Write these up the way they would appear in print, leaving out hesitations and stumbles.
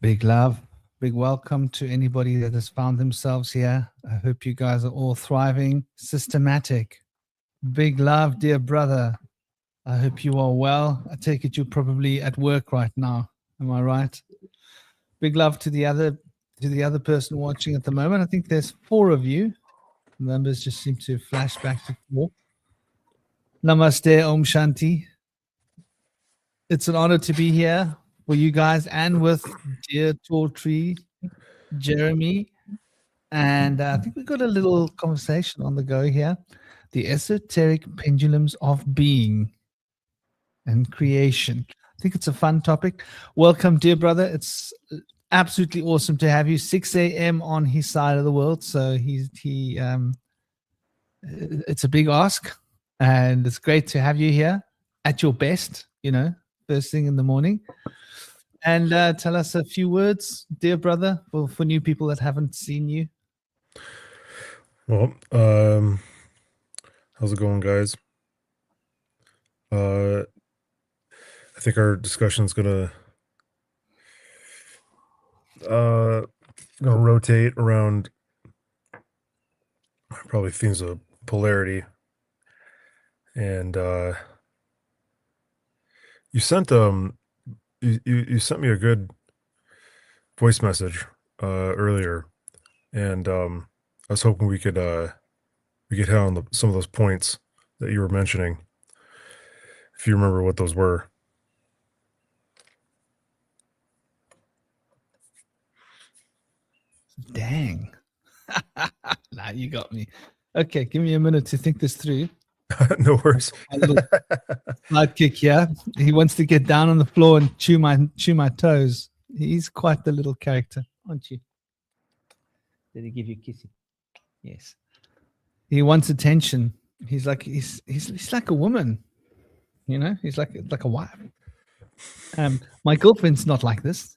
Big love, big welcome to anybody that has found themselves here. I hope you guys are all thriving. Systematic. Big love, dear brother. I hope you are well. I take it you're probably at work right now. Am I right? Big love to the other person watching at the moment. I think there's 4 of you. The numbers just seem to flash back to 4. Namaste, Om Shanti. It's an honor to be here for you guys and with dear TallTree, Jeremy. And I think we've got a little conversation on the go here. The esoteric pendulums of being and creation. I think it's a fun topic. Welcome, dear brother. It's absolutely awesome to have you. 6 a.m. on his side of the world. So it's a big ask. And it's great to have you here at your best, first thing in the morning. And tell us a few words, dear brother, for new people that haven't seen you. Well, how's it going, guys? I think our discussion is gonna rotate around probably themes of polarity, and you sent you sent me a good voice message earlier, and I was hoping we could hit on some of those points that you were mentioning, if you remember what those were. Dang. Nah, you got me. Okay, give me a minute to think this through. No worries. Sidekick here. He wants to get down on the floor and chew my toes. He's quite the little character, aren't you? Did he give you a kissy? Yes. He wants attention. He's like a woman, He's like a wife. My girlfriend's not like this.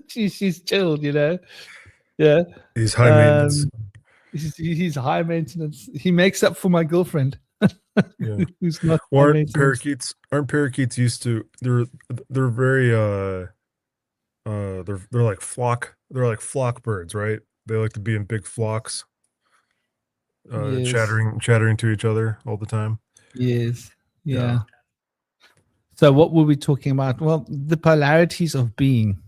she's chilled, Yeah. He's high maintenance. He's high maintenance. He makes up for my girlfriend. Yeah. Who's not aren't parakeets used to? They're very they're like flock birds, right? They like to be in big flocks, yes. chattering to each other all the time. Yes. Yeah. So what were we talking about? Well, the polarities of being.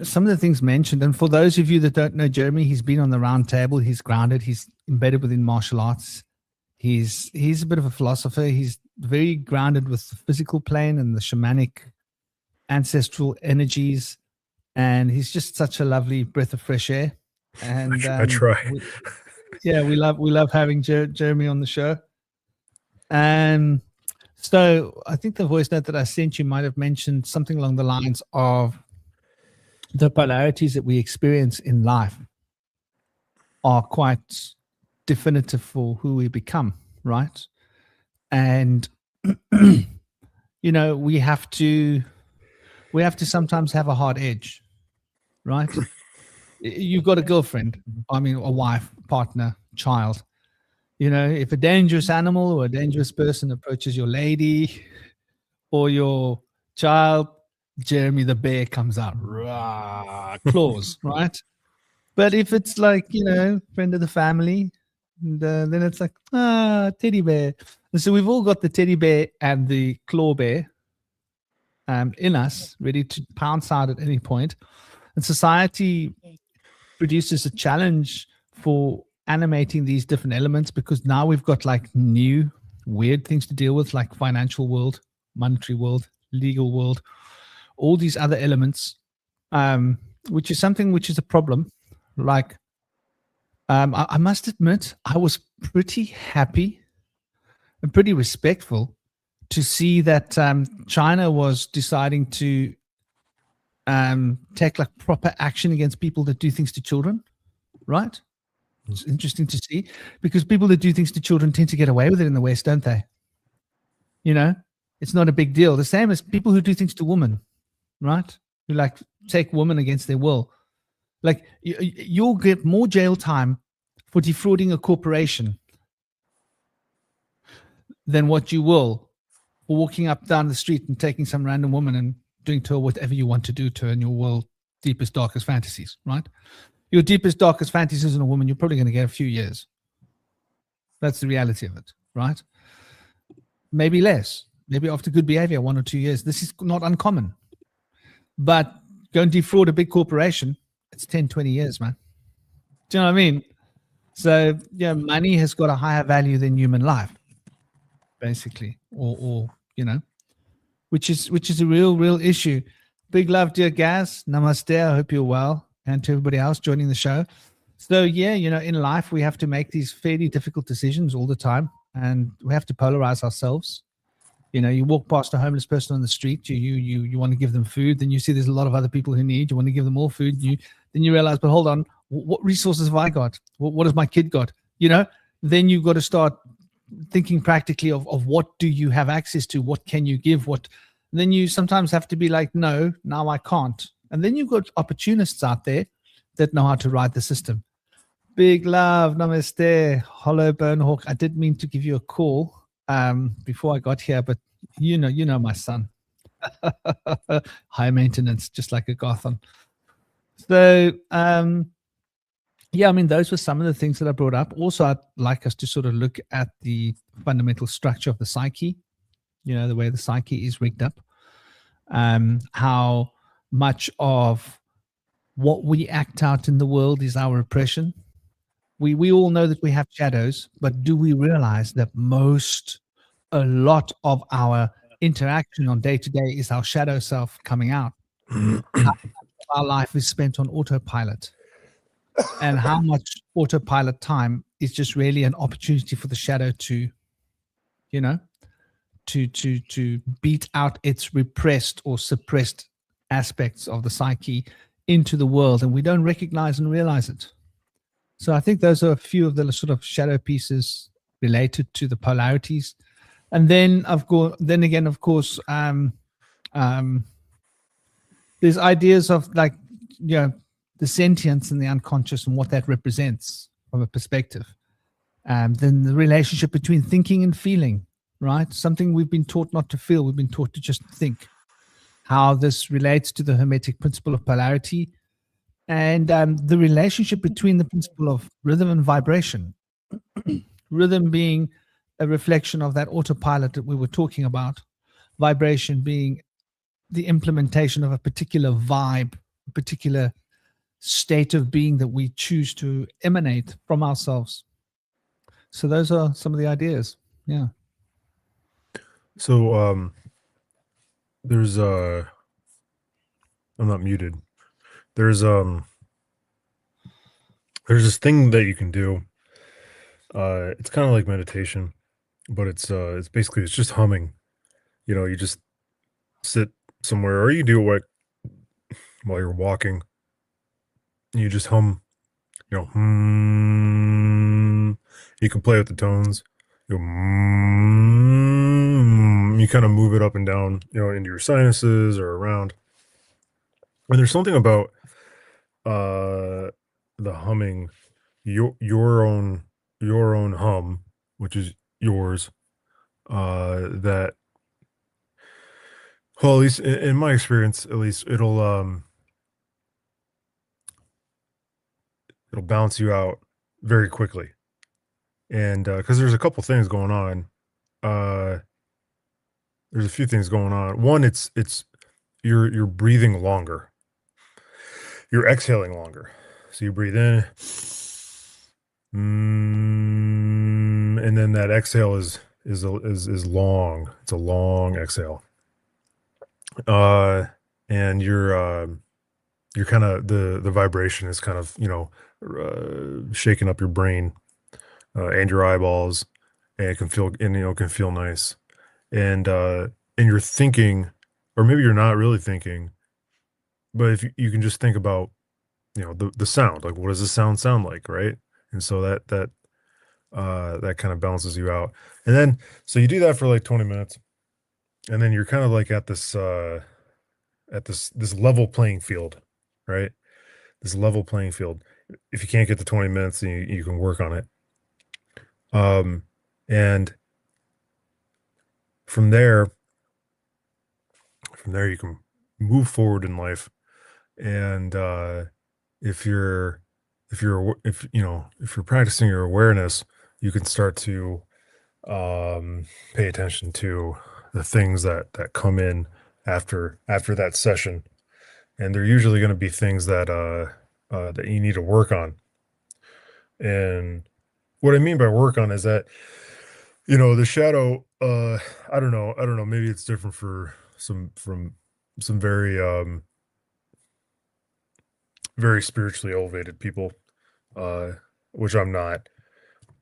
Some of the things mentioned, and for those of you that don't know Jeremy, he's been on the round table. He's grounded. He's embedded within martial arts. He's a bit of a philosopher. He's very grounded with the physical plane and the shamanic ancestral energies, and he's just such a lovely breath of fresh air. And I try. we love having Jeremy on the show. And so I think the voice note that I sent you might have mentioned something along the lines of the polarities that we experience in life are quite definitive for who we become, right? And we have to sometimes have a hard edge, right? You've got a girlfriend, a wife, partner, child. If a dangerous animal or a dangerous person approaches your lady or your child, Jeremy the bear comes out, claws, right? But if it's like, friend of the family, then it's like, teddy bear. And so we've all got the teddy bear and the claw bear in us, ready to pounce out at any point. And society produces a challenge for animating these different elements, because now we've got like new weird things to deal with, like financial world, monetary world, legal world, all these other elements, which is something which is a problem. Like, I must admit, I was pretty happy and pretty respectful to see that China was deciding to take like proper action against people that do things to children, right? It's interesting to see, because people that do things to children tend to get away with it in the West, don't they? It's not a big deal. The same as people who do things to women, right? Who like take women against their will. Like you'll get more jail time for defrauding a corporation than what you will for walking up down the street and taking some random woman and doing to her whatever you want to do to her in your world deepest, darkest fantasies, right? Your deepest, darkest fantasies in a woman, you're probably going to get a few years. That's the reality of it, right? Maybe less. Maybe after good behavior, 1 or 2 years. This is not uncommon. But go and defraud a big corporation, it's 10, 20 years, man. Do you know what I mean? So, yeah, money has got a higher value than human life, basically, or you know, which is a real issue. Big love, dear Gaz. Namaste. I hope you're well, and to everybody else joining the show. So, yeah, you know, in life we have to make these fairly difficult decisions all the time, and we have to polarize ourselves. You know, you walk past a homeless person on the street, you want to give them food, then you see there's a lot of other people who need, you want to give them all food, then you realize, but hold on, what resources have I got? What has my kid got? You know, then you've got to start thinking practically of what do you have access to, what can you give, then you sometimes have to be like, no, now I can't. And then you've got opportunists out there that know how to ride the system. Big love, namaste, Hollow Bonehawk. I did mean to give you a call before I got here, but you know my son. High maintenance, just like a Gotham. So yeah, I mean, those were some of the things that I brought up. Also, I'd like us to sort of look at the fundamental structure of the psyche, you know, the way the psyche is rigged up, how much of what we act out in the world is our oppression. We all know that we have shadows, but do we realize that a lot of our interaction on day to day is our shadow self coming out? Our life is spent on autopilot, and how much autopilot time is just really an opportunity for the shadow to, you know, to beat out its repressed or suppressed aspects of the psyche into the world, and we don't recognize and realize it. So I think those are a few of the sort of shadow pieces related to the polarities. And then of course, there's ideas of, like, you know, the sentience and the unconscious and what that represents from a perspective. Then the relationship between thinking and feeling, right? Something we've been taught not to feel, we've been taught to just think. How this relates to the Hermetic principle of polarity, and the relationship between the principle of rhythm and vibration. Rhythm being a reflection of that autopilot that we were talking about, vibration being the implementation of a particular vibe, a particular state of being that we choose to emanate from ourselves. So those are some of the ideas. Yeah. So there's I'm not muted. There's this thing that you can do. It's kind of like meditation, but it's basically, it's just humming. You know, you just sit somewhere, or you do it while you're walking. You just hum, you know, you can play with the tones. You kind of move it up and down, you know, into your sinuses or around. And there's something about the humming, your own hum, which is yours, that, well, at least in my experience, at least it'll bounce you out very quickly. And because there's a couple things going on. There's a few things going on. One, it's you're breathing longer. You're exhaling longer. So you breathe in, and then that exhale is long. It's a long exhale. And you're kind of, the vibration is kind of, you know, shaking up your brain and your eyeballs, and it can feel, and, you know, can feel nice. And you're thinking, or maybe you're not really thinking, but if you can just think about, you know, the sound, like, what does the sound like, right? And so that kind of balances you out. And then, so you do that for like 20 minutes, and then you're kind of like at this level playing field, right? This level playing field. If you can't get to 20 minutes, then you can work on it. And from there you can move forward in life. And if you're if you're practicing your awareness, you can start to pay attention to the things that come in after that session, and they're usually going to be things that you need to work on. And what I mean by work on is that, the shadow, I don't know, maybe it's different for some very spiritually elevated people, uh which I'm not.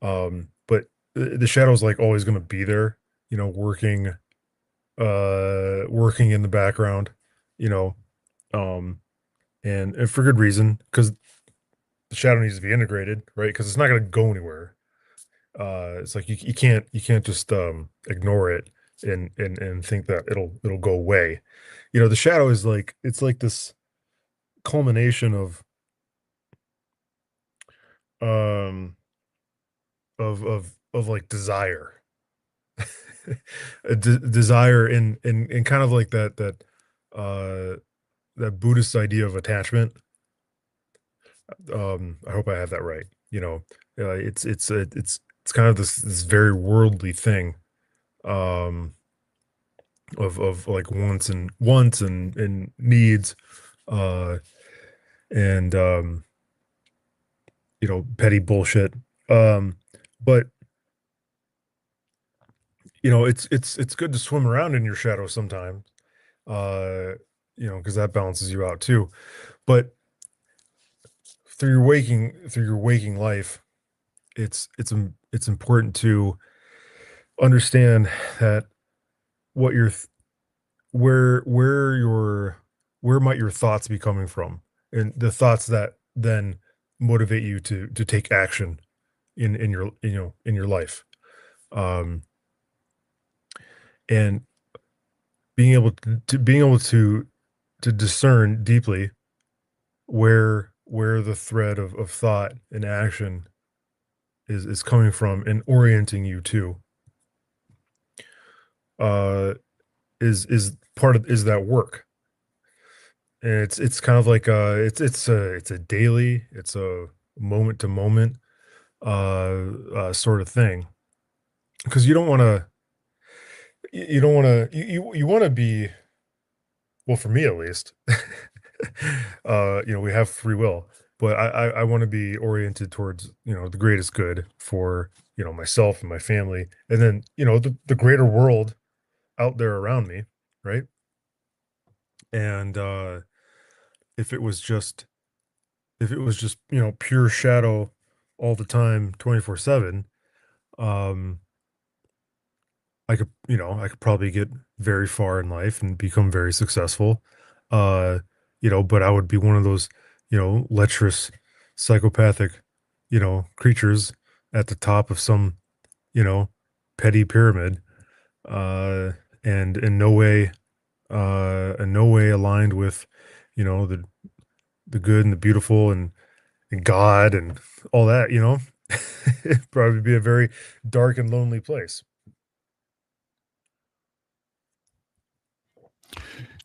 But the shadow's like always going to be there, working in the background, you know um and for good reason, because the shadow needs to be integrated, right? Because it's not going to go anywhere. It's like you can't just ignore it and think that it'll go away. The shadow is like, it's like this culmination um of like desire. Desire in kind of like uh that Buddhist idea of attachment. I hope I have that right. It's kind of this very worldly thing, um of like wants and needs, uh and petty bullshit. But it's good to swim around in your shadow sometimes, uh because that balances you out too. But through your waking life, it's important to understand that what your th- where your where might your thoughts be coming from, and the thoughts that then motivate you to take action in your life. um and being able to discern deeply where the thread of thought and action is coming from, and orienting you to, uh is that work. And it's kind of like, it's a daily, it's a moment to moment, sort of thing, because you want to be, well, for me at least. We have free will, but I want to be oriented towards, the greatest good for, myself and my family, and then, the greater world out there around me, right? And if it was just if it was just, pure shadow all the time, 24/7, um I could probably get very far in life and become very successful. But I would be one of those, lecherous, psychopathic, creatures at the top of some, you know, petty pyramid, uh, and in no way aligned with, the good and the beautiful, and God and all that. It'd probably be a very dark and lonely place.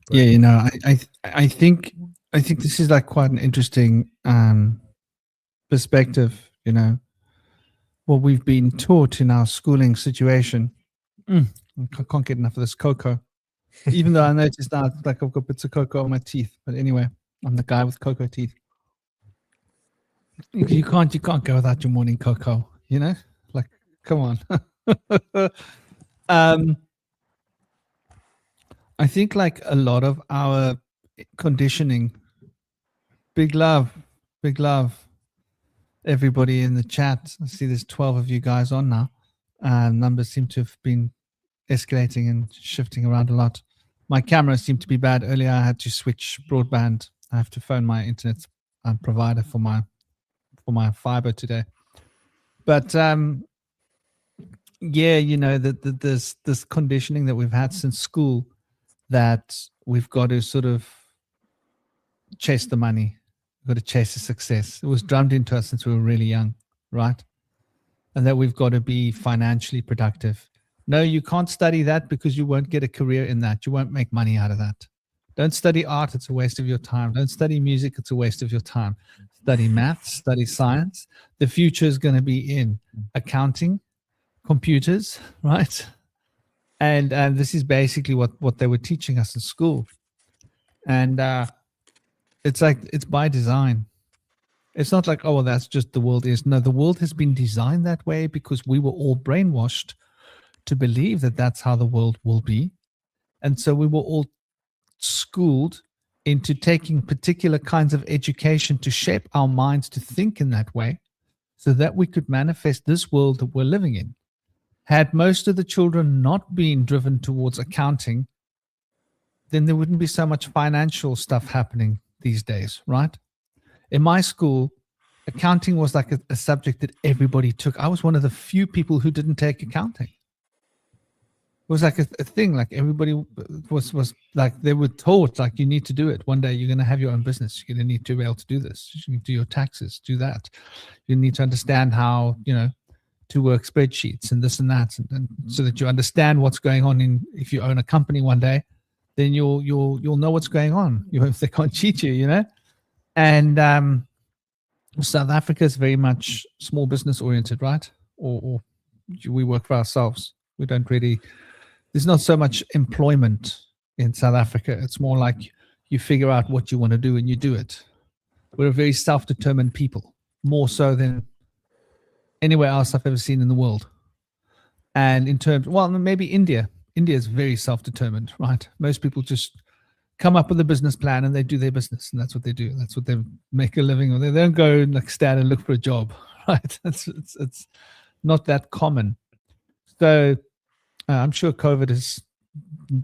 Yeah, But I think this is like quite an interesting perspective. What we've been taught in our schooling situation. I can't get enough of this cocoa. Even though I noticed now, it's like I've got bits of cocoa on my teeth. But anyway, I'm the guy with cocoa teeth. You can't go without your morning cocoa. Like, come on. um, I think like a lot of our conditioning. Big love, big love. Everybody in the chat. I see there's 12 of you guys on now. Numbers seem to have been escalating and shifting around a lot. My camera seemed to be bad earlier. I had to switch broadband. I have to phone my internet provider for my fiber today. But yeah, there's this conditioning that we've had since school, that we've got to sort of chase the money. We've got to chase the success. It was drummed into us since we were really young, right? And that we've got to be financially productive. No, you can't study that because you won't get a career in that. You won't make money out of that. Don't study art, it's a waste of your time. Don't study music, it's a waste of your time. Study maths, study science. The future is going to be in accounting, computers, right? And this is basically what they were teaching us in school. And it's like, it's by design. It's not like, oh, well, that's just the world is. No, the world has been designed that way because we were all brainwashed to believe that that's how the world will be. And so we were all schooled into taking particular kinds of education to shape our minds to think in that way so that we could manifest this world that we're living in. Had most of the children not been driven towards accounting, then there wouldn't be so much financial stuff happening these days, right? In my school, accounting was like a subject that everybody took. I was one of the few people who didn't take accounting. It was like a thing, like everybody was like, they were taught, like, you need to do it. One day you're going to have your own business. You're going to need to be able to do this. You need to do your taxes, do that. You need to understand how, to work spreadsheets and this and that. And so that you understand what's going on if you own a company one day, then you'll know what's going on. If they can't cheat you, And South Africa is very much small business oriented, right? Or we work for ourselves. We don't really, there's not so much employment in South Africa. It's more like you figure out what you want to do and you do it. We're a very self-determined people, more so than anywhere else I've ever seen in the world. And in terms, well, maybe India. India is very self-determined, right? Most people just come up with a business plan and they do their business, and that's what they do. That's what they make a living on. They don't go and like stand and look for a job, right? It's not that common. So I'm sure COVID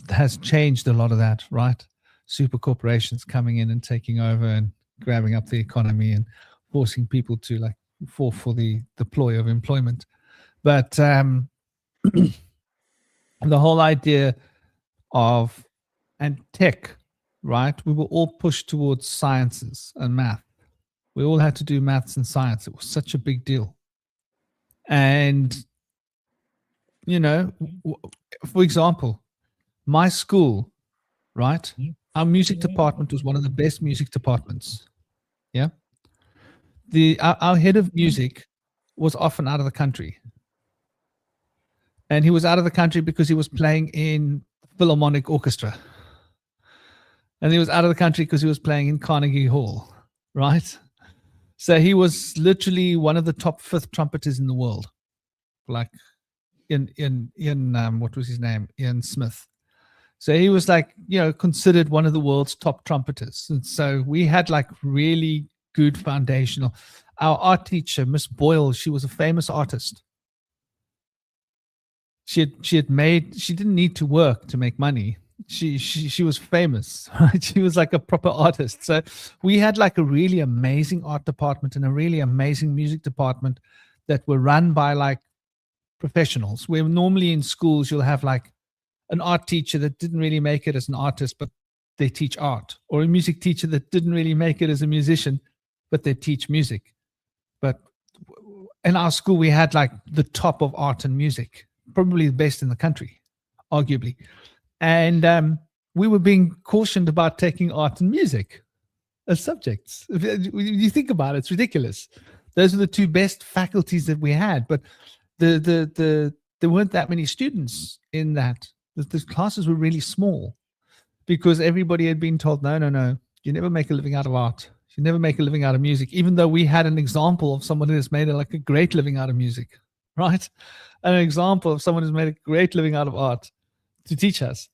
has changed a lot of that, right? Super corporations coming in and taking over and grabbing up the economy and forcing people to like fall for the ploy of employment. But the whole idea of, and tech, right? We were all pushed towards sciences and math. We all had to do maths and science. It was such a big deal. And, for example, my school, right? Our music department was one of the best music departments. Yeah. Our head of music was often out of the country. And he was out of the country because he was playing in Philharmonic Orchestra. And he was out of the country because he was playing in Carnegie Hall, right? So he was literally one of the top 5th trumpeters in the world. Like in what was his name? Ian Smith. So he was like, considered one of the world's top trumpeters. And so we had like really good foundational. Our art teacher, Miss Boyle, she was a famous artist. She didn't need to work to make money. She was famous, right? She was like a proper artist. So we had like a really amazing art department and a really amazing music department that were run by like professionals. Where normally in schools you'll have like an art teacher that didn't really make it as an artist, but they teach art, or a music teacher that didn't really make it as a musician, but they teach music. But in our school, we had like the top of art and music, probably the best in the country, arguably. And we were being cautioned about taking art and music as subjects. If you think about it, it's ridiculous. Those are the two best faculties that we had, but there weren't that many students in that. The classes were really small because everybody had been told, no, you never make a living out of art. You never make a living out of music, even though we had an example of someone who has made a great living out of music, right? An example of someone who's made a great living out of art to teach us.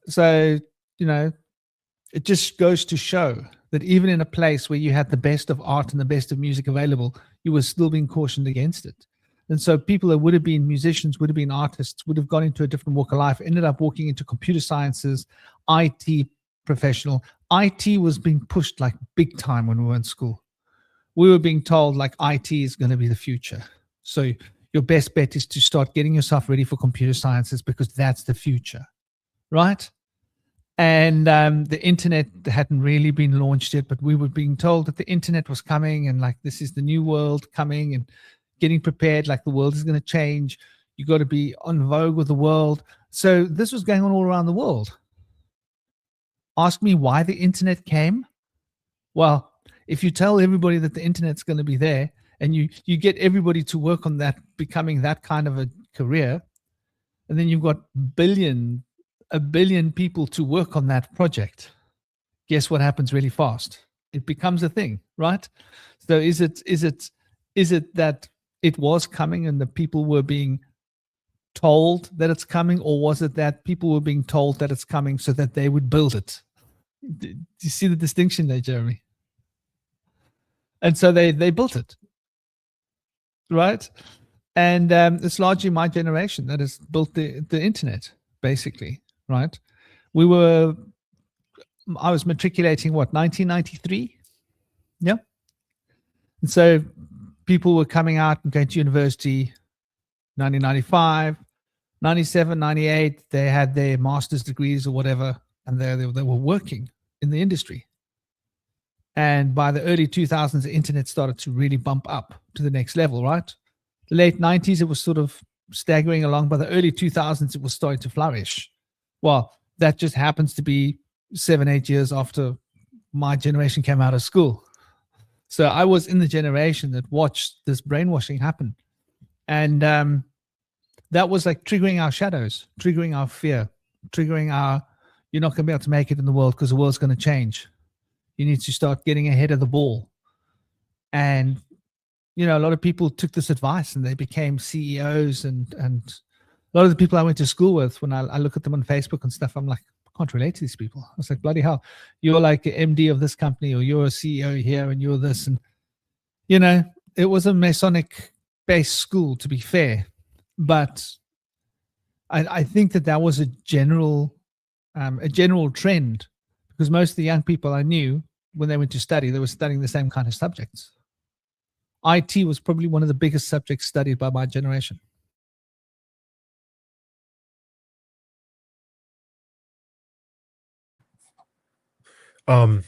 So, it just goes to show that even in a place where you had the best of art and the best of music available, you were still being cautioned against it. And so people that would have been musicians, would have been artists, would have gone into a different walk of life, ended up walking into computer sciences, IT professional. IT was being pushed like big time when we were in school. We were being told like IT is going to be the future. So your best bet is to start getting yourself ready for computer sciences because that's the future, right? And the internet hadn't really been launched yet, but we were being told that the internet was coming and like this is the new world coming and getting prepared, like the world is going to change. You got to be on vogue with the world. So this was going on all around the world. ask me why the internet came. Well, if you tell everybody that the internet's going to be there, and you get everybody to work on that, becoming that kind of a career, and then you've got a billion people to work on that project, guess what happens really fast? It becomes a thing, right? So is it that it was coming and the people were being told that it's coming, or was it that people were being told that it's coming so that they would build it? Do you see the distinction there, Jeremy? And so they built it, right? And it's largely my generation that has built the internet, basically, right? I was matriculating, 1993? Yeah. And so people were coming out and going to university, 1995, 97, 98, they had their master's degrees or whatever, and they were working in the industry. And by the early 2000s, the internet started to really bump up to the next level, right? The late 90s, it was sort of staggering along. By the early 2000s, it was starting to flourish. Well, that just happens to be 7-8 years after my generation came out of school. So I was in the generation that watched this brainwashing happen. And that was like triggering our shadows, triggering our fear, triggering our, you're not going to be able to make it in the world because the world's going to change. You need to start getting ahead of the ball. And, a lot of people took this advice and they became CEOs. And a lot of the people I went to school with, when I look at them on Facebook and stuff, I'm like, I can't relate to these people. I was like, bloody hell, you're like an MD of this company, or you're a CEO here and you're this. And, it was a Masonic based school, to be fair. But I think that was a general trend, because most of the young people I knew, when they went to study, they were studying the same kind of subjects. IT was probably one of the biggest subjects studied by my generation. I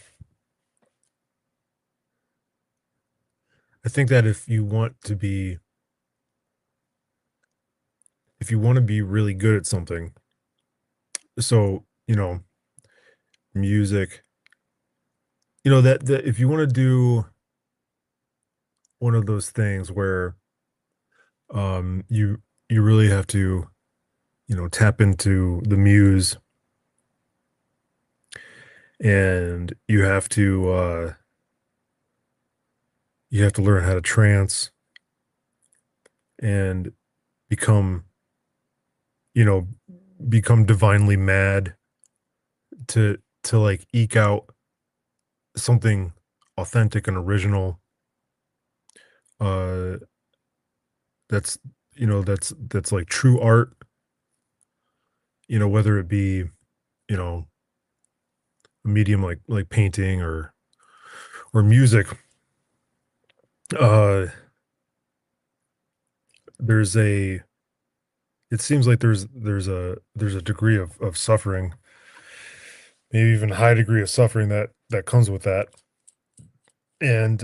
think that if you want to be really good at something, so, music, that if you want to do one of those things where you really have to, tap into the muse, and you have to learn how to trance and become divinely mad to like eke out something authentic and original. That's like true art, whether it be, a medium like painting or music. It seems like there's a degree of suffering, maybe even a high degree of suffering that comes with that. And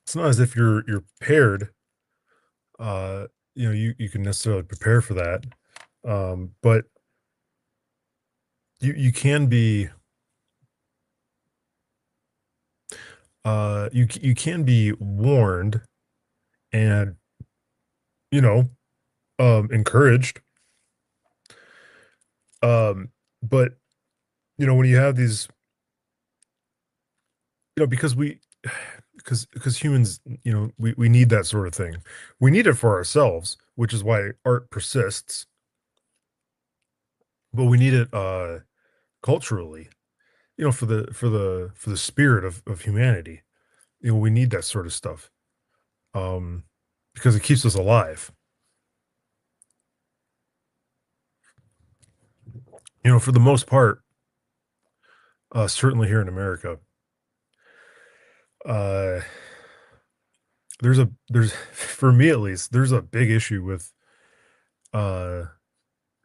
it's not as if you're paired, you can necessarily prepare for that. But you can be you can be warned and encouraged, but when you have these, because humans, we need that sort of thing. We need it for ourselves, which is why art persists, but we need it culturally, for the spirit of humanity. We need that sort of stuff, because it keeps us alive. For the most part, certainly here in America, there's for me at least, there's a big issue with how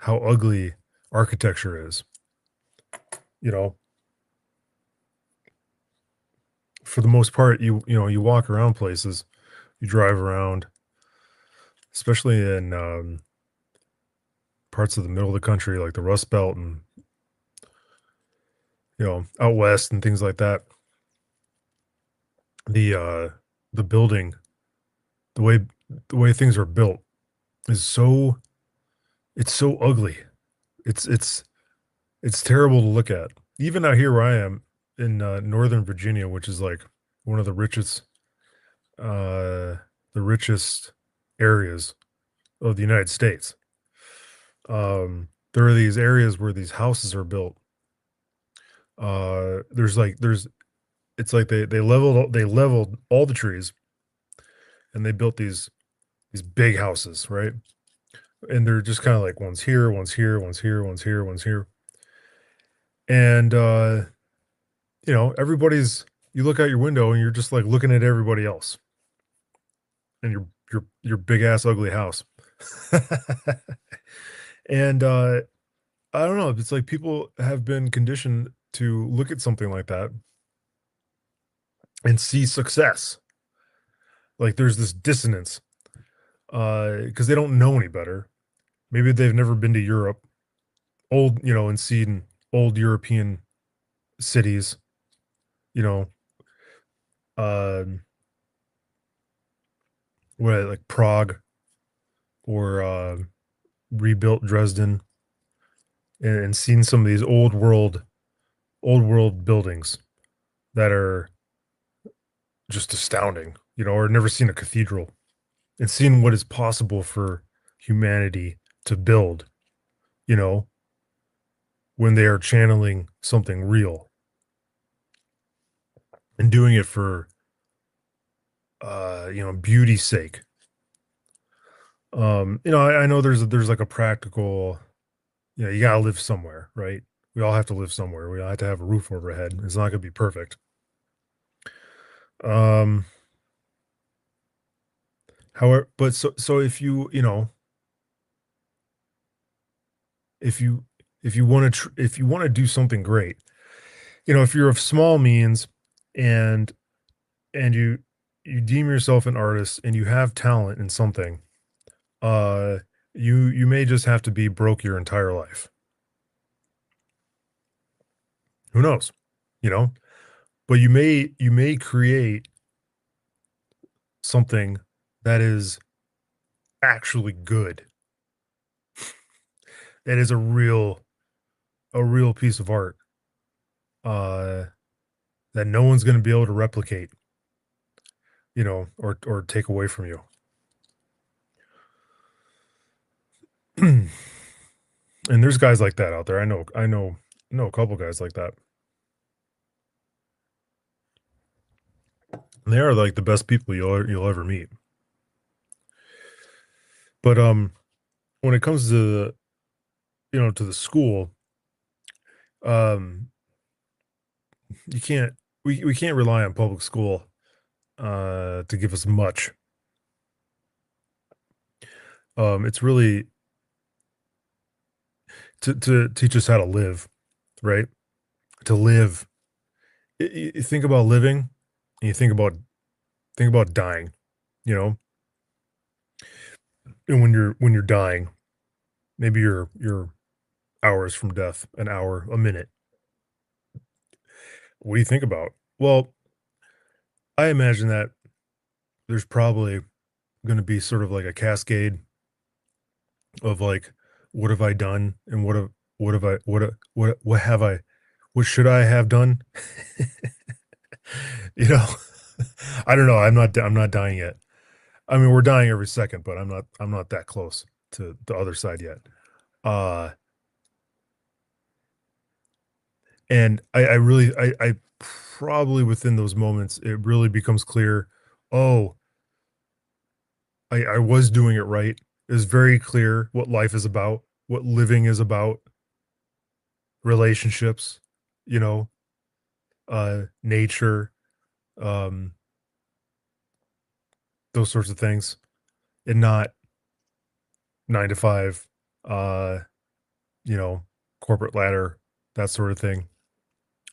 ugly architecture is. For the most part, you walk around places, you drive around, especially in parts of the middle of the country, like the Rust Belt and, out west and things like that. The building, the way things are built is it's so ugly. It's terrible to look at. Even out here where I am in Northern Virginia, which is like one of the richest areas of the United States. There are these areas where these houses are built. It's like they leveled all the trees and they built these big houses, right? And they're just kind of like one's here, one's here, one's here, one's here, one's here. And you look out your window and you're just like looking at everybody else and your big ass ugly house. And I don't know, it's like people have been conditioned to look at something like that and see success. Like there's this dissonance because they don't know any better. Maybe they've never been to Europe, and seen old European cities, where like Prague or rebuilt Dresden, and seen some of these old world buildings that are just astounding, or never seen a cathedral and seen what is possible for humanity to build, when they are channeling something real and doing it for, beauty's sake. I know there's like a practical, you gotta live somewhere, right? We all have to live somewhere. We all have to have a roof over our head. It's not gonna be perfect. However, but so if you want to do something great, if you're of small means and you deem yourself an artist and you have talent in something, you may just have to be broke your entire life. Who knows? But you may create something that is actually good. That is a real piece of art that no one's going to be able to replicate, or take away from you. And there's guys like that out there. I know a couple guys like that. And they are like the best people you'll ever meet. But when it comes to to the school, we can't rely on public school to give us much. It's really to teach us how to live, right? To live. You think about living, and you think about dying, and when you're dying, maybe you're hours from death, an hour, a minute. What do you think about? Well, I imagine that there's probably going to be sort of like a cascade of like, what have I done, and what should I have done? I don't know. I'm not dying yet. I mean, we're dying every second, but I'm not that close to the other side yet. And I probably within those moments, it really becomes clear, oh, I was doing it right. It was very clear what life is about, what living is about, relationships, nature, those sorts of things, and not 9 to 5, corporate ladder, that sort of thing.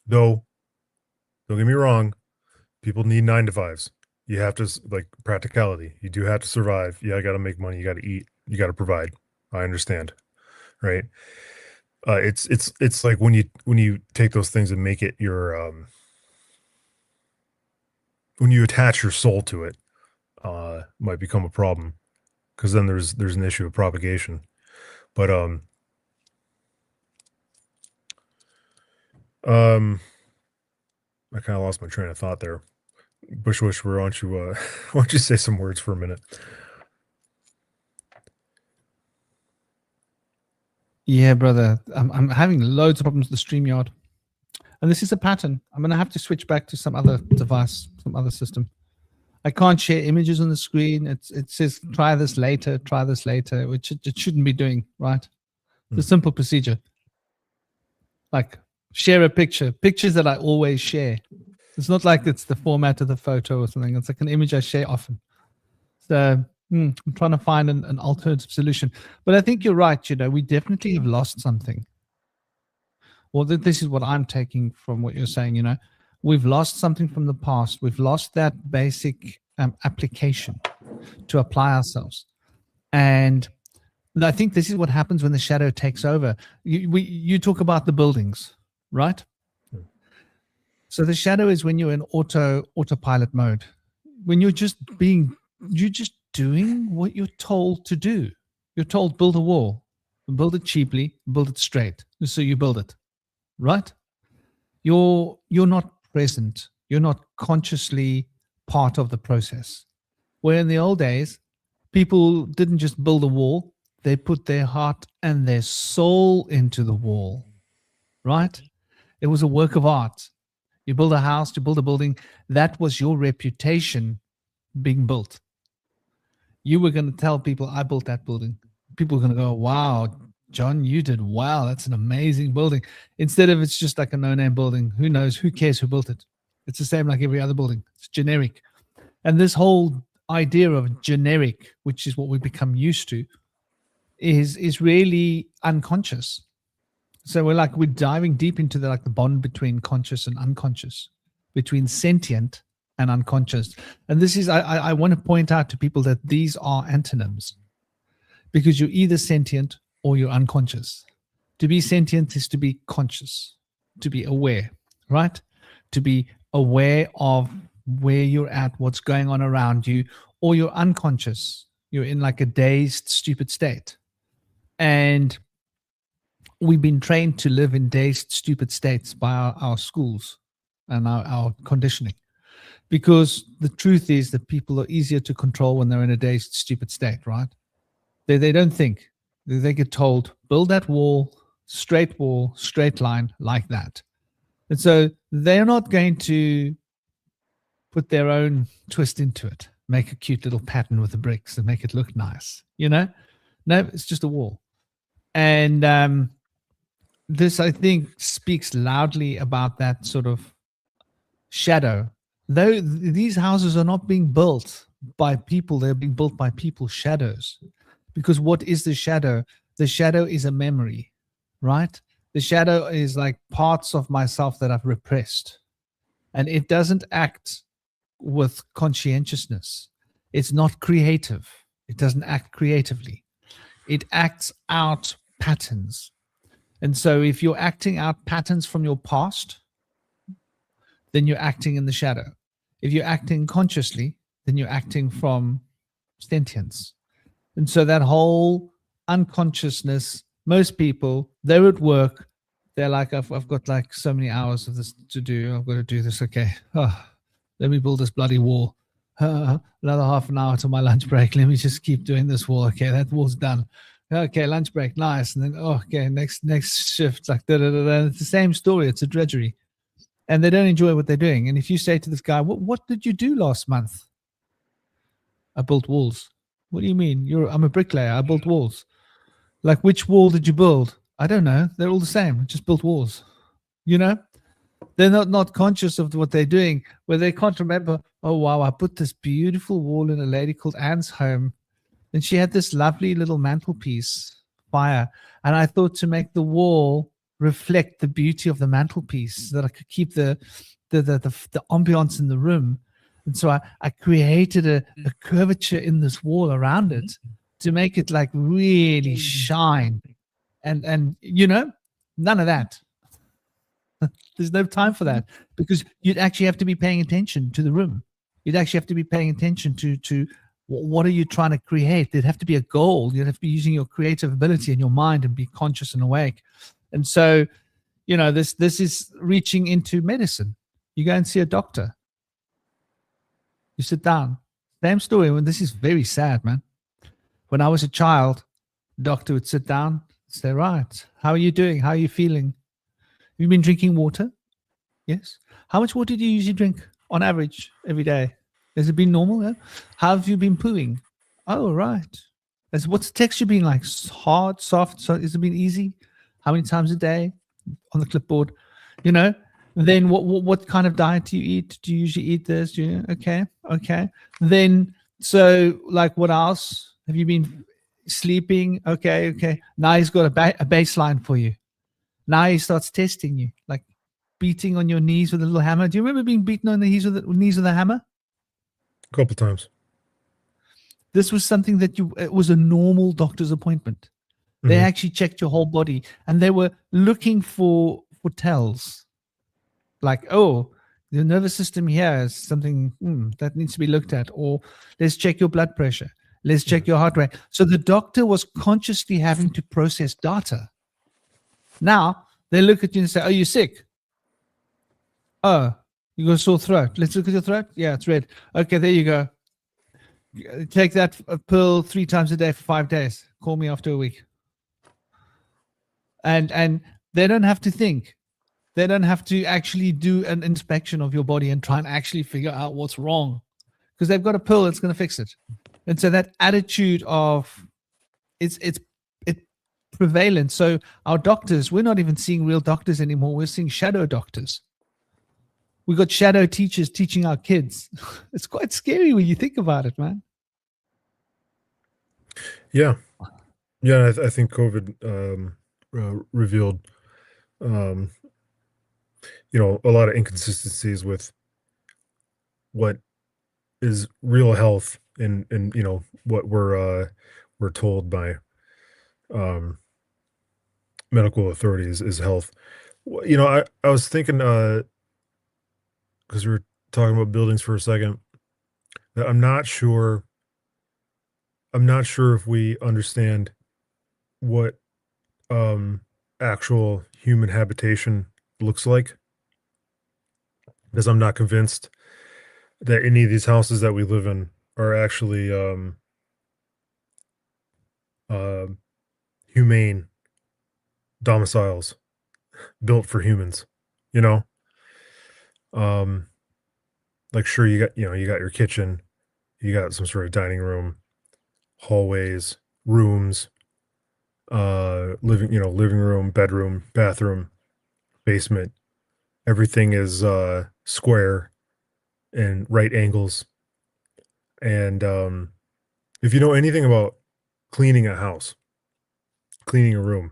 Though, don't get me wrong, people need 9 to 5s. You have to, like, practicality. You do have to survive. Yeah, I got to make money. You got to eat. You got to provide. I understand. right? It's like when you take those things and make it your when you attach your soul to it, might become a problem, because then there's an issue of propagation. But I kind of lost my train of thought there. Bushwhisperer, why don't you why don't you say some words for a minute? Yeah, brother. I'm having loads of problems with the StreamYard. And this is a pattern. I'm going to have to switch back to some other device, some other system. I can't share images on the screen. It says, try this later, which it shouldn't be doing, right? It's a simple procedure. Like share a picture, pictures that I always share. It's not like it's the format of the photo or something. It's like an image I share often. So I'm trying to find an alternative solution. But I think you're right. You know, we definitely have lost something. Well, this is what I'm taking from what you're saying. You know, we've lost something from the past. We've lost that basic application to apply ourselves. And I think this is what happens when the shadow takes over. You talk about the buildings, right? So the shadow is when you're in autopilot mode, when you're just doing what you're told to do. You're told build a wall, build it cheaply, build it straight. So you build it, right? You're not present. You're not consciously part of the process. Where in the old days, people didn't just build a wall, they put their heart and their soul into the wall, right? It was a work of art. You build a house, you build a building. That was your reputation being built. You were going to tell people, I built that building. People were going to go, wow, John, you did well. That's an amazing building. Instead of it's just like a no-name building. Who knows? Who cares who built it? It's the same like every other building. It's generic. And this whole idea of generic, which is what we become used to, is really unconscious. So we're diving deep into the bond between conscious and unconscious, between sentient and unconscious. And this is, I want to point out to people that these are antonyms, because you're either sentient or you're unconscious. To be sentient is to be conscious, to be aware, right? To be aware of where you're at, what's going on around you, or you're unconscious. You're in like a dazed, stupid state. And we've been trained to live in dazed, stupid states by our schools and our conditioning. Because the truth is that people are easier to control when they're in a dazed, stupid state, right? They don't think. They get told, build that wall, straight line, like that. And so they're not going to put their own twist into it, make a cute little pattern with the bricks and make it look nice, you know? No, it's just a wall. And this, I think, speaks loudly about that sort of shadow. Though these houses are not being built by people, they're being built by people's shadows. Because what is the shadow? The shadow is a memory, right? The shadow is like parts of myself that I've repressed. And it doesn't act with conscientiousness. It's not creative. It doesn't act creatively. It acts out patterns. And so if you're acting out patterns from your past, then you're acting in the shadow. If you're acting consciously, then you're acting from sentience. And so that whole unconsciousness, most people, they're at work, they're like, I've got like so many hours of this to do. I've got to do this. Okay. Let me build this bloody wall. Another half an hour to my lunch break. Let me just keep doing this wall. Okay, that wall's done. Okay, lunch break, nice. And then, okay, next shift, like da-da-da-da. It's the same story. It's a drudgery. And they don't enjoy what they're doing. And if you say to this guy, what did you do last month? I built walls. What do you mean? I'm a bricklayer. I built walls. Like, which wall did you build? I don't know. They're all the same. I just built walls. You know? They're not conscious of what they're doing, where they can't remember, oh, wow, I put this beautiful wall in a lady called Anne's home. And she had this lovely little mantelpiece fire. And I thought to make the wall reflect the beauty of the mantelpiece so that I could keep the ambiance in the room. And so I created a curvature in this wall around it to make it like really shine. and none of that. There's no time for that, because you'd actually have to be paying attention to the room. You'd actually have to be paying attention to what are you trying to create. There'd have to be a goal. You'd have to be using your creative ability and your mind and be conscious and awake. And so, this is reaching into medicine. You go and see a doctor. You sit down. Same story. When this is very sad, man. When I was a child, the doctor would sit down, say, right, how are you doing? How are you feeling? Have you been drinking water? Yes. How much water do you usually drink on average every day? Has it been normal? Yeah? How have you been pooing? Oh, right. What's the texture been like? Hard, soft? So has it been easy? How many times a day on the clipboard? Then what kind of diet do you eat? Do you usually eat this? Okay. Then, so like, what else? Have you been sleeping? Okay. Now he's got a baseline for you. Now he starts testing you, like beating on your knees with a little hammer. Do you remember being beaten on the knees with a hammer? A couple times. This was something that it was a normal doctor's appointment. They actually checked your whole body, and they were looking for tells. Like, oh, the nervous system here is something that needs to be looked at, or let's check your blood pressure. Let's check your heart rate. So the doctor was consciously having to process data. Now they look at you and say, are you sick? Oh, you got a sore throat. Let's look at your throat. Yeah, it's red. Okay, there you go. Take that pill 3 times a day for 5 days. Call me after a week. And they don't have to think. They don't have to actually do an inspection of your body and try and actually figure out what's wrong, because they've got a pill that's going to fix it. And so that attitude of it's prevalent. So our doctors, we're not even seeing real doctors anymore. We're seeing shadow doctors. We got shadow teachers teaching our kids. It's quite scary when you think about it, man. Yeah. I think COVID revealed a lot of inconsistencies with what is real health and what we're told by medical authorities is health. I was thinking, because we were talking about buildings for a second, that I'm not sure if we understand what actual human habitation looks like, because I'm not convinced that any of these houses that we live in are actually humane domiciles built for humans. Like, sure, you got your kitchen, you got some sort of dining room, hallways, rooms, living room, bedroom, bathroom, basement. Everything is square and right angles. And if you know anything about cleaning a house, cleaning a room,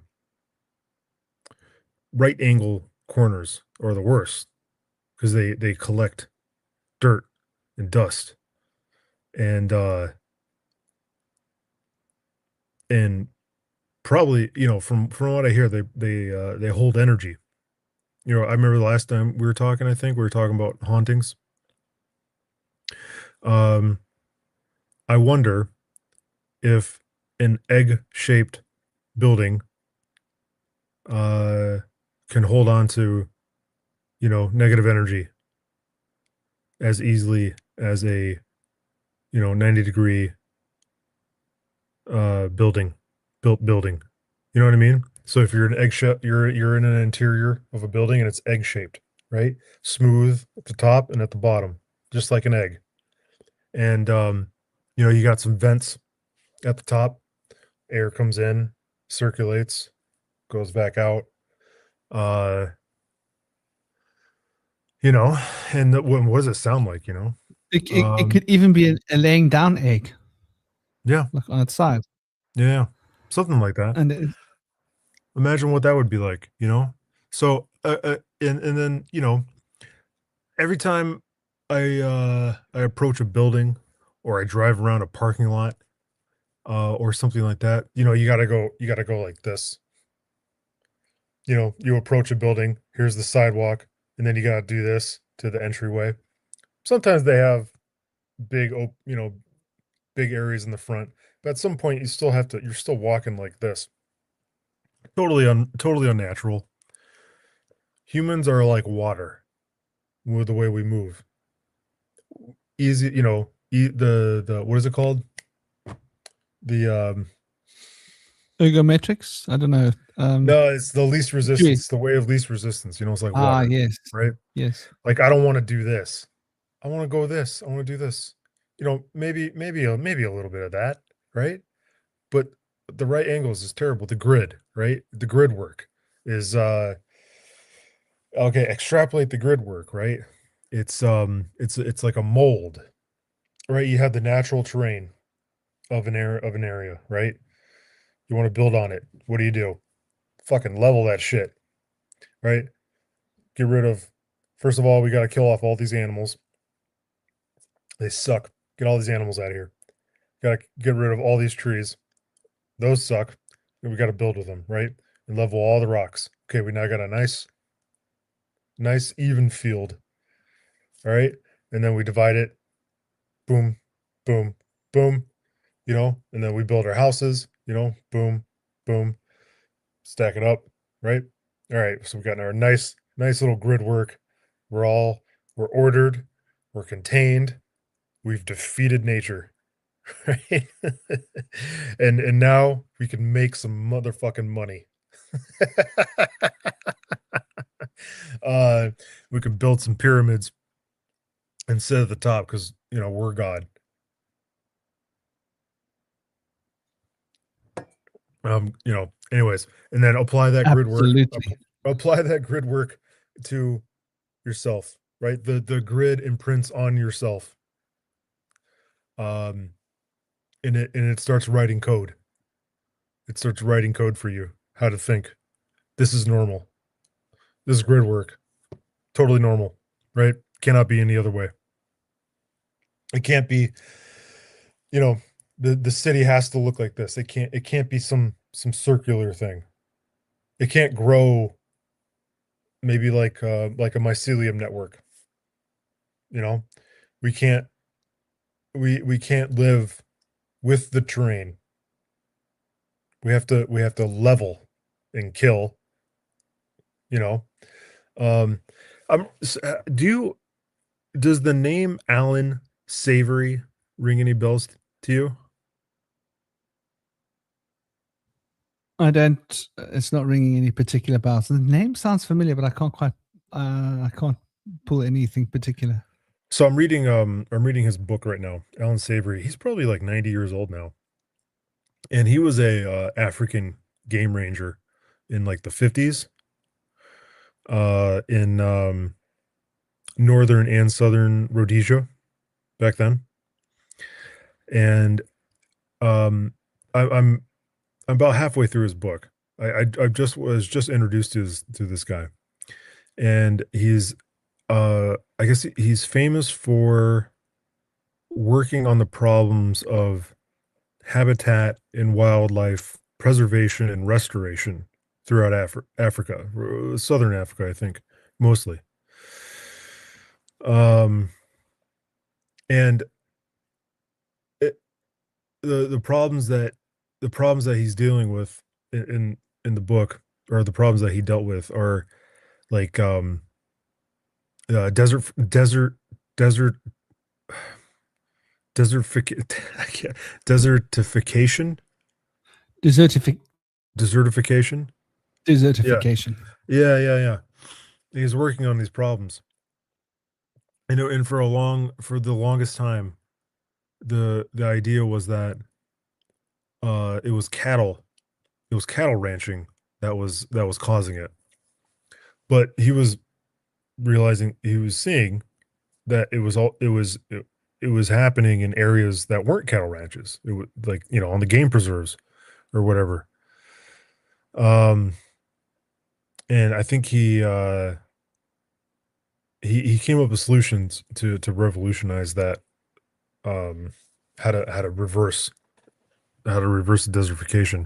right angle corners are the worst, because they collect dirt and dust, and probably, from what I hear, they hold energy. I remember the last time we were talking, I think we were talking about hauntings. I wonder if an egg-shaped building can hold on to negative energy as easily as a 90-degree building. You know what I mean? So if you're an egg you're in an interior of a building and it's egg shaped, right? Smooth at the top and at the bottom, just like an egg. And you got some vents at the top. Air comes in, circulates, goes back out. And what does it sound like? It could even be a laying down egg. Yeah. Like on its side. Yeah. Something like that. And Imagine what that would be like, So, and then, every time I approach a building or I drive around a parking lot, or something like that, you gotta go like this. you approach a building, here's the sidewalk, and then you got to do this to the entryway. Sometimes they have big, big areas in the front, but at some point you're still walking like this. Totally unnatural. Humans are like water with the way we move. Easy, the what is it called? The Ergometrics? I don't know. no, it's the least resistance, Jeez. the way of least resistance. It's like water, Yes. right? Yes. Like I don't want to do this. I want to go this. I want to do this. Maybe a little bit of that, right? But the right angles is terrible. The grid, right? The grid work is okay. Extrapolate the grid work, right? It's like a mold, right? You have the natural terrain of an area, right? You want to build on it. What do? Fucking level that shit, right? Get rid of. First of all, we got to kill off all these animals. They suck. Get all these animals out of here. Got to get rid of all these trees. Those suck. And we got to build with them, right? And level all the rocks. Okay, we now got a nice even field. All right. And then we divide it. Boom, boom, boom. And then we build our houses, boom, boom, stack it up, right? All right. So we got our nice little grid work. We're ordered, we're contained, we've defeated nature. Right. and now we can make some motherfucking money. We can build some pyramids and sit at the top because we're God. Anyways, and then apply that grid work. Absolutely. Apply that grid work to yourself, right? The grid imprints on yourself. And it starts writing code. It starts writing code for you how to think. This is normal. This is grid work. Totally normal, right? Cannot be any other way. It can't be, the city has to look like this. It can't be some circular thing. It can't grow maybe like a mycelium network. We can't live with the terrain. We have to level and kill. Um, does the name Alan Savory ring any bells to you? I don't. It's not ringing any particular bells. The name sounds familiar, but I can't quite. I can't pull anything particular. So I'm reading his book right now. Alan Savory. He's probably like 90 years old now, and he was a African game ranger in like the 50s, in northern and southern Rhodesia back then, and I'm about halfway through his book. I was just introduced to this guy, and he's I guess he's famous for working on the problems of habitat and wildlife preservation and restoration throughout Africa, Southern Africa, I think, mostly. And the problems that he's dealing with in the book, or the problems that he dealt with, are like desertification, Desertification. desertification. Desertification. Yeah. He's working on these problems, and for the longest time, the idea was that it was cattle ranching that was causing it. But he was seeing that it was happening in areas that weren't cattle ranches. It was like, on the game preserves or whatever. And I think he came up with solutions to revolutionize that, how to reverse the desertification.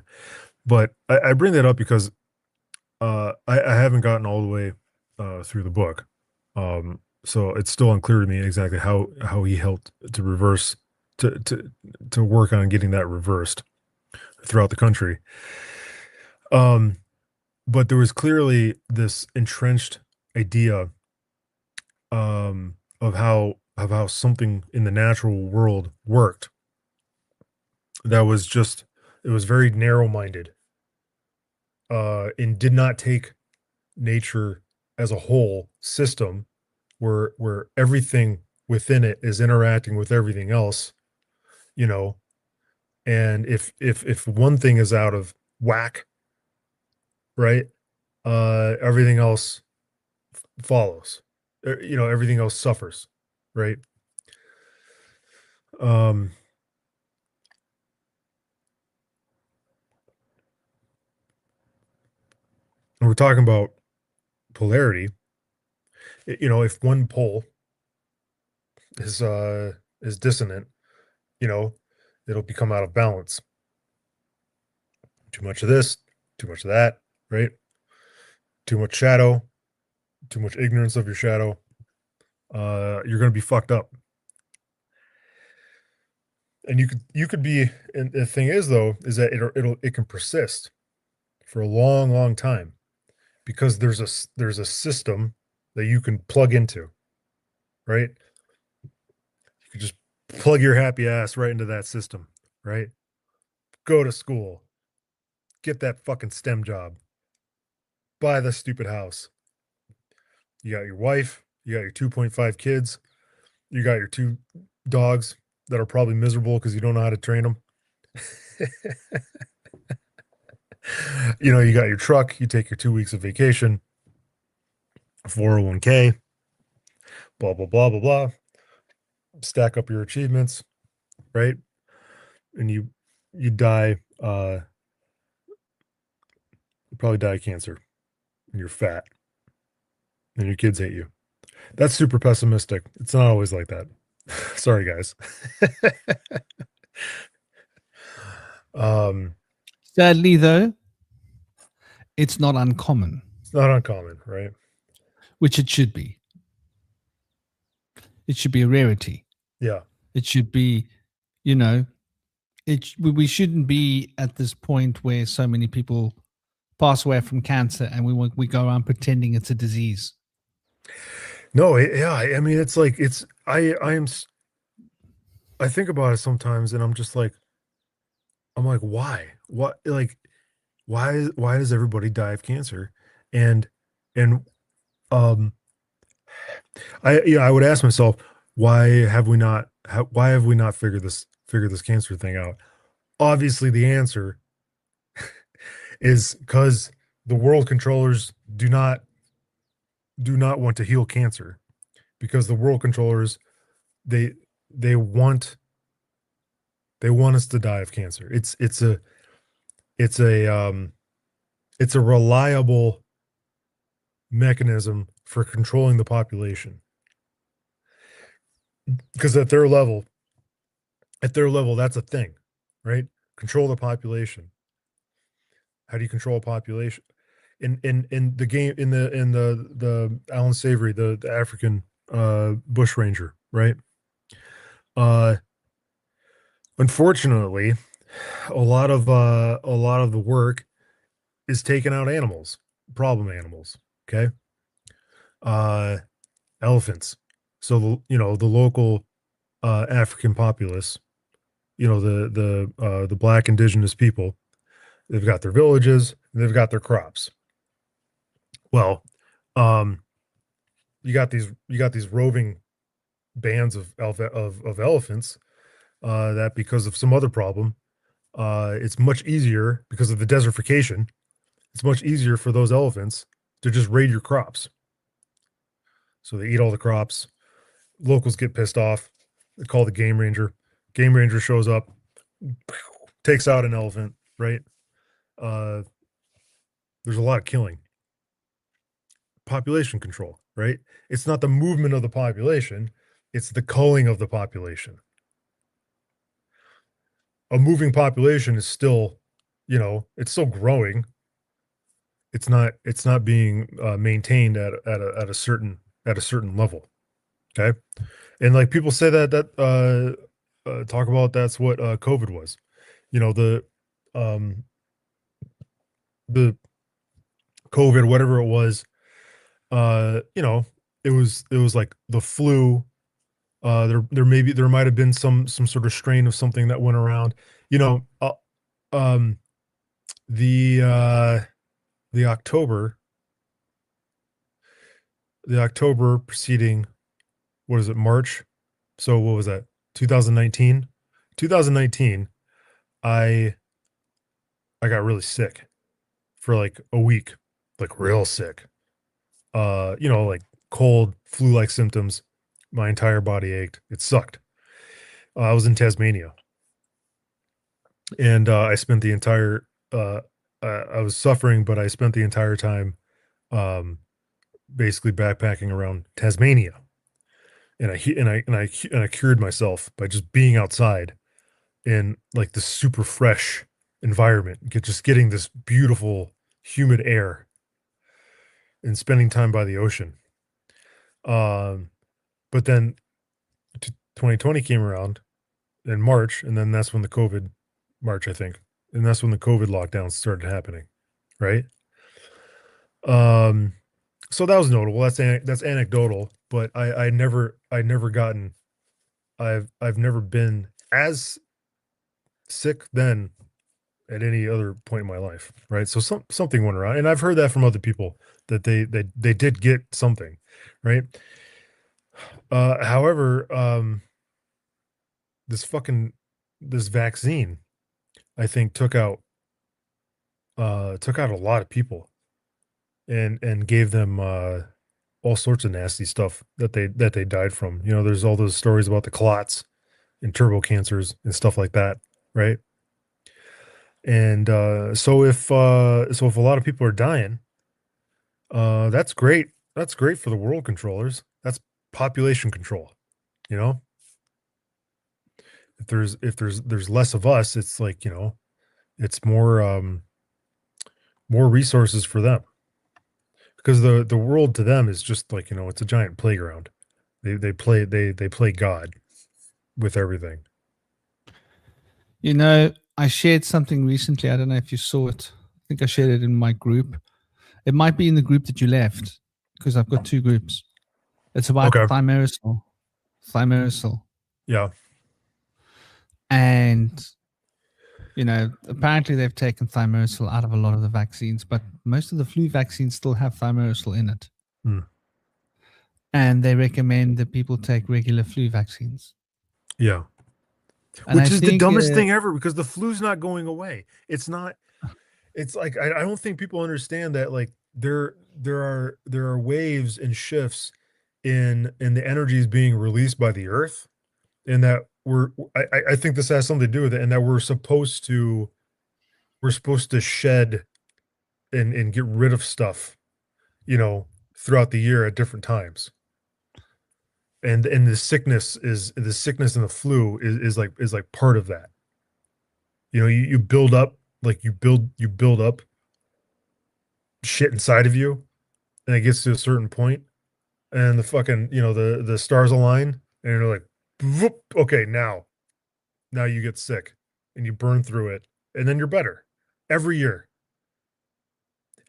But I bring that up because I haven't gotten all the way through the book, so it's still unclear to me exactly how he helped to reverse to work on getting that reversed throughout the country. But there was clearly this entrenched idea of how something in the natural world worked that was just, it was very narrow-minded, and did not take nature as a whole system where everything within it is interacting with everything else, you know, and if one thing is out of whack, right, everything else follows. You know, everything else suffers, right? Um and we're talking about polarity. You know, if one pole is dissonant, you know, it'll become out of balance. Too much of this, too much of that, right? Too much shadow, too much ignorance of your shadow. You're going to be fucked up. And you could be, and the thing is though, is that it can persist for a long time because there's a system that you can plug into, right? You can just plug your happy ass right into that system, right? Go to school, get that fucking STEM job, buy the stupid house. You got your wife, you got your 2.5 kids, you got your 2 dogs that are probably miserable because you don't know how to train them. You know, you got your truck, you take your 2 weeks of vacation, 401k, blah, blah, blah, blah, blah. Stack up your achievements, right? And you die, you probably die of cancer, and you're fat, and your kids hate you. That's super pessimistic. It's not always like that. Sorry, guys. um, Sadly, though, it's not uncommon, it's not uncommon, right? which it should be. It should be a rarity. Yeah. It should be, you know, we shouldn't be at this point where so many people pass away from cancer and we go around pretending it's a disease. No, yeah. I mean, it's like I think about it sometimes, and I'm like, why? What? Like, why does everybody die of cancer? And and um, I would ask myself, why have we not figured this cancer thing out? Obviously, the answer is because the world controllers do not want to heal cancer, because the world controllers, they they want they want us to die of cancer. It's a it's a reliable mechanism for controlling the population, because at their level that's a thing, right? Control the population. How do you control a population? In the game, in the Alan Savory, the African bush ranger, right? Uh Unfortunately, a lot of the work is taking out animals, problem animals, okay? Uh Elephants. So you know, the local African populace, you know, the black indigenous people, they've got their villages, and they've got their crops. Well, um you got these roving bands of elephants, that because of some other problem, it's much easier because of the desertification. It's much easier for those elephants to just raid your crops. So they eat all the crops. Locals get pissed off. They call the game ranger. Game ranger shows up, takes out an elephant, right? Uh, there's a lot of killing. Population control, right? It's not the movement of the population, it's the culling of the population. A moving population is still, you know, it's still growing. it's not being maintained at a certain level. Okay. And like people say that talk about that's what COVID was. You know, um the COVID, whatever it was, you know, it was like the flu. There might have been some sort of strain of something that went around. You know, um the the October the October preceding, what is it, March? So what was that? 2019? 2019, I I got really sick for like a week, like real sick. You know, like cold, flu-like symptoms. My entire body ached. It sucked. I was in Tasmania, and I spent the entire I was suffering, but I spent the entire time um basically backpacking around Tasmania. And I cured myself by just being outside in like this super fresh environment, just getting this beautiful humid air and spending time by the ocean. Um, but then 2020 came around in March, and then that's when the COVID March, I think, and that's when the COVID lockdowns started happening, right? Um, so that was notable. That's anecdotal, but I never gotten I've never been as sick then at any other point in my life, right? So something went around, and I've heard that from other people that they did get something, right? However, this fucking this vaccine, I think, took out a lot of people and gave them all sorts of nasty stuff that they died from. You know, there's all those stories about the clots and turbo cancers and stuff like that, right? And so if a lot of people are dying, that's great. That's great for the world controllers. That's population control. You know, if there's less of us, it's like, you know, it's more resources for them, because the world to them is just like, you know, it's a giant playground. They play God with everything. You know, I shared something recently. I don't know if you saw it. I think I shared it in my group. It might be in the group that you left, because I've got two groups. It's about Okay. thimerosal. Thimerosal. Yeah. And, you know, apparently they've taken thimerosal out of a lot of the vaccines, but most of the flu vaccines still have thimerosal in it. Hmm. And they recommend that people take regular flu vaccines. Yeah. And I Which is the think, dumbest thing ever, because the flu's not going away. It's not. It's like I don't think people understand that, like, there are waves and shifts in the energies being released by the earth, and that I think this has something to do with it, and that we're supposed to shed and get rid of stuff, you know, throughout the year at different times. And the sickness and the flu is like part of that. You know, you build up, like you build up shit inside of you, and it gets to a certain point, and the fucking, you know, the stars align, and you're like, "Whoop, okay, now you get sick, and you burn through it, and then you're better every year.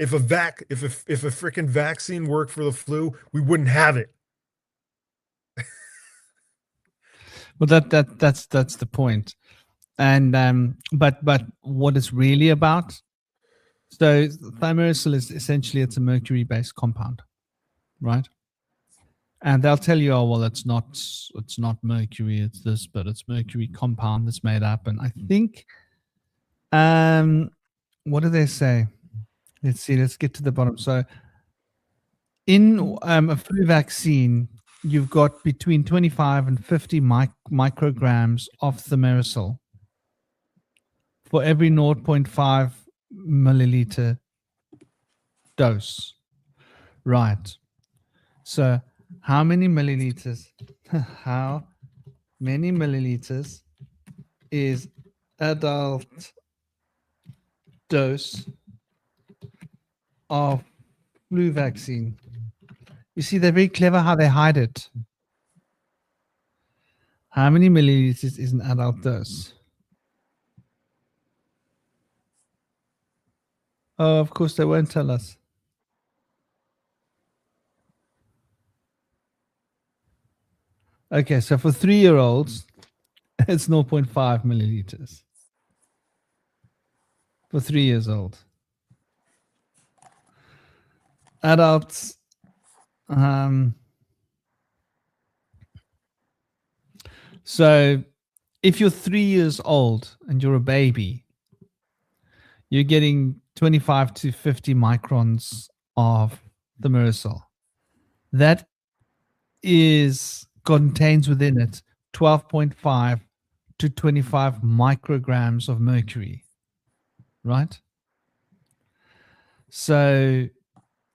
If a freaking vaccine worked for the flu, we wouldn't have it. well, that's the point. And but what it's really about. So thimerosal is essentially, it's a mercury-based compound, right? And they'll tell you, oh well, it's not mercury, it's this, but it's mercury compound that's made up. And I think, what do they say? Let's see. Let's get to the bottom. So in a flu vaccine, you've got between 25 and 50 micrograms of thimerosal for every 0.5 milliliter dose. Right. So how many milliliters? How many milliliters is adult dose of flu vaccine. You see, they're very clever how they hide it. How many milliliters is an adult dose? Oh, of course, they won't tell us. Okay, so for 3-year-olds, it's 0.5 milliliters. For 3 years old. Adults, so if you're 3 years old and you're a baby, you're getting 25 to 50 microns of thimerosal. That contains within it 12.5 to 25 micrograms of mercury, right? So,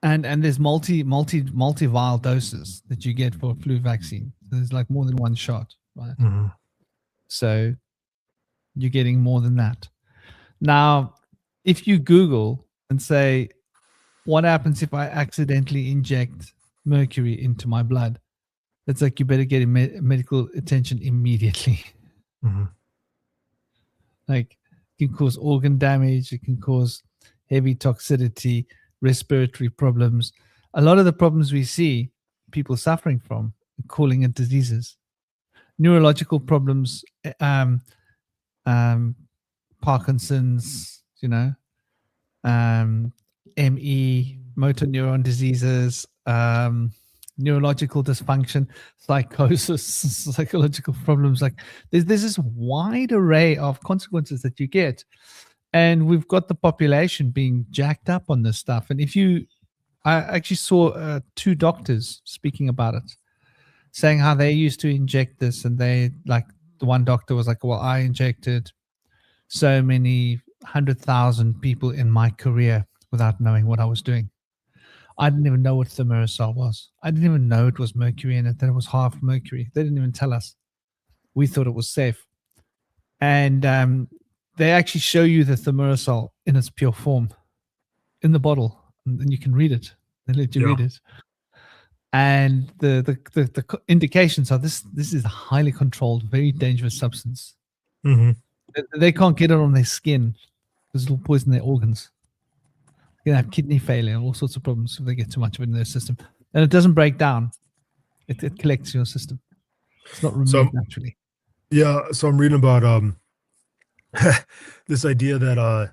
and there's multi vial doses that you get for a flu vaccine. There's like more than one shot, right? Mm-hmm. So you're getting more than that. Now, if you Google and say, what happens if I accidentally inject mercury into my blood? It's like you better get medical attention immediately. Mm-hmm. Like, it can cause organ damage. It can cause heavy toxicity, respiratory problems. A lot of the problems we see people suffering from, calling it diseases, neurological problems, Parkinson's, ME, motor neuron diseases, neurological dysfunction, psychosis, psychological problems. Like there's this wide array of consequences that you get. And we've got the population being jacked up on this stuff. And I actually saw 2 doctors speaking about it, saying how they used to inject this. And the one doctor was like, well, I injected so many 100,000 people in my career without knowing what I was doing. I didn't even know what thimerosal was. I didn't even know it was mercury in it, that it was half mercury. They didn't even tell us. We thought it was safe. And they actually show you the thimerosal in its pure form in the bottle, and you can read it. They let you read it. And the indications are this is a highly controlled, very dangerous substance. Mm-hmm. They can't get it on their skin because it'll poison their organs. They're going to have kidney failure and all sorts of problems if they get too much of it in their system. And it doesn't break down. It collects your system. It's not removed naturally. Yeah, so I'm reading about this idea that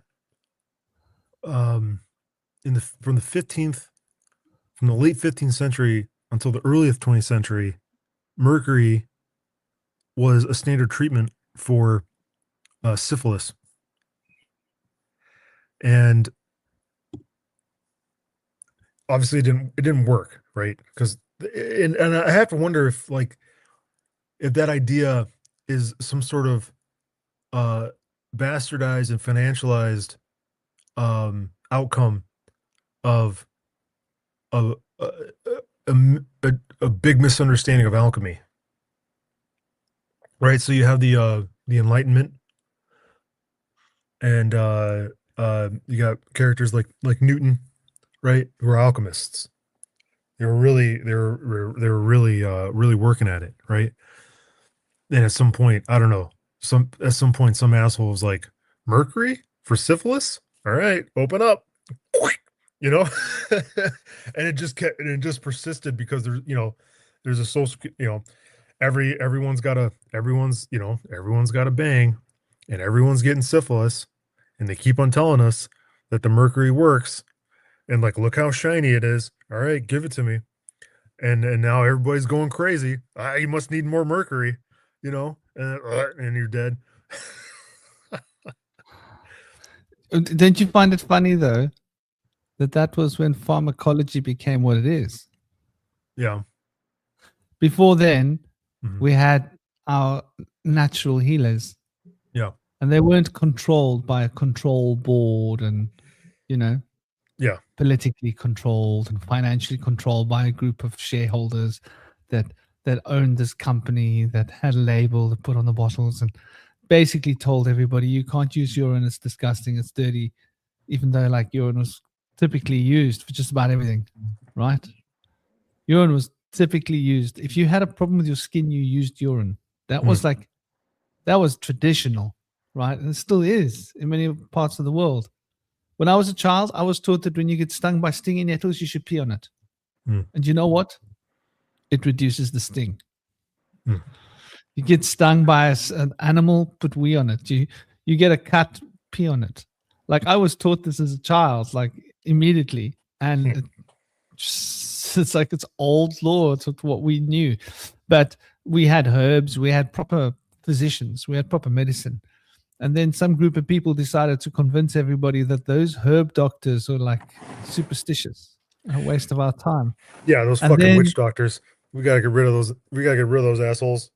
from the late 15th century until the earliest 20th century, mercury was a standard treatment for syphilis. And obviously it didn't work, right? Because and I have to wonder if that idea is some sort of bastardized and financialized outcome of a big misunderstanding of alchemy, right? So you have the Enlightenment, and you got characters like Newton, right, who are alchemists. They were really working at it, right? And at some point, I don't know, some asshole was like, mercury for syphilis? All right, open up. And it just persisted because there's a social, everyone's got a bang, and everyone's getting syphilis, and they keep on telling us that the mercury works, and look how shiny it is. All right, give it to me. And now everybody's going crazy. You must need more mercury, and you're dead. Don't you find it funny though that was when pharmacology became what it is? Yeah. Before then, Mhm. we had our natural healers. Yeah. And they weren't controlled by a control board and, Yeah. politically controlled and financially controlled by a group of shareholders that owned this company, that had a label to put on the bottles and basically told everybody, you can't use urine, it's disgusting, it's dirty, even though urine was typically used for just about everything, right? Urine was typically used. If you had a problem with your skin, you used urine. That was traditional, right? And it still is in many parts of the world. When I was a child, I was taught that when you get stung by stinging nettles, you should pee on it. Mm. And you know what? It reduces the sting. Mm. You get stung by an animal, put wee on it. You get a cut, pee on it. Like I was taught this as a child, like immediately, and it's like it's old law. It's what we knew, but we had herbs, we had proper physicians, we had proper medicine, and then some group of people decided to convince everybody that those herb doctors are like superstitious, a waste of our time. Yeah, those And fucking then witch doctors. We gotta get rid of those. We gotta get rid of those assholes.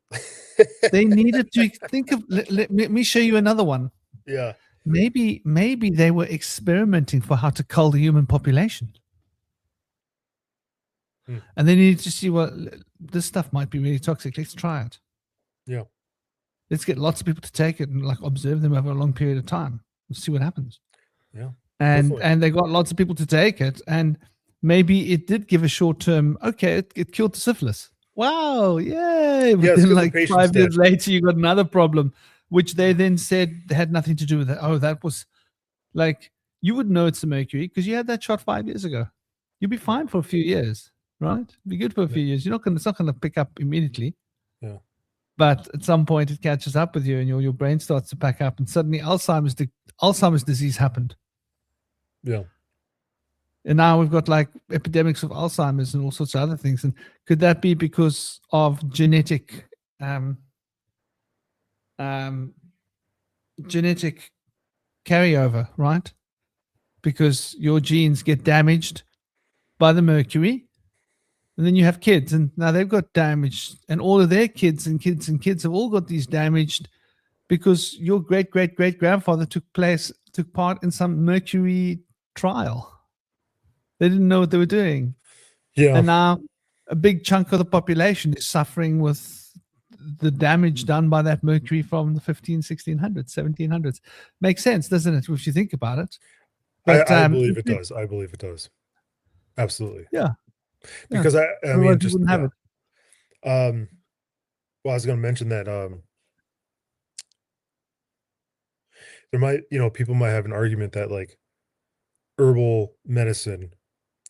they needed to think of. Let me show you another one. Yeah. Maybe they were experimenting for how to cull the human population. And they needed to see, well, this stuff might be really toxic. Let's try it. Yeah. Let's get lots of people to take it and like observe them over a long period of time. Let's see what happens. Yeah. And they got lots of people to take it, and maybe it did give a short term. Okay, it killed the syphilis. Wow, yay! But then, like 5 years later, you got another problem, which they then said had nothing to do with it. Oh, that was like you would know it's the mercury because you had that shot 5 years ago. You'll be fine for a few years, right? Be good for a few years. It's not gonna pick up immediately. Yeah. But at some point it catches up with you and your brain starts to pack up, and suddenly Alzheimer's disease happened. Yeah. And now we've got like epidemics of Alzheimer's and all sorts of other things. And could that be because of genetic carryover, right? Because your genes get damaged by the mercury, and then you have kids, and now they've got damaged, and all of their kids and kids and kids have all got these damaged because your great great great grandfather took part in some mercury trial. They didn't know what they were doing. Yeah. And now a big chunk of the population is suffering with the damage done by that mercury from the 1600s, 1700s. Makes sense, doesn't it, if you think about it? But, I believe it does. I believe it does. Absolutely. Yeah. Because I mean, just wouldn't have it. Well, I was going to mention that there might, people might have an argument that like herbal medicine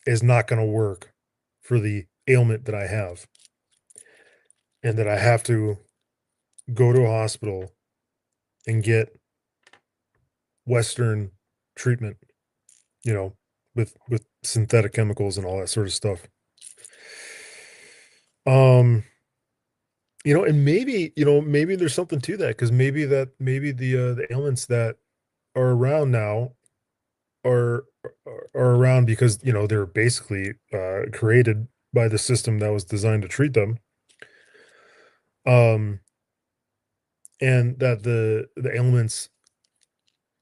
is not going to work for the ailment that I have, and that I have to go to a hospital and get Western treatment, with synthetic chemicals and all that sort of stuff. And maybe there's something to that, because maybe the ailments that are around now are around because they're basically created by the system that was designed to treat them. And that the ailments,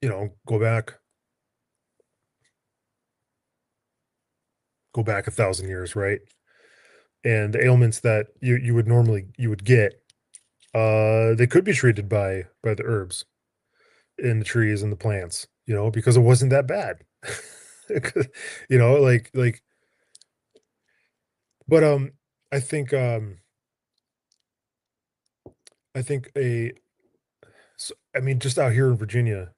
go back 1,000 years, right? And the ailments that you would get, they could be treated by the herbs in the trees and the plants, because it wasn't that bad. Like, but I think I mean, just out here in Virginia,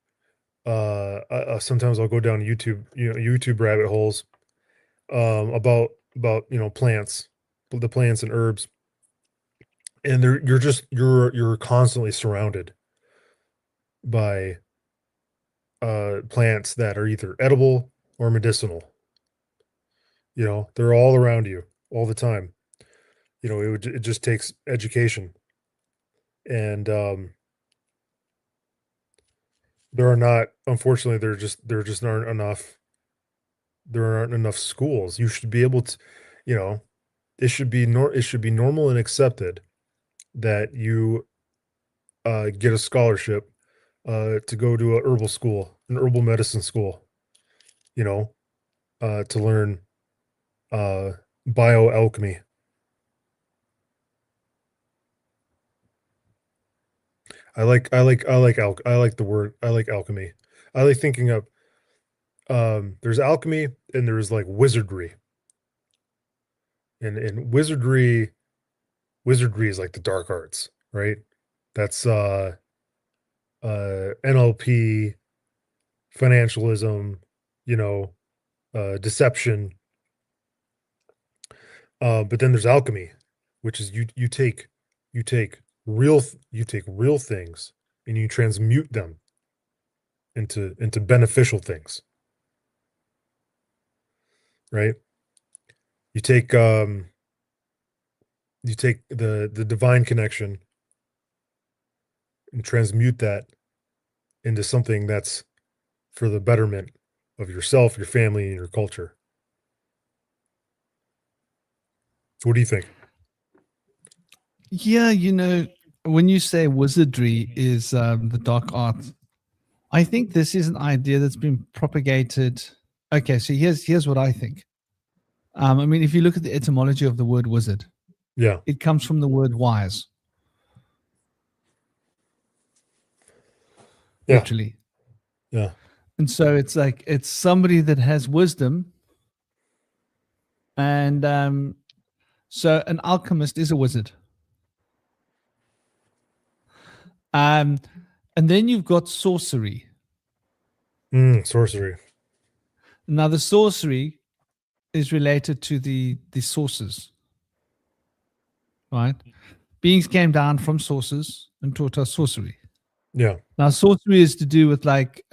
sometimes I'll go down YouTube rabbit holes, about plants, the plants and herbs, and you're constantly surrounded by plants that are either edible or medicinal. They're all around you all the time. It just takes education, and unfortunately, there aren't enough schools. You should be able to, it should be normal and accepted that you get a scholarship to go to an herbal medicine school, to learn bioalchemy. I like the word. I like alchemy. I like thinking of there's alchemy and there's like wizardry. And wizardry is like the dark arts, right? That's NLP, financialism, deception. But then there's alchemy, which is you take real things and you transmute them into beneficial things, right? You take the divine connection and transmute that into something that's for the betterment of yourself, your family, and your culture. What do you think? Yeah, when you say wizardry is the dark arts, I think this is an idea that's been propagated. Okay, so here's what I think. I mean, if you look at the etymology of the word wizard, Yeah. it comes from the word wise. Yeah. Literally. Yeah. And so it's like it's somebody that has wisdom. And so an alchemist is a wizard. And then you've got sorcery. Sorcery. Now the sorcery is related to the sources, right? Beings came down from sources and taught us sorcery. Yeah. Now sorcery is to do with like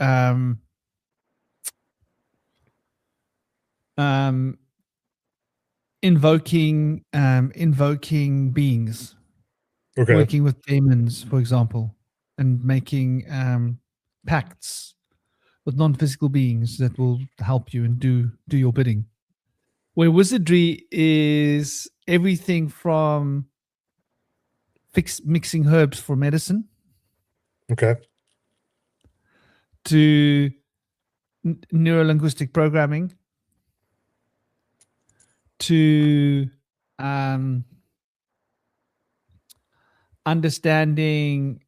invoking beings, Okay. working with demons, for example, and making pacts with non-physical beings that will help you and do your bidding. Where wizardry is everything from mixing herbs for medicine, Okay. to neurolinguistic programming, to understanding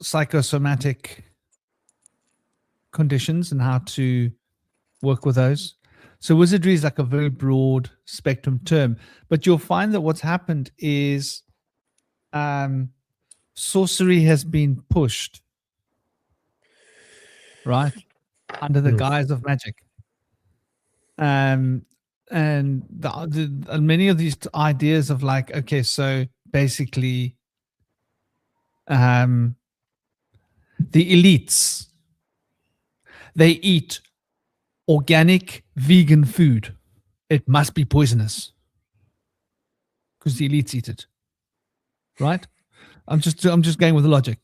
psychosomatic conditions and how to work with those. So wizardry is like a very broad spectrum term, but you'll find that what's happened is sorcery has been pushed, right, under the guise of magic. And many of these ideas of like, okay, so basically the elites, they eat organic vegan food. It must be poisonous because the elites eat it, right? I'm just going with the logic.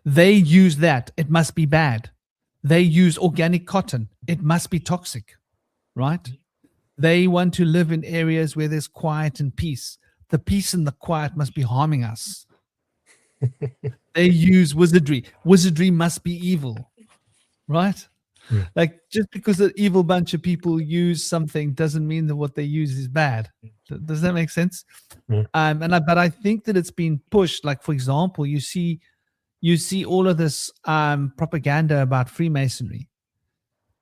They use that. It must be bad. They use organic cotton. It must be toxic, right? They want to live in areas where there's quiet and peace. The peace and the quiet must be harming us. They use wizardry. Wizardry must be evil, right? Yeah. Like just because an evil bunch of people use something doesn't mean that what they use is bad. Does that make sense? Yeah. But I think that it's been pushed. Like for example, you see all of this propaganda about Freemasonry,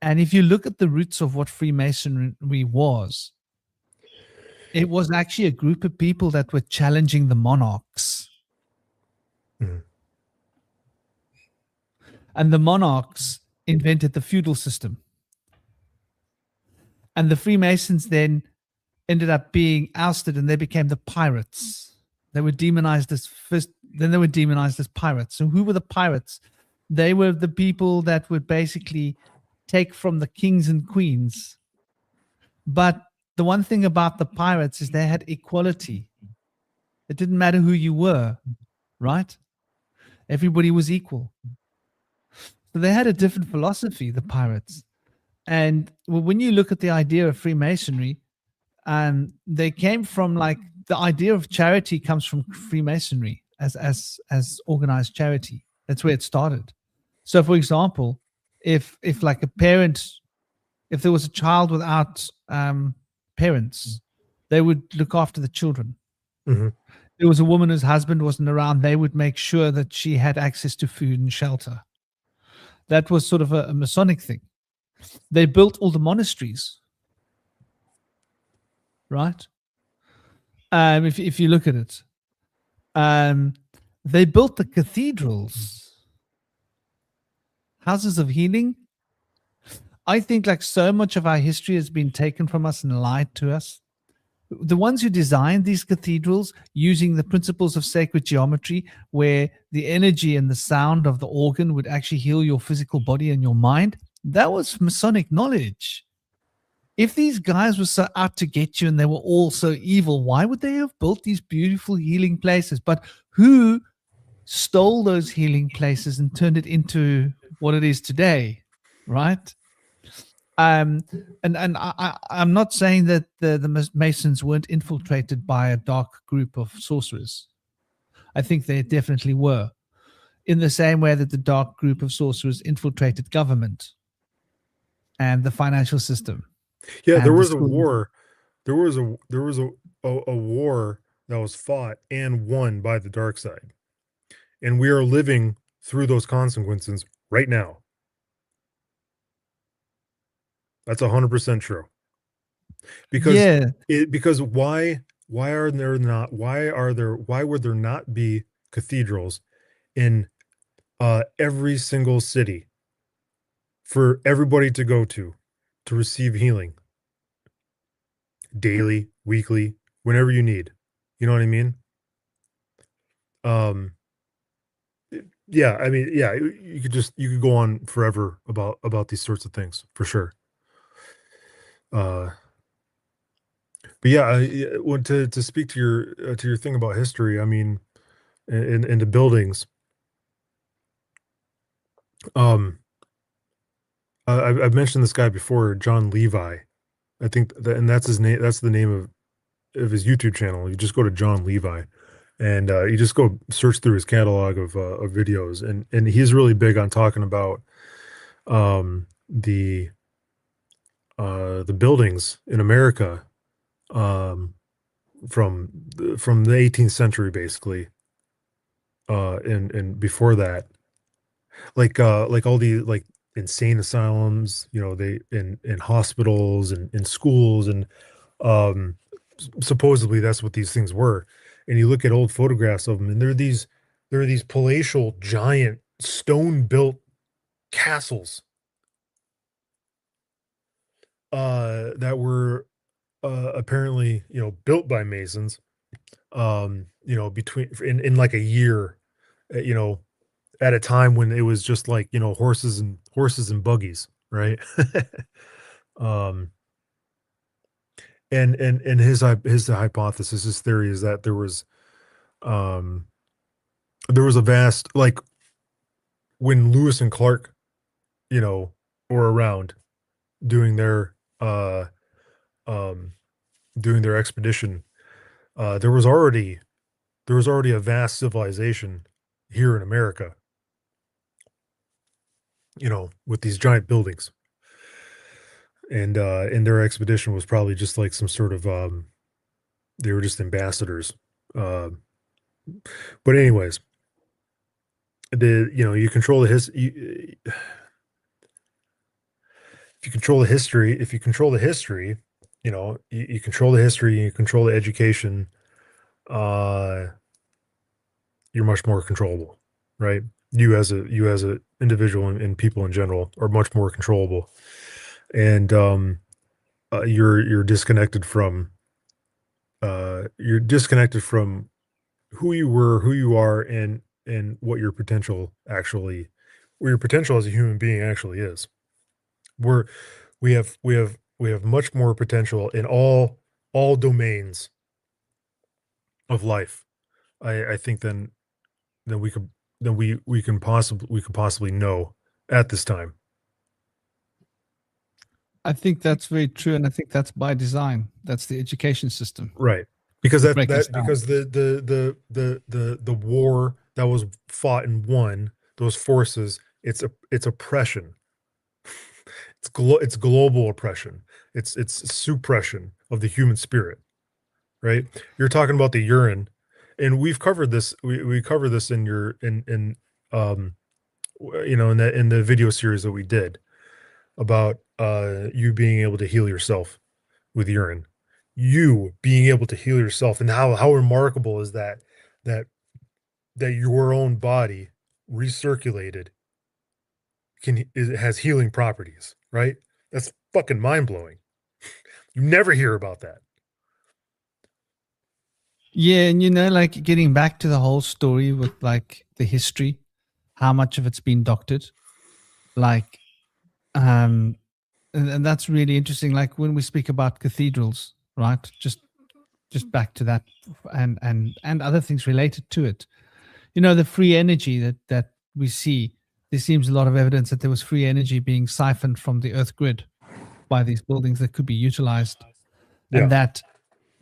and if you look at the roots of what Freemasonry was, it was actually a group of people that were challenging the monarchs. Mhm. And the monarchs invented the feudal system. And the Freemasons then ended up being ousted and they became the pirates. They were demonized as pirates. So who were the pirates? They were the people that would basically take from the kings and queens. But the one thing about the pirates is they had equality. It didn't matter who you were, right? Everybody was equal. So they had a different philosophy, the pirates. And when you look at the idea of Freemasonry, they came from like the idea of charity comes from Freemasonry as organized charity. That's where it started. So, for example, if like a parent, if there was a child without parents, they would look after the children. Mhm. There was a woman whose husband wasn't around, they would make sure that she had access to food and shelter. That was sort of a Masonic thing. They built all the monasteries, right? If you look at it, they built the cathedrals, houses of healing. I think like so much of our history has been taken from us and lied to us. The ones who designed these cathedrals using the principles of sacred geometry, where the energy and the sound of the organ would actually heal your physical body and your mind, that was Masonic knowledge. If these guys were so out to get you and they were all so evil, why would they have built these beautiful healing places? But who stole those healing places and turned it into what it is today, right? And I'm not saying that the Masons weren't infiltrated by a dark group of sorcerers. I think they definitely were, in the same way that the dark group of sorcerers infiltrated government and the financial system. Yeah, there And the was a schools. war. There was a war that was fought and won by the dark side. And we are living through those consequences right now. That's 100% true. Because Yeah, because why would there not be cathedrals in every single city for everybody to go to receive healing daily, weekly, whenever you need. You know what I mean? Um yeah, I mean, yeah, you could go on forever about these sorts of things for sure. But yeah, want to speak to your thing about history. I mean, in the buildings. Um, I've mentioned this guy before, John Levi. I think that, and that's his name. That's the name of his YouTube channel. You just go to John Levi, and you just go search through his catalog of videos, and he's really big on talking about um, the buildings in America um, from the 18th century, basically, and before that, like all the like insane asylums, you know, they in hospitals and in schools, and um, supposedly that's what these things were. And you look at old photographs of them, and there are these palatial, giant, stone built castles that were apparently, you know, built by Masons, you know, between in like a year, you know, at a time when it was just like, you know, horses and buggies, right? um and his hypothesis, his theory is that um there was a vast, like, when Lewis and Clark, you know, were around doing their um doing their expedition, there was already a vast civilization here in America, you know, with these giant buildings. And their expedition was probably just like some sort of they were just ambassadors. Uh, but anyways, you control the if you control the history, you know, you control the history, you control the education, uh, you're much more controllable, right? You as a individual, and people in general are much more controllable, and you're disconnected from who you were, who you are, and what your potential as a human being actually is. We're we have much more potential in all domains of life. I think than we could than we could possibly know at this time. I think that's very true, and I think that's by design. That's the education system Right. Because to break us down. because the war that was fought and won, those forces, it's oppression. It's global oppression. It's suppression of the human spirit, right? You're talking about the urine, and we've covered this. We covered this in you know, in the video series that we did about you being able to heal yourself with urine, you being able to heal yourself, and how remarkable is that that that your own body recirculated has healing properties, right? That's fucking mind blowing. You never hear about that. Yeah, and like getting back to the whole story with like the history, how much of it's been doctored, like, um, and that's really interesting. Like when we speak about cathedrals, right? Just back to that, and other things related to it. The free energy that we see. There seems a lot of evidence that there was free energy being siphoned from the Earth grid by these buildings that could be utilized, and Yeah.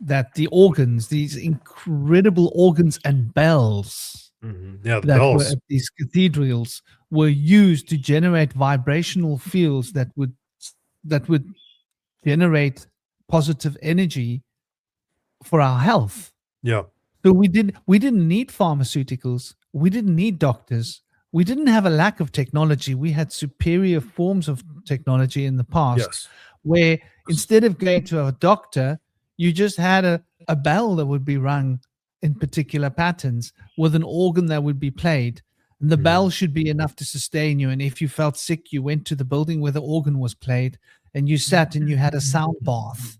that the organs, these incredible organs and bells Yeah, the that were bells. at these cathedrals were used to generate vibrational fields that would generate positive energy for our health. Yeah. So we didn't need pharmaceuticals. We didn't need doctors. We didn't have a lack of technology. We had superior forms of technology in the past Yes. where instead of going to a doctor, you just had a bell that would be rung in particular patterns with an organ that would be played. And the Mhm. bell should be enough to sustain you. And if you felt sick, you went to the building where the organ was played and you sat and you had a sound bath,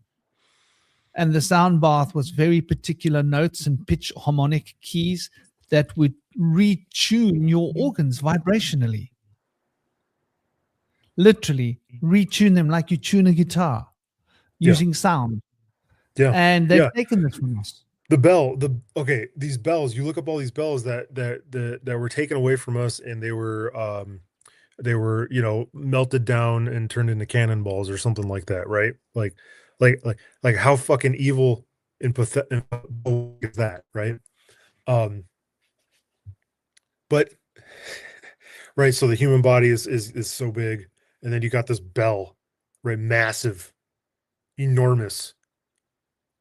and the sound bath was very particular notes and pitch harmonic keys that would retune your organs vibrationally. Literally retune them like you tune a guitar Yeah. using sound. Yeah. And they've Yeah. taken this from us. The bell, okay, these bells, you look up all these bells that were taken away from us, and they were, melted down and turned into cannonballs or something like that, right? Like how fucking evil and pathetic is that, right? Um, but right, so the human body is so big, and then you got this bell, right? Massive, enormous,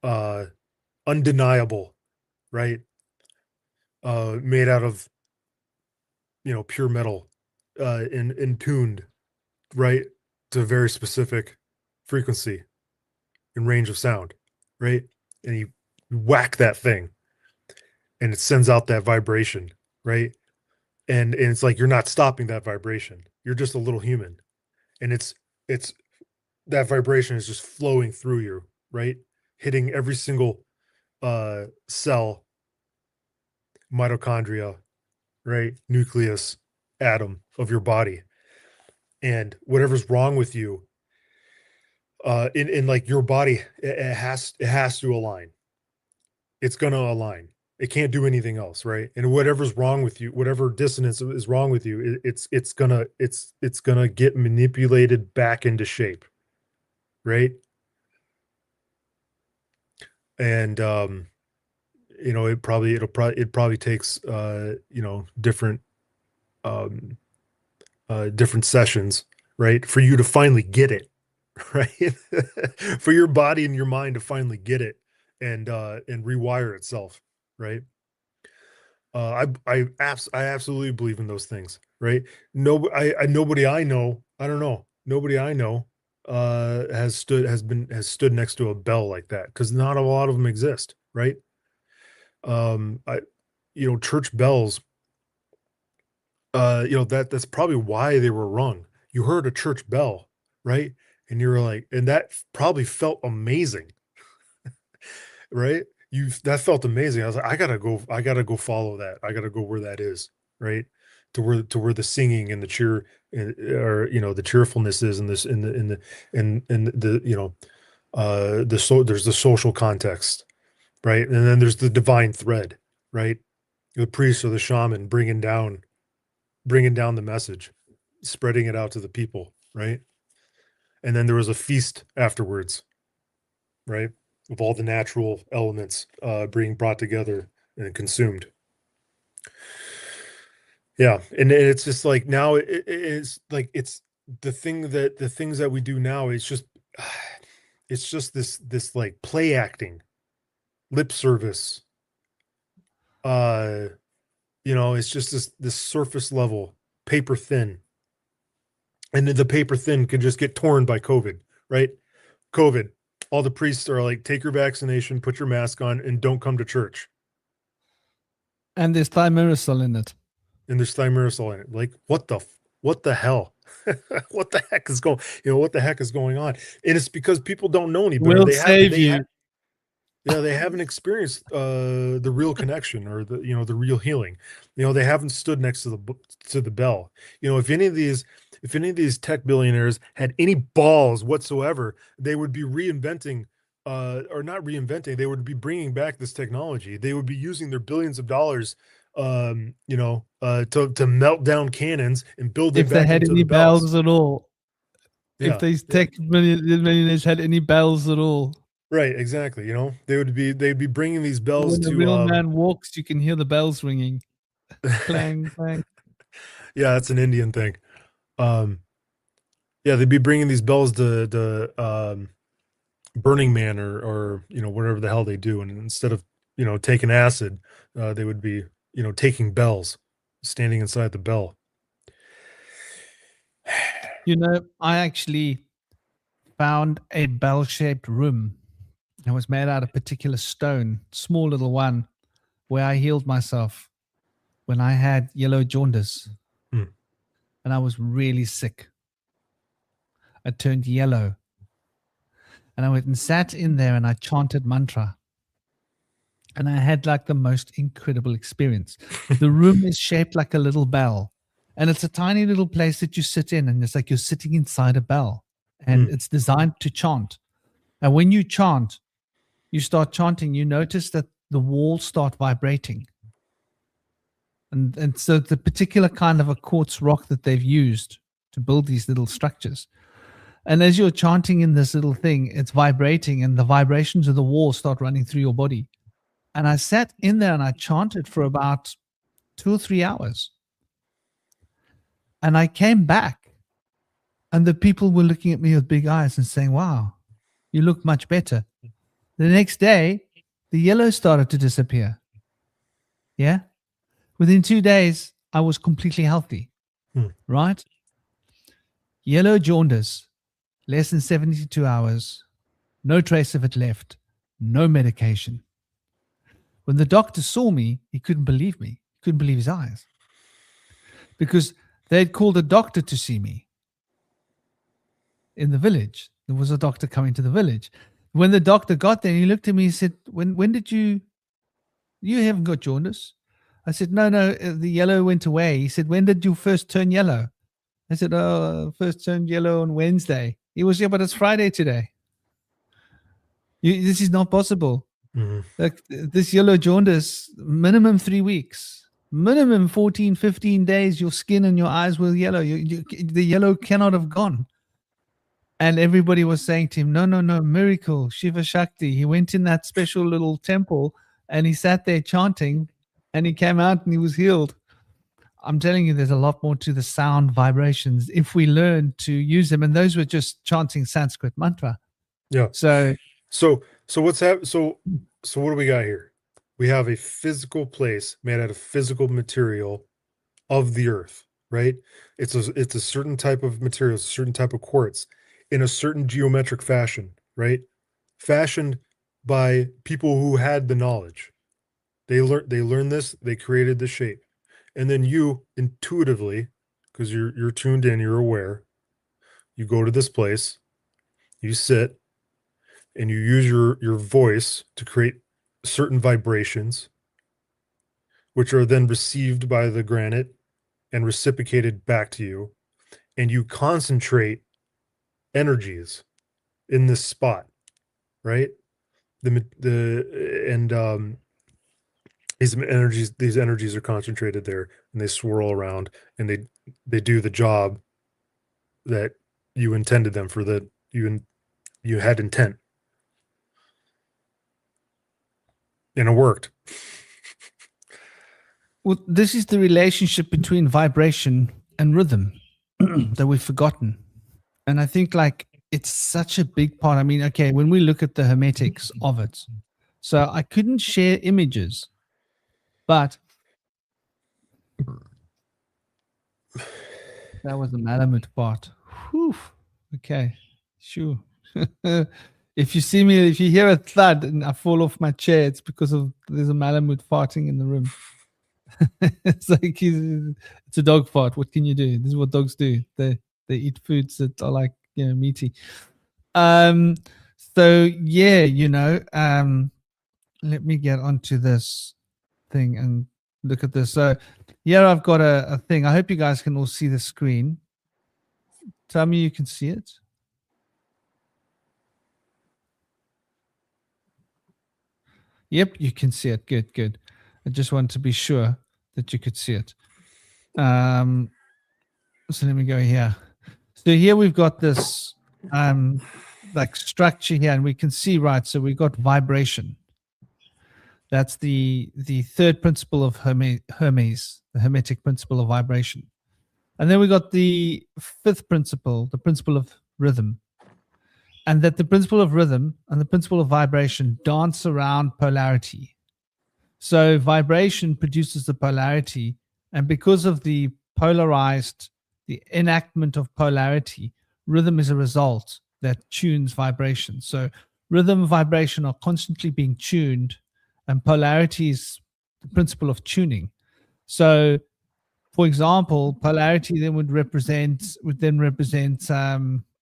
uh, undeniable, right? Made out of pure metal, and tuned right to a very specific frequency and range of sound, right? And you whack that thing, and it sends out that vibration, right? And it's like you're not stopping that vibration. You're just a little human, and it's that vibration is just flowing through you, right? Hitting every single cell, mitochondria, right? Nucleus, atom of your body, and whatever's wrong with you, in like your body, it has to align. It's gonna align. It can't do anything else, right? And whatever's wrong with you, whatever dissonance is wrong with you, it's gonna get manipulated back into shape, right? And it probably takes um different sessions, right, for you to finally get it, right? For your body and your mind to finally get it, and rewire itself, right? I absolutely believe in those things, right? No, nobody I know, I don't know, nobody I know has stood next to a bell like that, because not a lot of them exist, right? I church bells, that's probably why they were rung. You heard a church bell, right? And you're like, and that probably felt amazing, right? That felt amazing. I was like, I gotta go follow that. I gotta go where that is, right? To where the singing and the cheer, or the cheerfulness is, in this in the there's the social context, right? And then there's the divine thread, right? The priest or the shaman bringing down the message, spreading it out to the people, right? And then there was a feast afterwards, right? With all the natural elements being brought together and consumed. Yeah, and it's just like now it's like it's the things that we do now. It's just this like play acting, lip service. It's just this surface level, paper thin, and then the paper thin can just get torn by COVID, right? COVID. All the priests are like, take your vaccination, put your mask on, and don't come to church. And there's thimerosal in it. And there's thimerosal in it. Like, what the hell? What the heck is what the heck is going on? And it's because people don't know any better. We'll save you. They haven't experienced the real connection or the real healing. They haven't stood next to the bell. If any of these tech billionaires had any balls whatsoever, they would be reinventing, or not reinventing. They would be bringing back this technology. They would be using their billions of dollars, to melt down cannons and build them If they back had into any the bells. bells at all. Yeah, if these tech millionaires had any bells at all. right, exactly. They'd be bringing these bells When the to real man walks, you can hear the bells ringing. Clang, clang. Yeah, that's an Indian thing. Yeah, they'd be bringing these bells to Burning Man or whatever the hell they do, and instead of taking acid, they would be taking bells, standing inside the bell. I actually found a bell-shaped room. It was made out of particular stone, small little one, where I healed myself when I had yellow jaundice. And I was really sick. I turned yellow. And I went and sat in there and I chanted mantra. And I had like the most incredible experience. The room is shaped like a little bell. And it's a tiny little place that you sit in. And it's like you're sitting inside a bell. And it's designed to chant. And when you chant, you start chanting, you notice that the walls start vibrating. And so the particular kind of a quartz rock that they've used to build these little structures. And as you're chanting in this little thing, it's vibrating and the vibrations of the wall start running through your body. And I sat in there and I chanted for about 2 or 3 hours. And I came back and the people were looking at me with big eyes and saying, wow, you look much better. The next day, the yellow started to disappear. Yeah. Within 2 days, I was completely healthy, right? Yellow jaundice, less than 72 hours, no trace of it left, no medication. When the doctor saw me, he couldn't believe me. He couldn't believe his eyes. Because they'd called a doctor to see me in the village. There was a doctor coming to the village. When the doctor got there, he looked at me and said, when did you haven't got jaundice? I said, no, the yellow went away. He said, when did you first turn yellow? I said, first turned yellow on Wednesday. He was, yeah, but it's Friday today. This is not possible. Like this yellow jaundice, minimum 3 weeks, minimum 14, 15 days, your skin and your eyes will yellow. The yellow cannot have gone. And everybody was saying to him, no, miracle, Shiva Shakti. He went in that special little temple and he sat there chanting and he came out and he was healed. I'm telling you, there's a lot more to the sound vibrations if we learn to use them. And those were just chanting Sanskrit mantra. Yeah. So what's happening? So what do we got here? We have a physical place made out of physical material of the earth, right? It's a certain type of material, it's a certain type of quartz in a certain geometric fashion, right? Fashioned by people who had the knowledge. They learned this, they created the shape. And then you intuitively, because you're tuned in, you're aware, you go to this place, you sit, and you use your voice to create certain vibrations, which are then received by the granite and reciprocated back to you. And you concentrate energies in this spot, right? These energies are concentrated there, and they swirl around, and they do the job that you intended them for, that you had intent, and it worked. Well, this is the relationship between vibration and rhythm that we've forgotten. And I think like it's such a big part. I mean, okay, when we look at the hermetics of it, so I couldn't share images, but that was the Malamute part. Whew. Okay. Sure. If you see me, if you hear a thud and I fall off my chair, it's because there's a Malamute farting in the room. It's like it's a dog fart. What can you do? This is what dogs do. They eat foods that are like, meaty. So yeah, let me get onto this thing and look at this. So here I've got a thing. I hope you guys can all see the screen. Tell me you can see it. Yep, you can see it. Good. I just want to be sure that you could see it. So let me go here. So here we've got this like structure here, and we can see, right, so we've got vibration. That's the third principle of Hermes, the Hermetic principle of vibration. And then we got the fifth principle, the principle of rhythm. And that the principle of rhythm and the principle of vibration dance around polarity. So vibration produces the polarity, and because of the enactment of polarity, rhythm is a result that tunes vibration. So rhythm and vibration are constantly being tuned, and polarity is the principle of tuning. So, for example, polarity then would then represent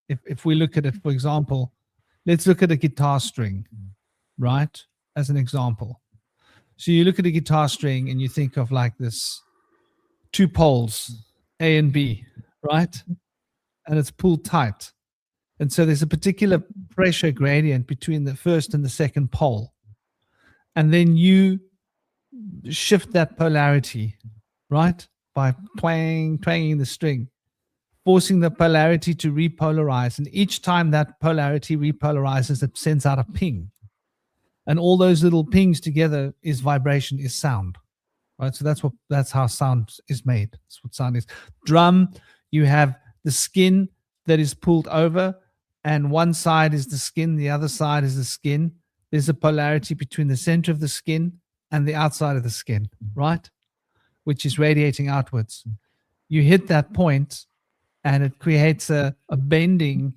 if we look at it, for example, let's look at a guitar string, right, as an example. So you look at a guitar string and you think of like this two poles, A and B, right? And it's pulled tight. And so there's a particular pressure gradient between the first and the second pole. And then you shift that polarity, right? By twanging the string, forcing the polarity to repolarize. And each time that polarity repolarizes, it sends out a ping. And all those little pings together is vibration, is sound, right? So that's how sound is made. That's what sound is. Drum, you have the skin that is pulled over, and one side is the skin, the other side is the skin. There's a polarity between the center of the skin and the outside of the skin, right? Which is radiating outwards. You hit that point and it creates a bending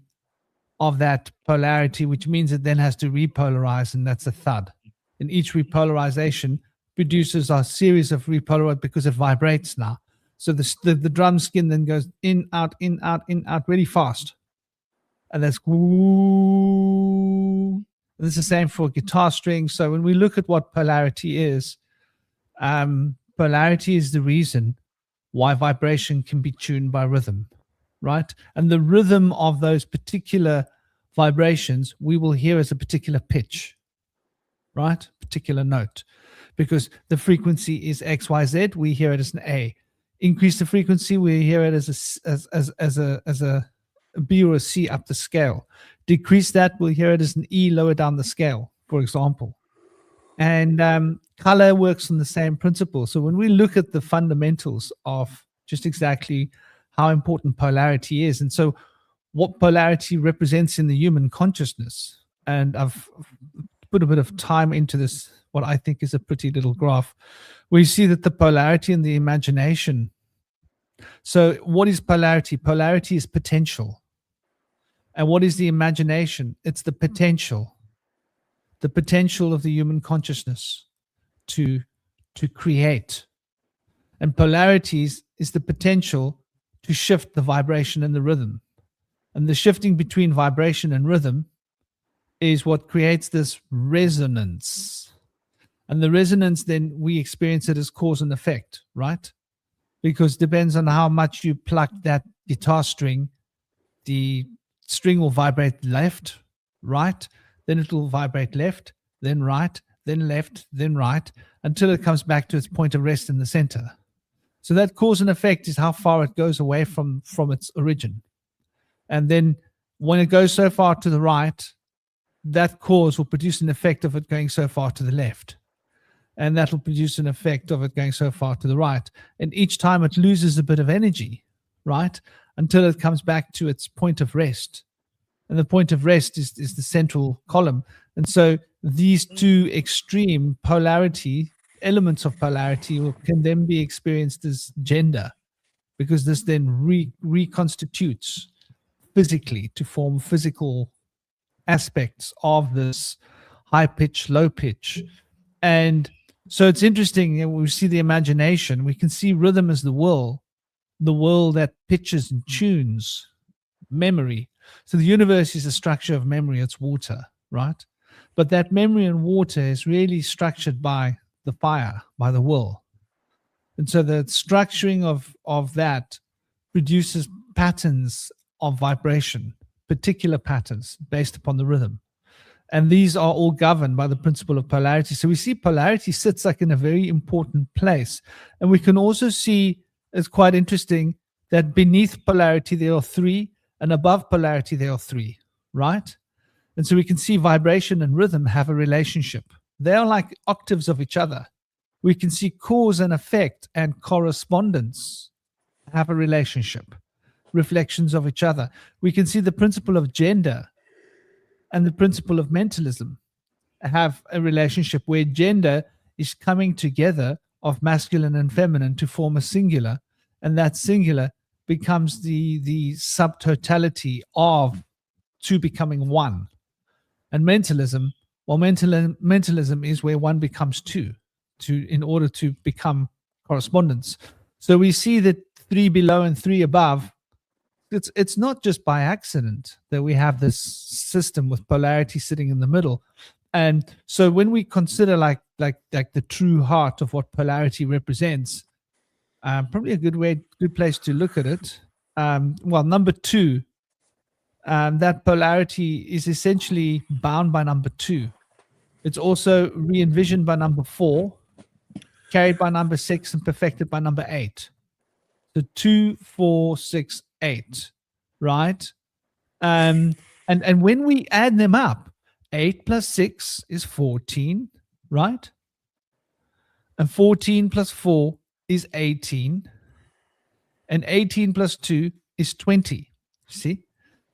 of that polarity, which means it then has to repolarize, and that's a thud. And each repolarization produces a series of repolarizations because it vibrates now. So the drum skin then goes in, out, really fast. And that's woo. And it's the same for guitar strings. So when we look at what polarity is the reason why vibration can be tuned by rhythm, right? And the rhythm of those particular vibrations we will hear as a particular pitch, right? Particular note. Because the frequency is XYZ, we hear it as an A. Increase the frequency, we hear it as a B or a C up the scale. Decrease that, we'll hear it as an E lower down the scale, for example. And color works on the same principle. So when we look at the fundamentals of just exactly how important polarity is, and so what polarity represents in the human consciousness, and I've put a bit of time into this, what I think is a pretty little graph, we see that the polarity and the imagination. So what is polarity? Polarity is potential. And what is the imagination? It's the potential of the human consciousness to create. And polarities is the potential to shift the vibration and the rhythm. And the shifting between vibration and rhythm is what creates this resonance. And the resonance, then we experience it as cause and effect, right? Because it depends on how much you pluck that guitar string, the string will vibrate left, right, then it will vibrate left, then right, then left, then right, until it comes back to its point of rest in the center. So that cause and effect is how far it goes away from its origin. And then when it goes so far to the right, that cause will produce an effect of it going so far to the left. And that will produce an effect of it going so far to the right. And each time it loses a bit of energy, right, until it comes back to its point of rest. And the point of rest is the central column. And so these two extreme polarity, elements of polarity, can then be experienced as gender, because this then reconstitutes physically, to form physical aspects of this high pitch, low pitch. And so it's interesting. We see the imagination. We can see rhythm as the will that pitches and tunes memory. So the universe is a structure of memory. It's water, right? But that memory and water is really structured by the fire, by the will. And so the structuring of that produces patterns of vibration, particular patterns based upon the rhythm. And these are all governed by the principle of polarity. So we see polarity sits like in a very important place. And we can also see, it's quite interesting, that beneath polarity there are 3, and above polarity there are 3, right? And so we can see vibration and rhythm have a relationship. They are like octaves of each other. We can see cause and effect and correspondence have a relationship, reflections of each other. We can see the principle of gender and the principle of mentalism have a relationship where gender is coming together of masculine and feminine to form a singular, and that singular becomes the subtotality of two becoming one. And mentalism, well, mentalism is where one becomes two in order to become correspondence. So we see that 3 below and 3 above. It's not just by accident that we have this system with polarity sitting in the middle. And so when we consider like the true heart of what polarity represents, probably a good place to look at it. Well, number 2, that polarity is essentially bound by number 2. It's also re-envisioned by number 4, carried by number 6, and perfected by number 8. So 2, 4, 6, 8, right? And when we add them up, 8 plus 6 is 14, right? And 14 plus 4 is 18. And 18 plus 2 is 20. See?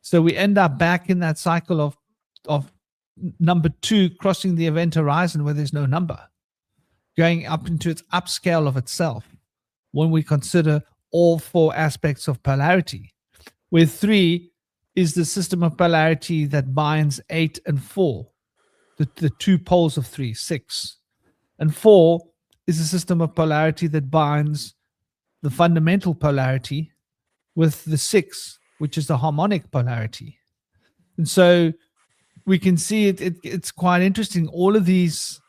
So we end up back in that cycle of number 2 crossing the event horizon where there's no number, going up into its upscale of itself when we consider all 4 aspects of polarity, where 3 is the system of polarity that binds 8 and 4, the 2 poles of 3, 6. And 4 is a system of polarity that binds the fundamental polarity with the 6, which is the harmonic polarity. And so we can see it's quite interesting. All of these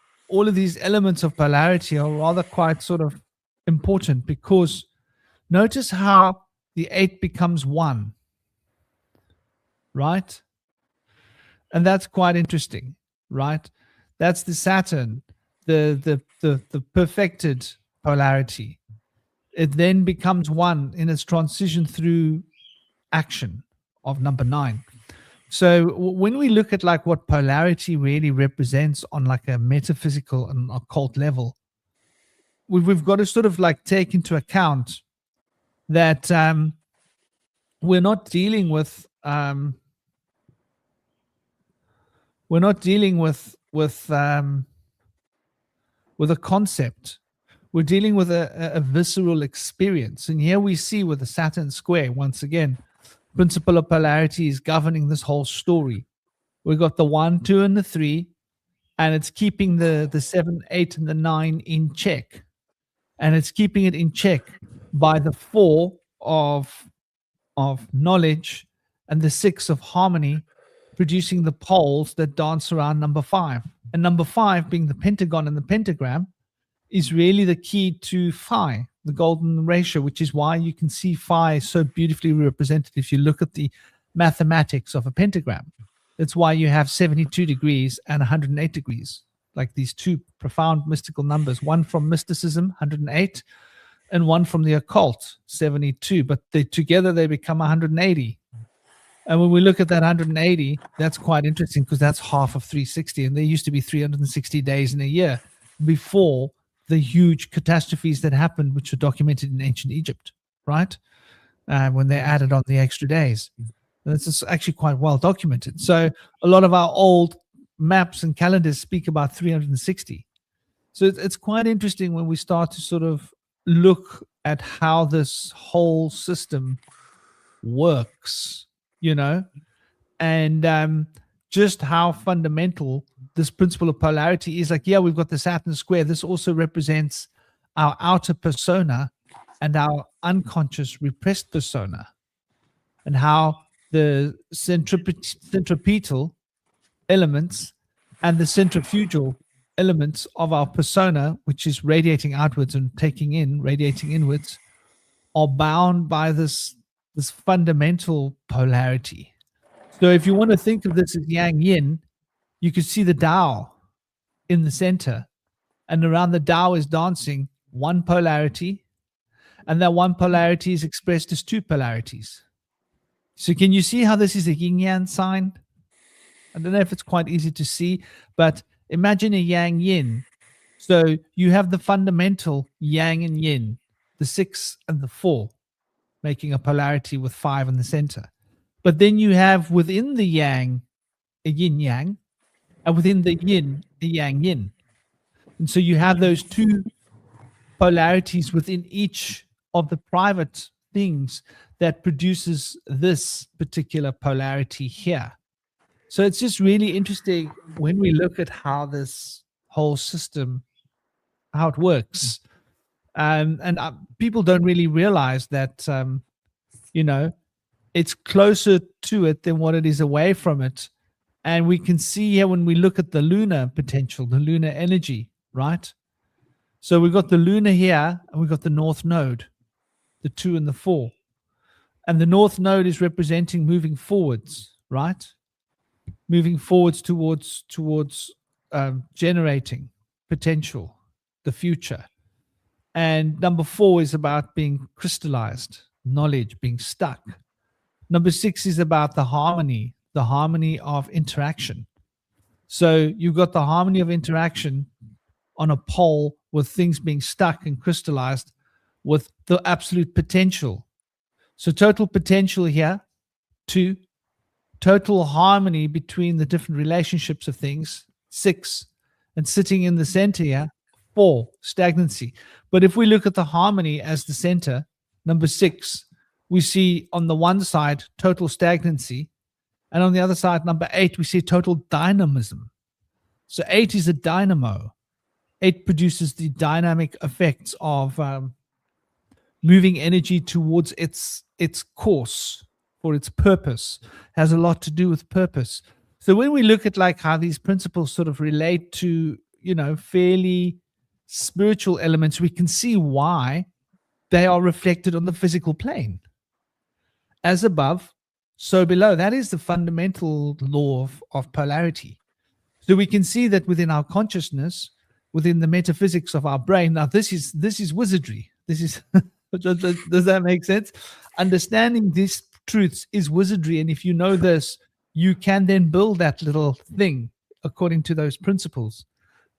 elements of polarity are rather quite sort of important, because notice how the 8 becomes 1, right? And that's quite interesting, right? That's the Saturn, the perfected polarity. It then becomes 1 in its transition through action of number 9. So when we look at like what polarity really represents on like a metaphysical and occult level, we've got to sort of like take into account that we're not dealing with a concept. We're dealing with a visceral experience. And here we see with the Saturn square, once again, principle of polarity is governing this whole story. We've got the 1, 2, and the 3, and it's keeping the 7, 8, and the 9 in check. And it's keeping it in check by the 4 of knowledge and the 6 of harmony, producing the poles that dance around number 5. And number 5, being the pentagon and the pentagram, is really the key to phi, the golden ratio, which is why you can see phi so beautifully represented if you look at the mathematics of a pentagram. That's why you have 72 degrees and 108 degrees, like these 2 profound mystical numbers, one from mysticism, 108, and one from the occult, 72. But together they become 180. And when we look at that 180, that's quite interesting, because that's half of 360. And there used to be 360 days in a year before the huge catastrophes that happened, which were documented in ancient Egypt, right? When they added on the extra days. This is actually quite well documented. So a lot of our old maps and calendars speak about 360. So it's quite interesting when we start to sort of look at how this whole system works, you know, and just how fundamental this principle of polarity is. Like, yeah, we've got the Saturn square. This also represents our outer persona and our unconscious repressed persona, and how the centripetal elements and the centrifugal elements of our persona, which is radiating outwards and radiating inwards, are bound by this fundamental polarity. So if you want to think of this as yang yin, you can see the Tao in the center, and around the Tao is dancing one polarity, and that one polarity is expressed as two polarities. So can you see how this is a yin yang sign? I don't know if it's quite easy to see, but imagine a yang yin. So you have the fundamental yang and yin, the 6 and the 4, making a polarity with 5 in the center. But then you have within the yang a yin yang, and within the yin a yang yin. And so you have those two polarities within each of the private things that produces this particular polarity here. So it's just really interesting when we look at how this whole system, how it works. And people don't really realize that, it's closer to it than what it is away from it. And we can see here when we look at the lunar potential, the lunar energy, right? So we've got the lunar here, and we've got the north node, the 2 and the 4. And the north node is representing moving forwards, right? Moving forwards towards generating potential, the future. And number 4 is about being crystallized, knowledge, being stuck. Number 6 is about the harmony of interaction. So you've got the harmony of interaction on a pole with things being stuck and crystallized with the absolute potential. So total potential here, 2, total harmony between the different relationships of things, 6, and sitting in the center here, 4, stagnancy. But if we look at the harmony as the center, number 6, we see on the one side total stagnancy, and on the other side, number 8, we see total dynamism. So 8 is a dynamo. 8 produces the dynamic effects of moving energy towards its course or its purpose. Has a lot to do with purpose. So when we look at like how these principles sort of relate to, fairly spiritual elements, we can see why they are reflected on the physical plane. As above, so below. That is the fundamental law of polarity. So we can see that within our consciousness, within the metaphysics of our brain. Now, this is wizardry. This is does that make sense? Understanding these truths is wizardry, and if you know this, you can then build that little thing according to those principles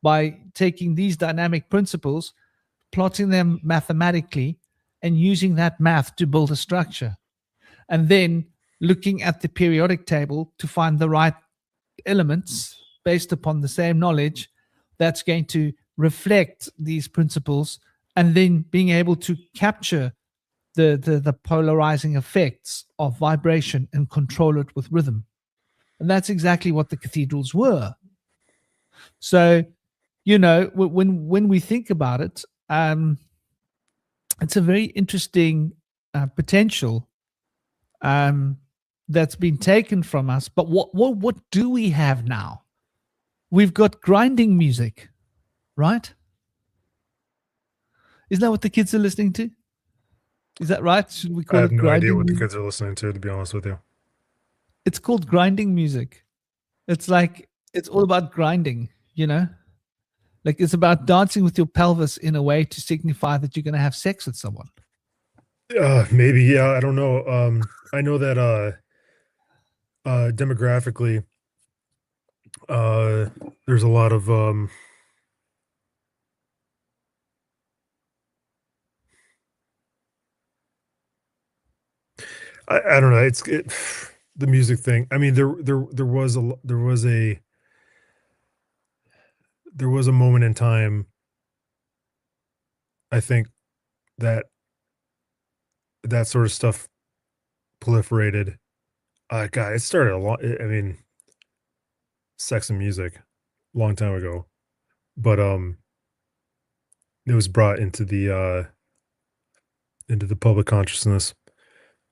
by taking these dynamic principles, plotting them mathematically, and using that math to build a structure, and then looking at the periodic table to find the right elements based upon the same knowledge that's going to reflect these principles, and then being able to capture the polarizing effects of vibration and control it with rhythm. And that's exactly what the cathedrals were. So, when we think about it, it's a very interesting potential that's been taken from us. But what do we have now? We've got grinding music, right? Isn't that what the kids are listening to? Is that right? Should we call it? I have no idea what the music? kids are listening to be honest with you. It's called grinding music. It's like, it's all about grinding, Like it's about dancing with your pelvis in a way to signify that you're going to have sex with someone. Maybe, yeah, I don't know. I know that demographically, there's a lot of I don't know. The music thing. I mean, there was a moment in time, I think, that sort of stuff proliferated. God, it started a long. I mean, sex and music, long time ago, but it was brought into the public consciousness,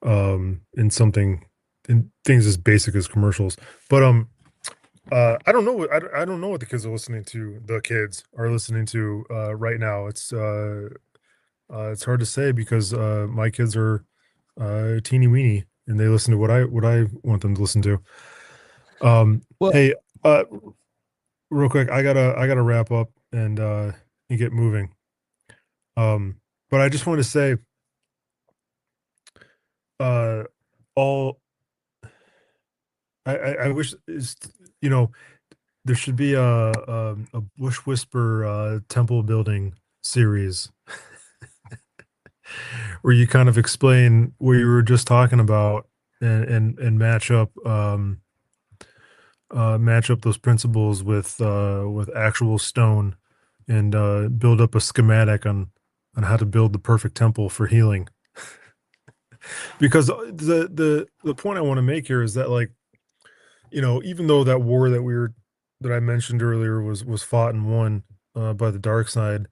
in something in things as basic as commercials. But I don't know what I don't know what the kids are listening to. The kids are listening to right now. It's hard to say because my kids are teeny weeny and they listen to what I want them to listen to. Well, Hey, real quick, I gotta wrap up and get moving. Um, but I just want to say, uh, all I wish is, you know, there should be a bush whisper temple building series where you kind of explain what you were just talking about and match up those principles with actual stone and build up a schematic on how to build the perfect temple for healing. Because the point I want to make here is that, like, even though that war that I mentioned earlier was fought and won by the dark side,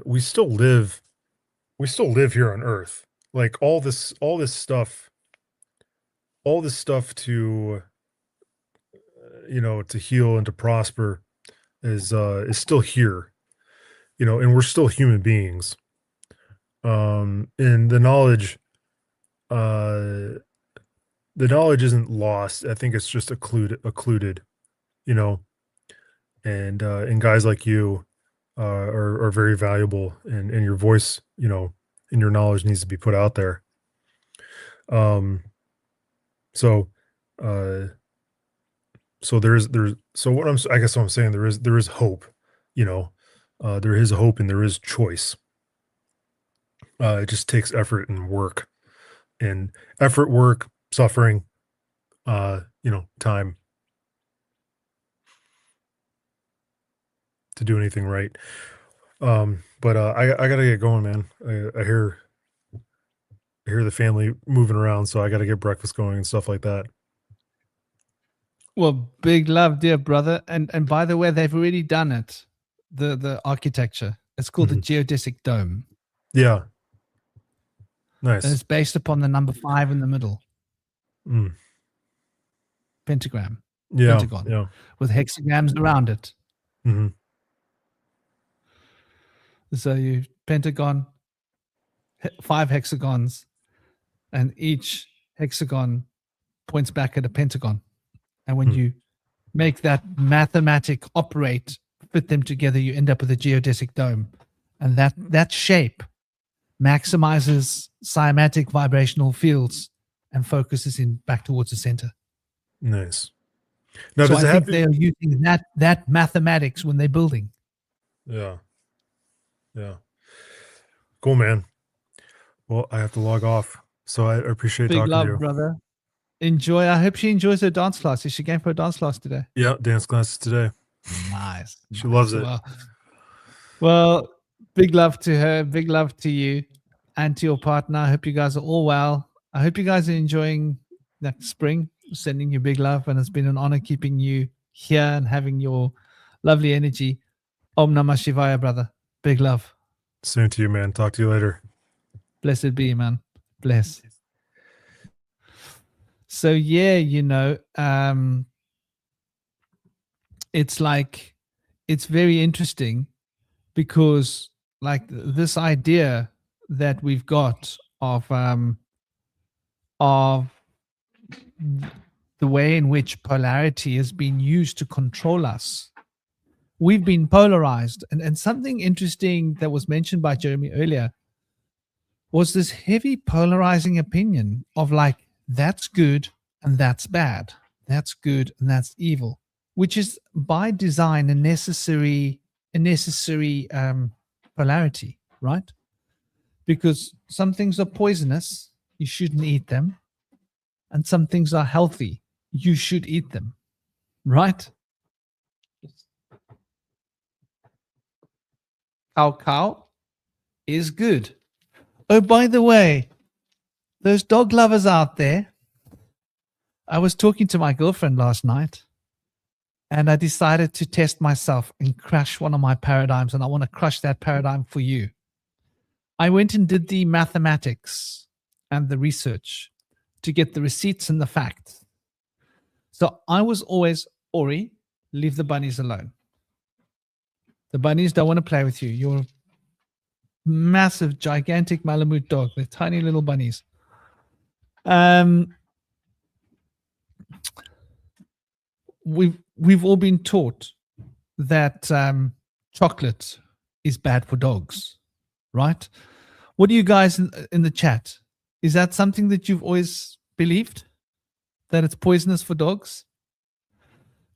we still live here on Earth. Like all this stuff to to heal and to prosper is still here. And we're still human beings. And uh the knowledge isn't lost. I think it's just occluded, you know, and guys like you are very valuable, and your voice, and your knowledge needs to be put out there. Um, so, uh, so so I guess what I'm saying, there is hope, you know, there is hope and there is choice. It just takes effort and work, and effort, work, suffering, time to do anything right. But I gotta get going, man. I hear the family moving around, so I gotta get breakfast going and stuff like that. well, big love, dear brother. And by the way, they've already done it. The architecture. It's called the Mhm. geodesic dome. Yeah, And nice. it's based upon the number 5 in the middle, Mm. pentagram, Yeah, pentagon, yeah. with hexagrams around it. Mhm, So you pentagon, 5 hexagons, and each hexagon points back at a pentagon. And when mm. you make that mathematic operate, fit them together, you end up with a geodesic dome. And that shape maximizes cymatic vibrational fields and focuses in back towards the center. Nice. Now, So does I it have think to? they're using that mathematics when they're building. Yeah, yeah. Cool, man. Well, I have to log off, so I appreciate Big talking to love, you. brother. Enjoy. I hope she enjoys her dance class. Is she going for a dance class today? Yeah, dance classes today. Nice, She loves nice. it. Well, big love to her. Big love to you and to your partner. I hope you guys are all well. I hope you guys are enjoying that spring. Sending you big love, and it's been an honor keeping you here and having your lovely energy. Om Namah Shivaya, brother. Big love. Same to you, man. Talk to you later. Blessed be, man. Bless. So yeah, it's like it's very interesting because like this idea that we've got of the way in which polarity has been used to control us. We've been polarized. And something interesting that was mentioned by Jeremy earlier was this heavy polarizing opinion of like, that's good and that's bad. That's good and that's evil, which is by design a necessary polarity, right? Because some things are poisonous, you shouldn't eat them, and some things are healthy, you should eat them, right? Cow is good. Oh, by the way, those dog lovers out there, I was talking to my girlfriend last night, and I decided to test myself and crush one of my paradigms, and I want to crush that paradigm for you. I went and did the mathematics and the research to get the receipts and the facts. So I was always, Ori, leave the bunnies alone. The bunnies don't want to play with you. You're a massive, gigantic Malamute dog. They're tiny little bunnies. We've all been taught that chocolate is bad for dogs, right? What do you guys in the chat? Is that something that you've always believed? That it's poisonous for dogs?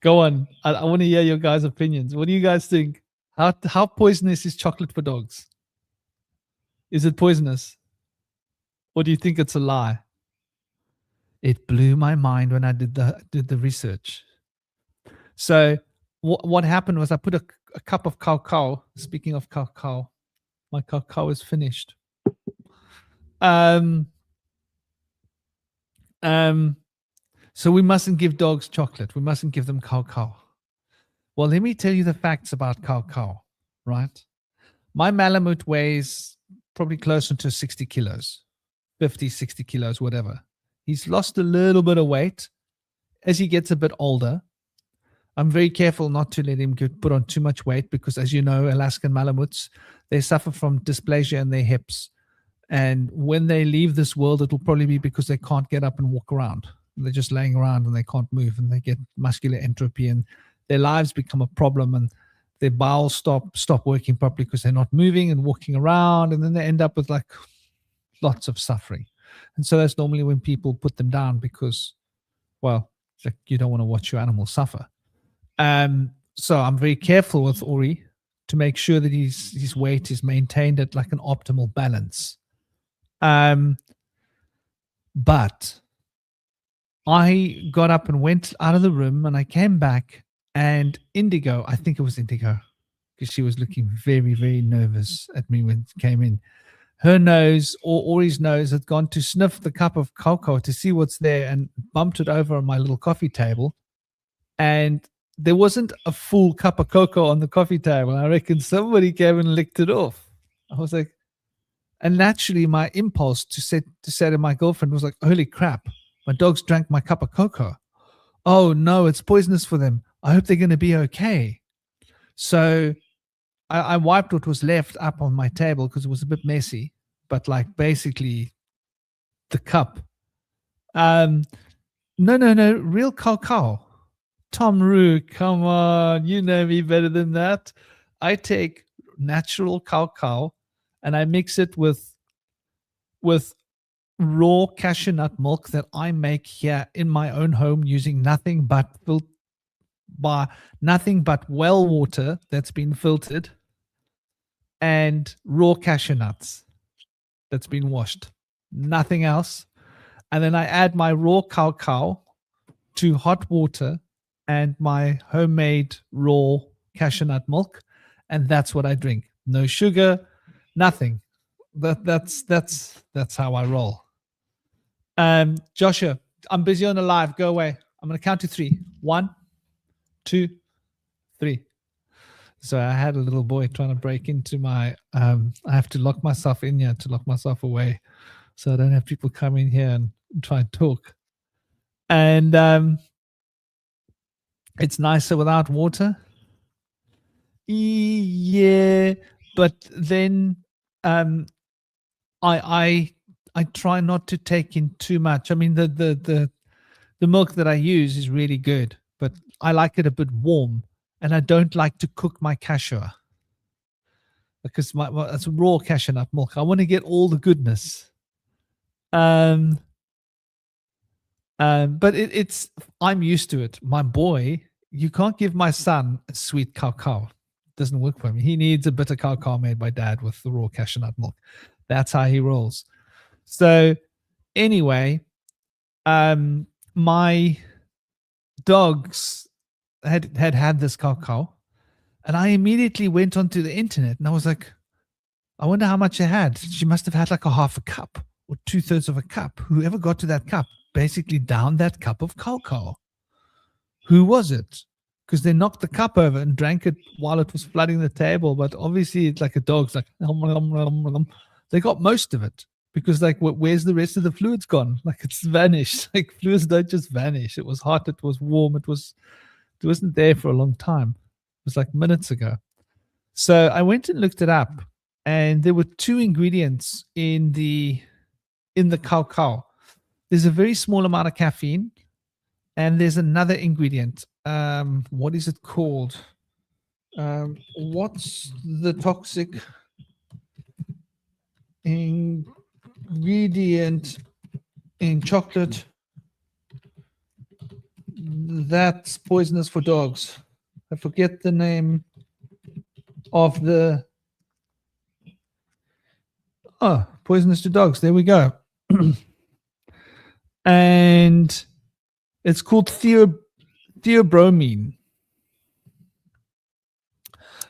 Go on. I want to hear your guys' opinions. What do you guys think? How poisonous is chocolate for dogs? Is it poisonous? Or do you think it's a lie? It blew my mind when I did the research. So what happened was I put a cup of cacao. Speaking of cacao, my cacao is finished. So we mustn't give dogs chocolate. We mustn't give them cacao. Well, let me tell you the facts about cacao, right? My Malamute weighs probably closer to 60 kilos, 50, 60 kilos, whatever. He's lost a little bit of weight as he gets a bit older. I'm very careful not to let him put on too much weight because, as you know, Alaskan Malamutes, they suffer from dysplasia in their hips. And when they leave this world, it'll probably be because they can't get up and walk around. They're just laying around and they can't move, and they get muscular entropy, and their lives become a problem, and their bowels stop working properly because they're not moving and walking around, and then they end up with like lots of suffering. And so that's normally when people put them down because, well, like you don't want to watch your animal suffer. So I'm very careful with Ori to make sure that his weight is maintained at like an optimal balance. But I got up and went out of the room, and I came back, and Indigo, I think it was Indigo, because she was looking very, very nervous at me when it came in. Her nose, or Ori's nose, had gone to sniff the cup of cocoa to see what's there and bumped it over on my little coffee table. And there wasn't a full cup of cocoa on the coffee table. I reckon somebody came and licked it off. I was like, and naturally my impulse to say to my girlfriend was like, holy crap, my dogs drank my cup of cocoa. Oh no, it's poisonous for them. I hope they're going to be okay. So I wiped what was left up on my table because it was a bit messy, but like basically the cup. No, real cacao. Tom Roo, come on, you know me better than that. I take natural cacao and I mix it with raw cashew nut milk that I make here in my own home using nothing but well water that's been filtered and raw cashew nuts that's been washed. Nothing else. And then I add my raw cacao to hot water and my homemade raw cashew nut milk, and that's what I drink. No sugar, nothing. That's how I roll. Joshua, I'm busy on the live. Go away. I'm gonna count to 3. 1, 2, 3. So I had a little boy trying to break into my. I have to lock myself in here to lock myself away, so I don't have people come in here and try and talk. And it's nicer without water. Yeah, but then I try not to take in too much. I mean, the milk that I use is really good, but I like it a bit warm, and I don't like to cook my cashew because it's raw cashew nut milk. I want to get all the goodness. But it's I'm used to it. My boy, you can't give my son a sweet cacao. It doesn't work for him. He needs a bitter cacao made by dad with the raw cashew nut milk. That's how he rolls. So anyway, my dogs had this cacao, and I immediately went onto the internet and I was like, I wonder how much it had. She must have had like a half a cup or 2/3 of a cup. Whoever got to that cup, basically downed that cup of cocoa. Who was it? Because they knocked the cup over and drank it while it was flooding the table. But obviously, it's like a dog's like, they got most of it. Because like, where's the rest of the fluids gone? Like, it's vanished. Like, fluids don't just vanish. It was hot, it was warm, it wasn't there for a long time. It was like minutes ago. So I went and looked it up, and there were 2 ingredients in the cacao. There's a very small amount of caffeine, and there's another ingredient. What is it called? What's the toxic ingredient in chocolate that's poisonous for dogs? I forget the name of the poisonous to dogs. There we go. And it's called theobromine.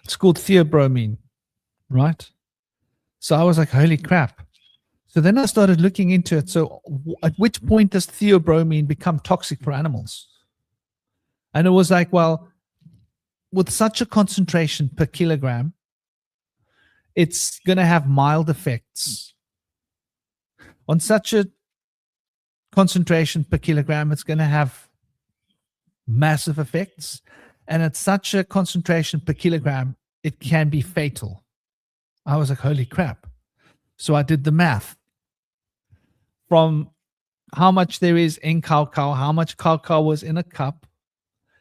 It's called theobromine, right? So I was like, holy crap. So then I started looking into it. So at which point does theobromine become toxic for animals? And it was like, well, with such a concentration per kilogram, it's going to have mild effects. On such a concentration per kilogram, it's going to have massive effects. And at such a concentration per kilogram, it can be fatal. I was like, holy crap. So I did the math from how much there is in cacao, how much cacao was in a cup,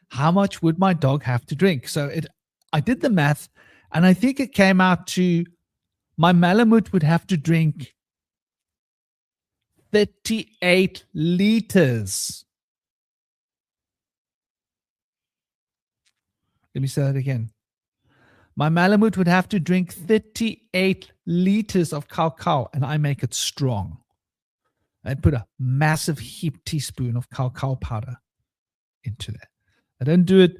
how much would my dog have to drink? So I did the math, and I think it came out to my Malamute would have to drink 38 liters. Let me say that again. My Malamute would have to drink 38 liters of cacao, and I make it strong. I put a massive heaped teaspoon of cacao powder into there. I don't do it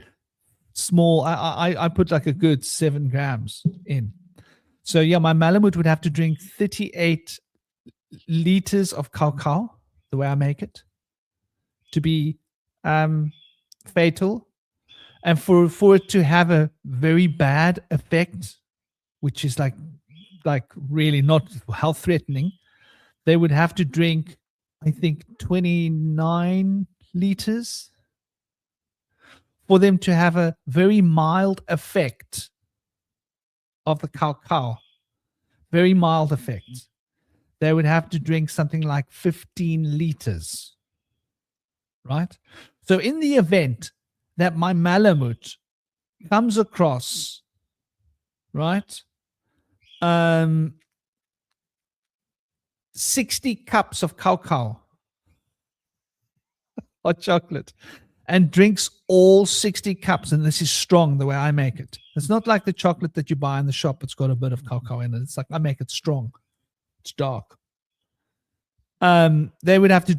small. I put like a good 7 grams in. So yeah, my Malamute would have to drink 38 liters of cacao, the way I make it, to be fatal. And for it to have a very bad effect, which is like really not health threatening, they would have to drink, I think, 29 liters for them to have a very mild effect of the cacao. Very mild effect. They would have to drink something like 15 liters. Right? So in the event that my Malamute comes across, right, 60 cups of cacao or chocolate and drinks all 60 cups, and this is strong the way I make it. It's not like the chocolate that you buy in the shop. It's got a bit of cacao in it. It's like I make it strong. It's dark. They would have to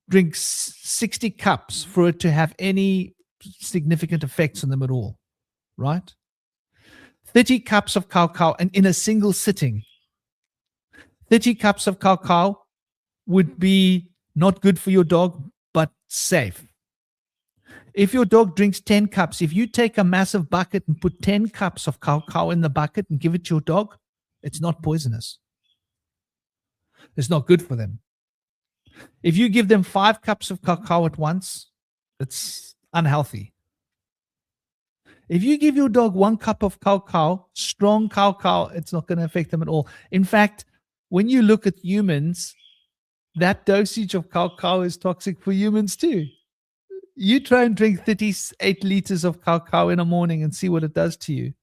drink 60 cups for it to have any significant effects on them at all, right? 30 cups of cacao, and in a single sitting. 30 cups of cacao would be not good for your dog, but safe. If your dog drinks 10 cups, if you take a massive bucket and put 10 cups of cacao in the bucket and give it to your dog, it's not poisonous. It's not good for them. If you give them 5 cups of cacao at once, it's unhealthy. If you give your dog 1 cup of cacao, strong cacao, it's not going to affect them at all. In fact, when you look at humans, that dosage of cacao is toxic for humans too. You try and drink 38 liters of cacao in the morning and see what it does to you.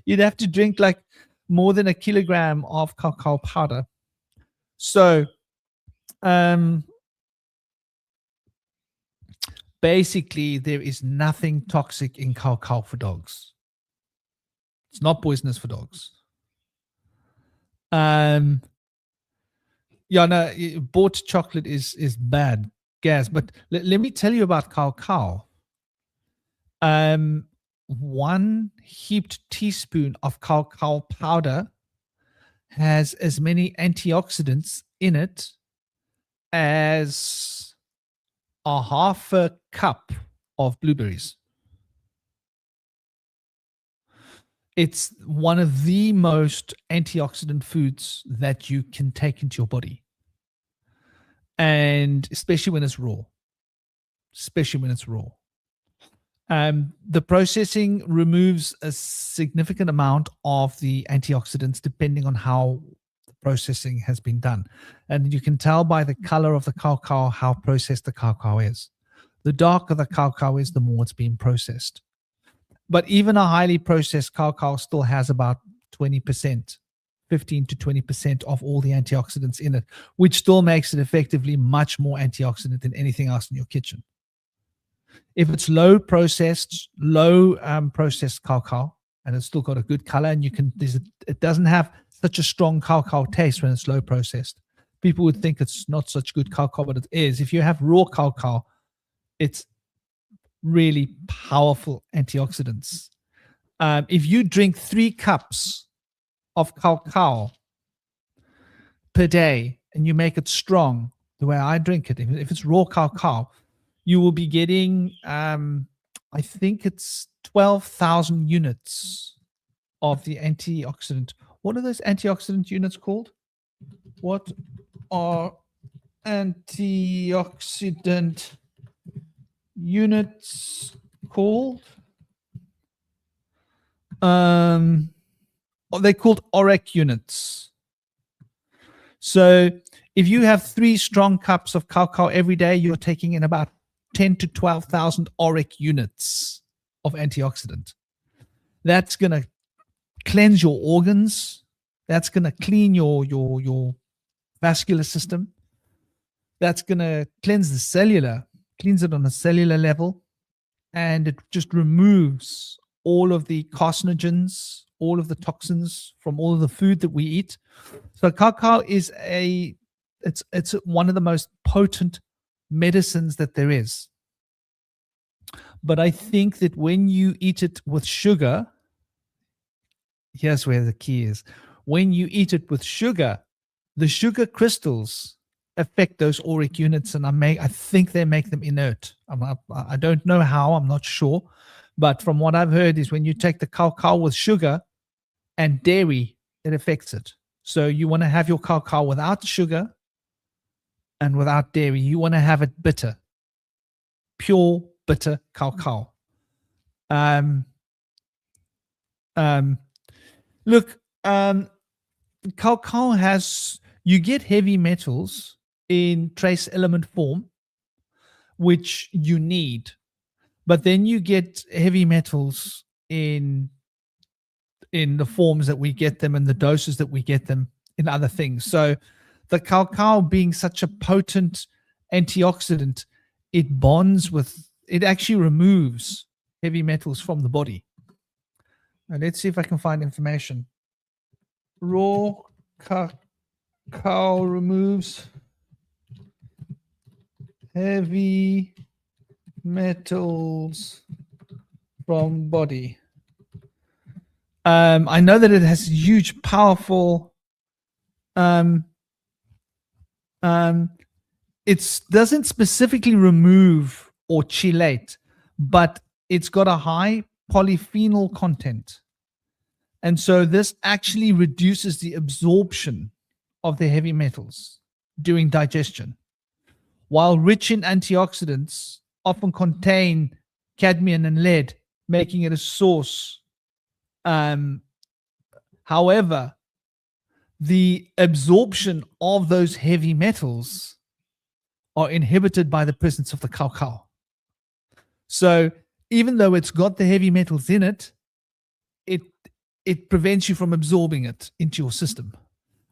You'd have to drink like more than 1 kilogram of cacao powder. So, basically, there is nothing toxic in cacao for dogs. It's not poisonous for dogs. Bought chocolate is bad gas, but let me tell you about cacao. 1 heaped teaspoon of cacao powder has as many antioxidants in it as a half a cup of blueberries. It's one of the most antioxidant foods that you can take into your body. And especially when it's raw. The processing removes a significant amount of the antioxidants depending on how the processing has been done. And you can tell by the color of the cacao how processed the cacao is. The darker the cacao is, the more it's being processed. But even a highly processed cacao still has about 20%, 15 to 20% of all the antioxidants in it, which still makes it effectively much more antioxidant than anything else in your kitchen. If it's low processed cacao, and it's still got a good color, and it doesn't have such a strong cacao taste when it's low processed. People would think it's not such good cacao, but it is. If you have raw cacao, it's really powerful antioxidants. If you drink 3 cups of cacao per day and you make it strong, the way I drink it, if it's raw cacao, you will be getting, I think it's 12,000 units of the antioxidant. What are those antioxidant units called? What are antioxidant units called? They're called OREC units. So if you have 3 strong cups of cacao every day, you're taking in about 10 to 12,000 OREC units of antioxidant. That's going to cleanse your organs. That's going to clean your vascular system. That's going to cleanse cleans it on a cellular level. And it just removes all of the carcinogens, all of the toxins from all of the food that we eat. So cacao is it's one of the most potent medicines that there is. But I think that when you eat it with sugar, here's where the key is. When you eat it with sugar, the sugar crystals affect those OREC units, and I think they make them inert. I don't know how, I'm not sure. But from what I've heard is when you take the cacao with sugar and dairy, it affects it. So you want to have your cacao without sugar and without dairy. You want to have it bitter, pure bitter cacao. Cacao you get heavy metals in trace element form, which you need. But then you get heavy metals in the forms that we get them and the doses that we get them in other things. So the cacao being such a potent antioxidant, it actually removes heavy metals from the body. Now let's see if I can find information. Raw cacao removes heavy metals from body. I know that it has huge, powerful. It doesn't specifically remove or chelate, but it's got a high polyphenol content, and so this actually reduces the absorption of the heavy metals during digestion. While rich in antioxidants, often contain cadmium and lead, making it a source. However, the absorption of those heavy metals are inhibited by the presence of the cacao. So even though it's got the heavy metals in it, it prevents you from absorbing it into your system.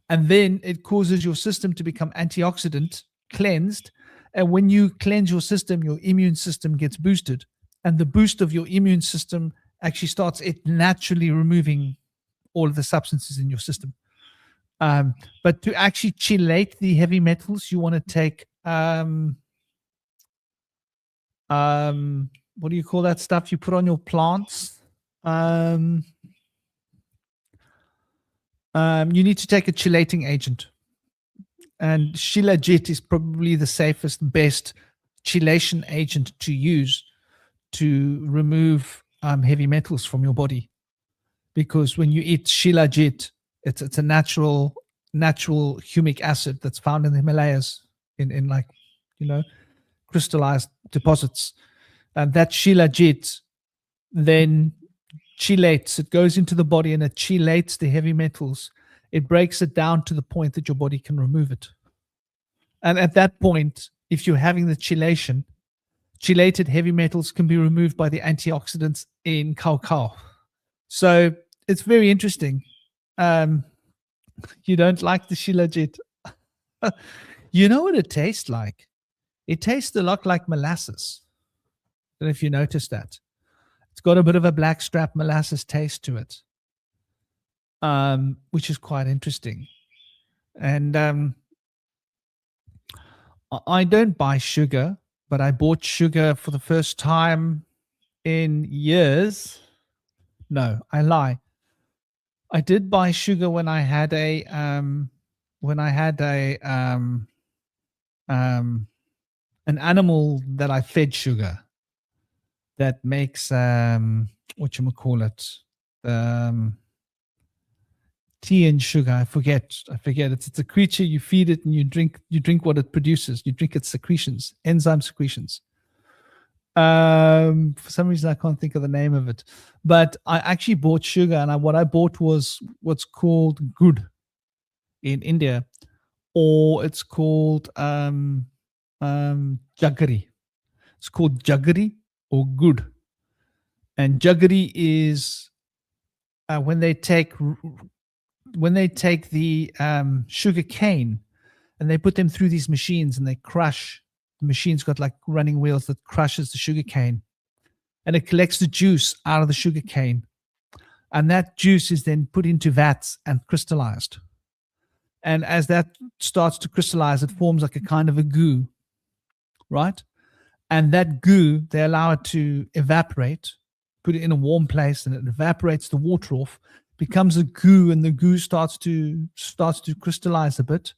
And then it causes your system to become antioxidant cleansed. And when you cleanse your system, your immune system gets boosted. And the boost of your immune system actually starts it naturally removing all of the substances in your system. But to actually chelate the heavy metals, you want to take, what do you call that stuff you put on your plants? You need to take a chelating agent. And Shilajit is probably the safest, best chelation agent to use to remove heavy metals from your body. Because when you eat Shilajit, it's a natural humic acid that's found in the Himalayas in like, crystallized deposits. And that Shilajit then chelates, it goes into the body and it chelates the heavy metals. It breaks it down to the point that your body can remove it. And at that point, if you're having the chelation, chelated heavy metals can be removed by the antioxidants in cacao. So it's very interesting. You don't like the Shilajit. You know what it tastes like? It tastes a lot like molasses. I don't know if you noticed that. It's got a bit of a blackstrap molasses taste to it, which is quite interesting. And I don't buy sugar, but I bought sugar for the first time in years. No, I lie. I did buy sugar when I had an animal that I fed sugar that makes whatchamacallit, tea and sugar. I forget. It's a creature. You feed it and you drink what it produces. You drink its secretions, enzyme secretions. For some reason I can't think of the name of it, but I actually bought sugar, and what I bought was what's called good in India, or it's called jaggery. It's called jaggery or good. And jaggery is when they take the sugar cane and they put them through these machines and they crush. The machine's got like running wheels that crushes the sugar cane, and it collects the juice out of the sugar cane, and that juice is then put into vats and crystallized. And as that starts to crystallize, it forms like a kind of a goo, right? And that goo, they allow it to evaporate, put it in a warm place, and it evaporates the water off, becomes a goo, and the goo starts to crystallize a bit.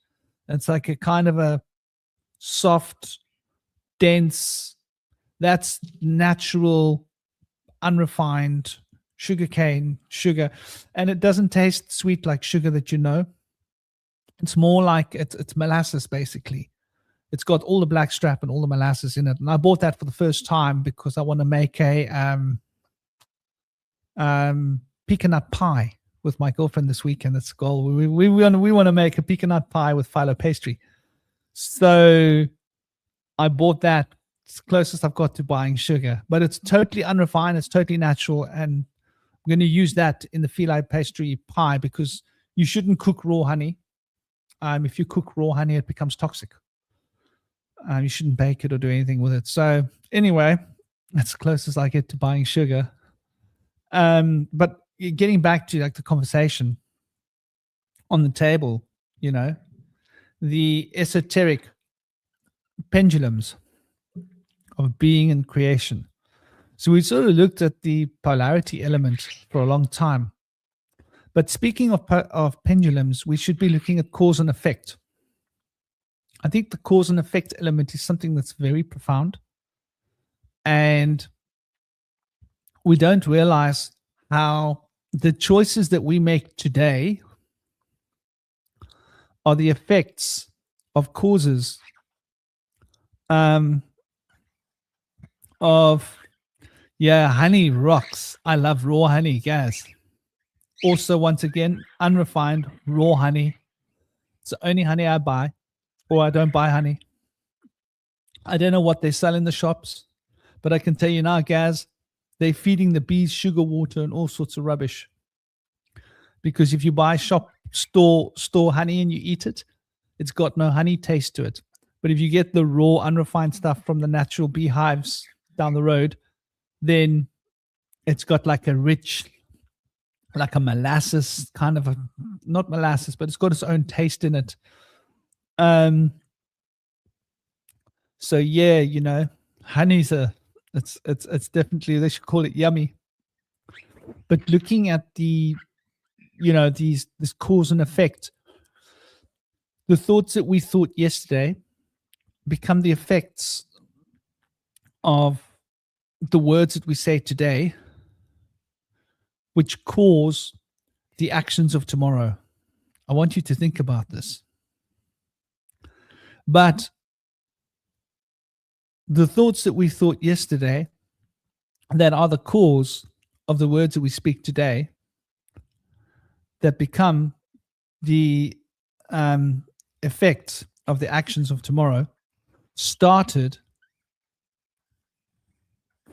It's like a kind of a soft, dense, that's natural, unrefined sugarcane sugar. And it doesn't taste sweet like sugar that you know. It's more like it's molasses, basically. It's got all the blackstrap and all the molasses in it. And I bought that for the first time because I want to make a pecan nut pie with my girlfriend this weekend. That's the goal. We want to make a pecan nut pie with phyllo pastry. So I bought that. It's the closest I've got to buying sugar, but it's totally unrefined. It's totally natural. And I'm going to use that in the phyllo pastry pie because you shouldn't cook raw honey. If you cook raw honey, it becomes toxic. You shouldn't bake it or do anything with it. So anyway, that's the closest I get to buying sugar. But getting back to like the conversation on the table, the esoteric pendulums of being and creation. So we sort of looked at the polarity element for a long time. But speaking of pendulums, we should be looking at cause and effect. I think the cause and effect element is something that's very profound. And we don't realize how the choices that we make today are the effects of causes honey rocks. I love raw honey, guys. Also, once again, unrefined raw honey. It's the only honey I buy, or I don't buy honey. I don't know what they sell in the shops, but I can tell you now, guys, they're feeding the bees sugar water and all sorts of rubbish. Because if you buy store honey and you eat it, it's got no honey taste to it. But if you get the raw, unrefined stuff from the natural beehives down the road, then it's got like a rich, like a molasses kind of not molasses, but it's got its own taste in it. So yeah, honey's it's definitely, they should call it yummy. But looking at the, this cause and effect, The thoughts that we thought yesterday become the effects of the words that we say today, which cause the actions of tomorrow. I want you to think about this. But the thoughts that we thought yesterday that are the cause of the words that we speak today, that become the effects of the actions of tomorrow, started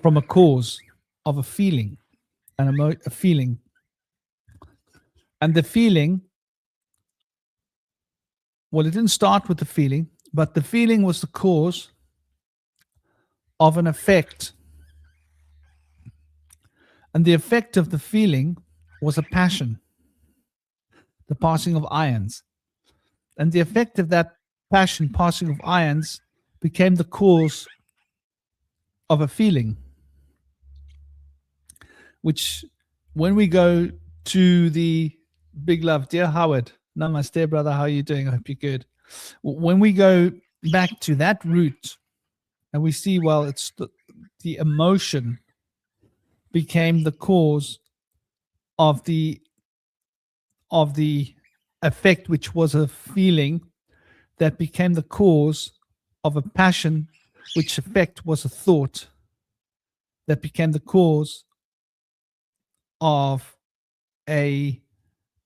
from a cause of a feeling, a feeling. And the feeling, well, it didn't start with the feeling, but the feeling was the cause of an effect. And the effect of the feeling was a passion, the passing of ions. And the effect of that passion, passing of ions, became the cause of a feeling, which when we go to the big love, dear Howard, namaste, brother, how are you doing? I hope you're good. When we go back to that root and we see, well, it's the emotion became the cause of the effect, which was a feeling that became the cause of a passion, which effect was a thought that became the cause of a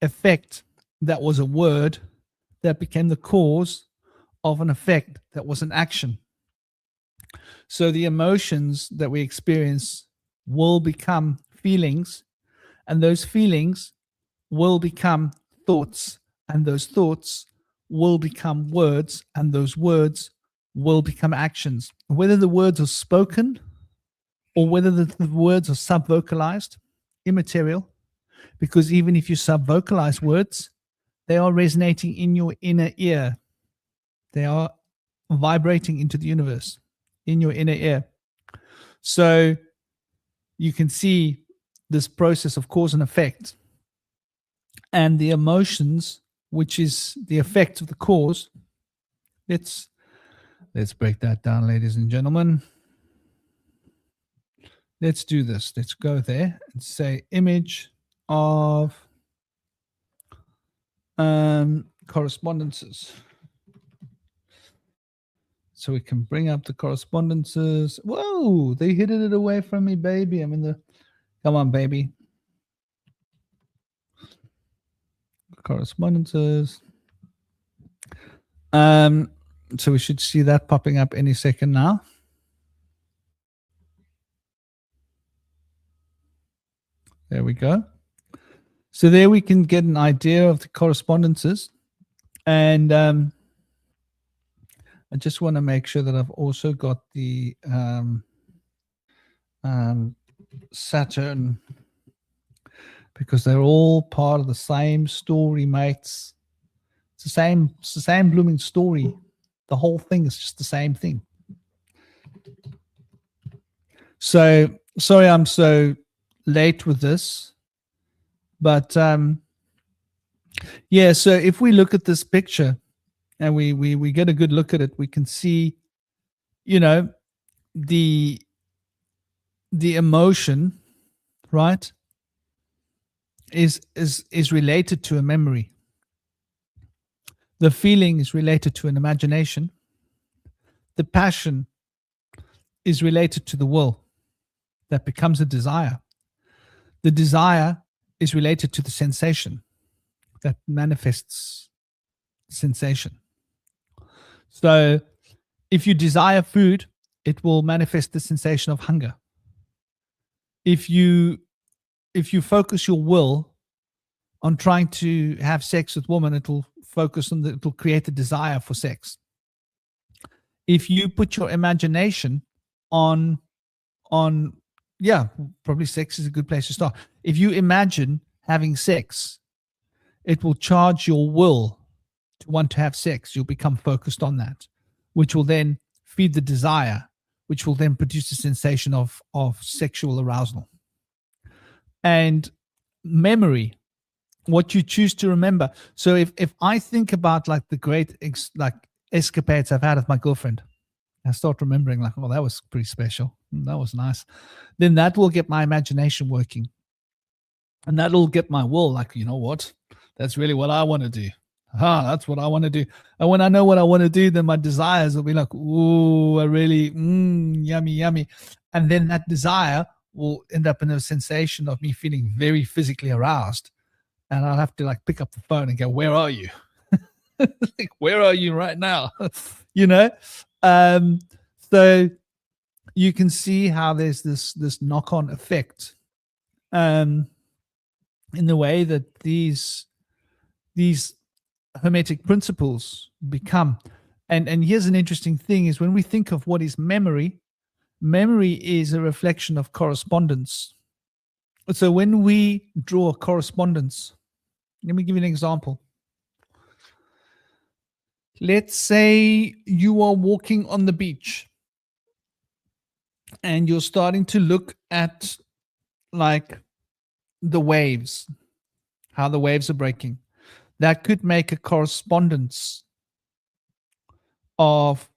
effect that was a word that became the cause of an effect that was an action. So the emotions that we experience will become feelings, and those feelings will become thoughts, and those thoughts will become words, and those words will become actions. Whether the words are spoken or whether the words are sub-vocalized, immaterial, because even if you sub-vocalize words, they are resonating in your inner ear. They are vibrating into the universe in your inner ear. So you can see this process of cause and effect, and the emotions, which is the effect of the cause. Let's break that down, ladies and gentlemen. Let's do this. Let's go there and say image of correspondences. So we can bring up the correspondences. Whoa, they hid it away from me, baby. I'm in the, come on, baby. Correspondences. So we should see that popping up any second now. There we go. So there we can get an idea of the correspondences. And I just want to make sure that I've also got the Saturn, because they're all part of the same story, mates. It's the same blooming story. The whole thing is just the same thing. So sorry I'm so late with this, but yeah, so if we look at this picture and we get a good look at it, we can see, you know, the emotion, right, is related to a memory. The feeling is related to an imagination. The passion is related to the will that becomes a desire. The desire is related to the sensation that manifests sensation. So if you desire food, it will manifest the sensation of hunger. If you focus your will on trying to have sex with women, it'll create the desire for sex. If you put your imagination on yeah, probably sex is a good place to start. If you imagine having sex, it will charge your will to want to have sex. You'll become focused on that, which will then feed the desire, which will then produce a sensation of sexual arousal. And memory what you choose to remember. So if I think about like the great escapades I've had with my girlfriend, I start remembering like, oh, that was pretty special. That was nice. Then that will get my imagination working. And that'll get my will, like, you know what? That's really what I want to do. That's what I want to do. And when I know what I want to do, then my desires will be like, ooh, I really, yummy, yummy. And then that desire will end up in a sensation of me feeling very physically aroused. And I'll have to like pick up the phone and go, where are you? Like, where are you right now? You know? So you can see how there's this knock-on effect. In the way that these hermetic principles become. And here's an interesting thing is when we think of what is memory is a reflection of correspondence. So when we draw a correspondence, let me give you an example. Let's say you are walking on the beach and you're starting to look at like the waves, how the waves are breaking. That could make a correspondence of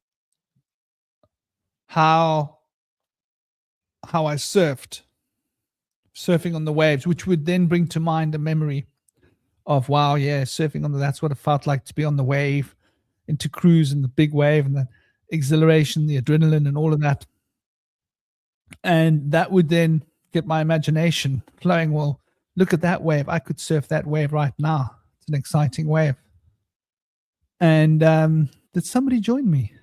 how I surfing on the waves, which would then bring to mind a memory of, wow, yeah, surfing on that's what it felt like to be on the wave and to cruise in the big wave and the exhilaration, the adrenaline and all of that. And that would then get my imagination flowing. Well, look at that wave. I could surf that wave right now. It's an exciting wave. And did somebody join me?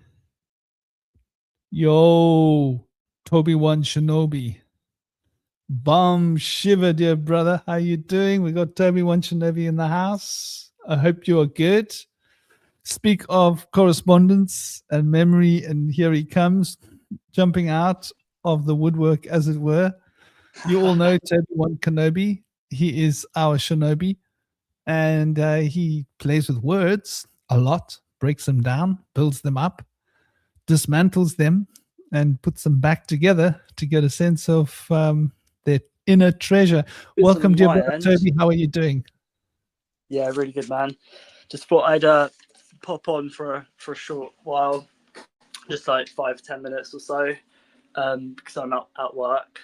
Yo, Toby1 Shinobi. Bum shiver, dear brother. How you doing? We got Toby1 Shinobi in the house. I hope you are good. Speak of correspondence and memory, and here he comes, jumping out of the woodwork, as it were. You all know Toby1 Kenobi. He is our shinobi, and he plays with words a lot, breaks them down, builds them up, dismantles them, and puts them back together to get a sense of their inner treasure. Welcome, dear brother Toby. How are you doing? Yeah, really good, man. Just thought I'd pop on for a short while, just like 5-10 minutes or so, because I'm out at work.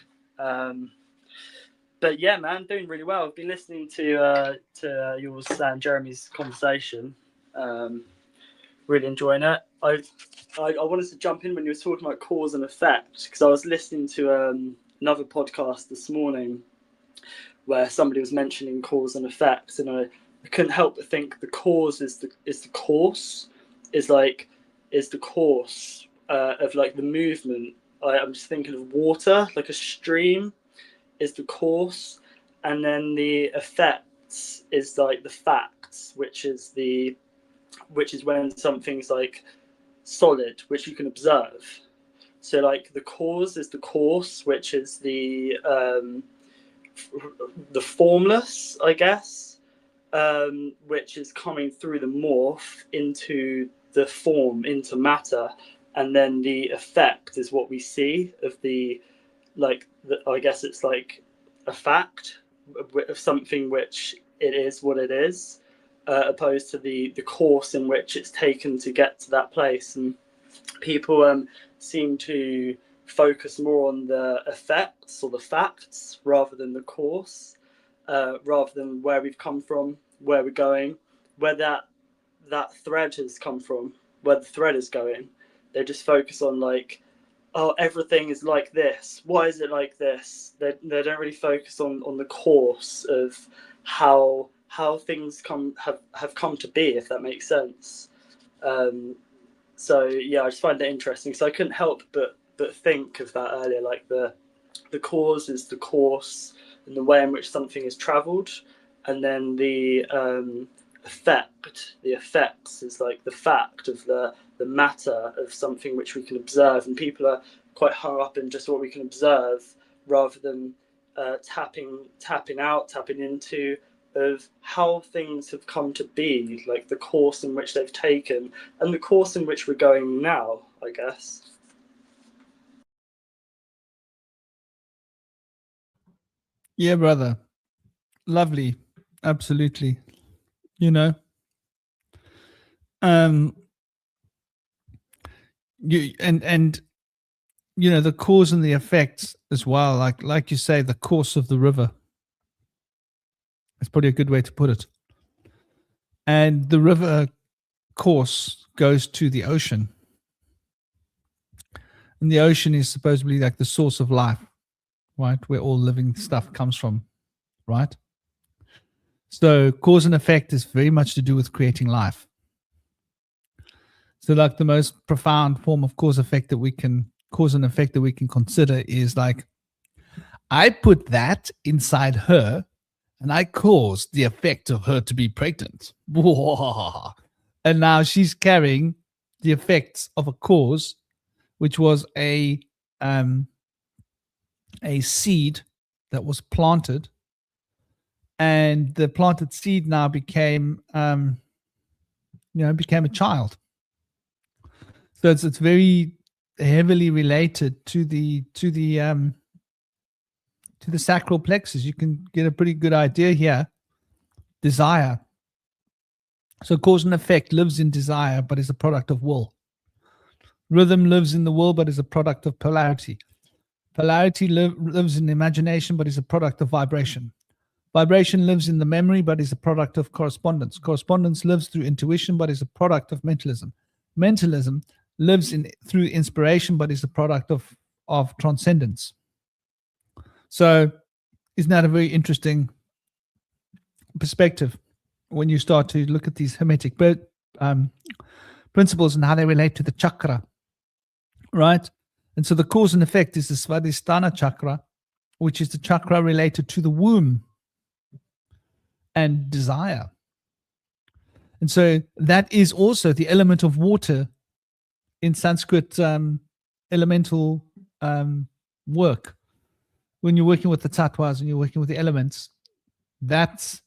But yeah, man, doing really well. I've been listening to yours and Jeremy's conversation. Really enjoying it. I wanted to jump in when you were talking about cause and effect, because I was listening to another podcast this morning where somebody was mentioning cause and effect, and I couldn't help but think the cause is the course, is the course of like the movement. I'm just thinking of water, like a stream is the course, and then the effects is like the facts, which is when something's like solid, which you can observe. So like the cause is the course, which is the formless, I guess, which is coming through the morph into the form, into matter, and then the effect is what we see of I guess it's like a fact of something which it is what it is, opposed to the course in which it's taken to get to that place. And people seem to focus more on the effects or the facts rather than the course, rather than where we've come from, where we're going, where that thread has come from, where the thread is going. They just focus on like, oh, everything is like this. Why is it like this? They don't really focus on the course of how things have come to be, if that makes sense. So yeah, I just find that interesting. So I couldn't help but think of that earlier, like the cause is the course and the way in which something is travelled, and then the effects is like the fact of the matter of something which we can observe. And people are quite hung up in just what we can observe rather than tapping into of how things have come to be, like the course in which they've taken and the course in which we're going now, I guess. Yeah, brother. Lovely. Absolutely. You know, um, and you know, the cause and the effects as well. Like you say, the course of the river. That's probably a good way to put it. And the river course goes to the ocean. And the ocean is supposedly like the source of life, right? Where all living stuff comes from, right? So cause and effect is very much to do with creating life. So like the most profound form of cause and effect that we can consider is like, I put that inside her and I caused the effect of her to be pregnant. And now she's carrying the effects of a cause, which was a seed that was planted, and the planted seed now became became a child. So it's very heavily related to the sacral plexus. You can get a pretty good idea here. Desire. So cause and effect lives in desire, but is a product of will. Rhythm lives in the will, but is a product of polarity. Polarity lives in imagination, but is a product of vibration. Vibration lives in the memory, but is a product of correspondence. Correspondence lives through intuition, but is a product of mentalism. Mentalism lives through inspiration, but is a product of transcendence. So, isn't that a very interesting perspective when you start to look at these Hermetic principles and how they relate to the chakra, right? And so the cause and effect is the Svadhisthana chakra, which is the chakra related to the womb and desire. And so that is also the element of water in Sanskrit elemental work. When you're working with the tattvas and you're working with the elements, that's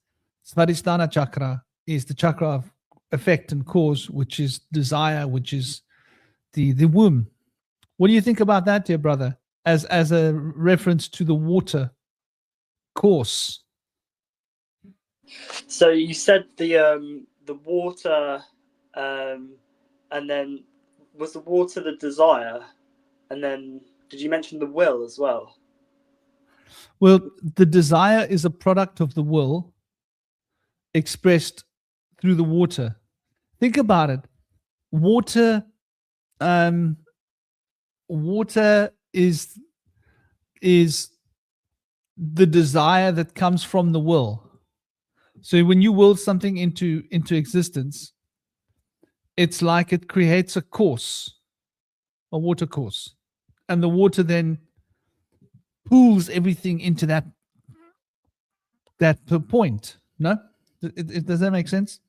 Svadhisthana chakra is the chakra of effect and cause, which is desire, which is the womb. What do you think about that, dear brother, as a reference to the water course? So you said the water, and then was the water the desire, and then did you mention the will as well? Well, the desire is a product of the will expressed through the water. Think about it. Water is the desire that comes from the will. So when you will something into existence, it's like it creates a course, a water course, and the water then pulls everything into that point. No, does that make sense?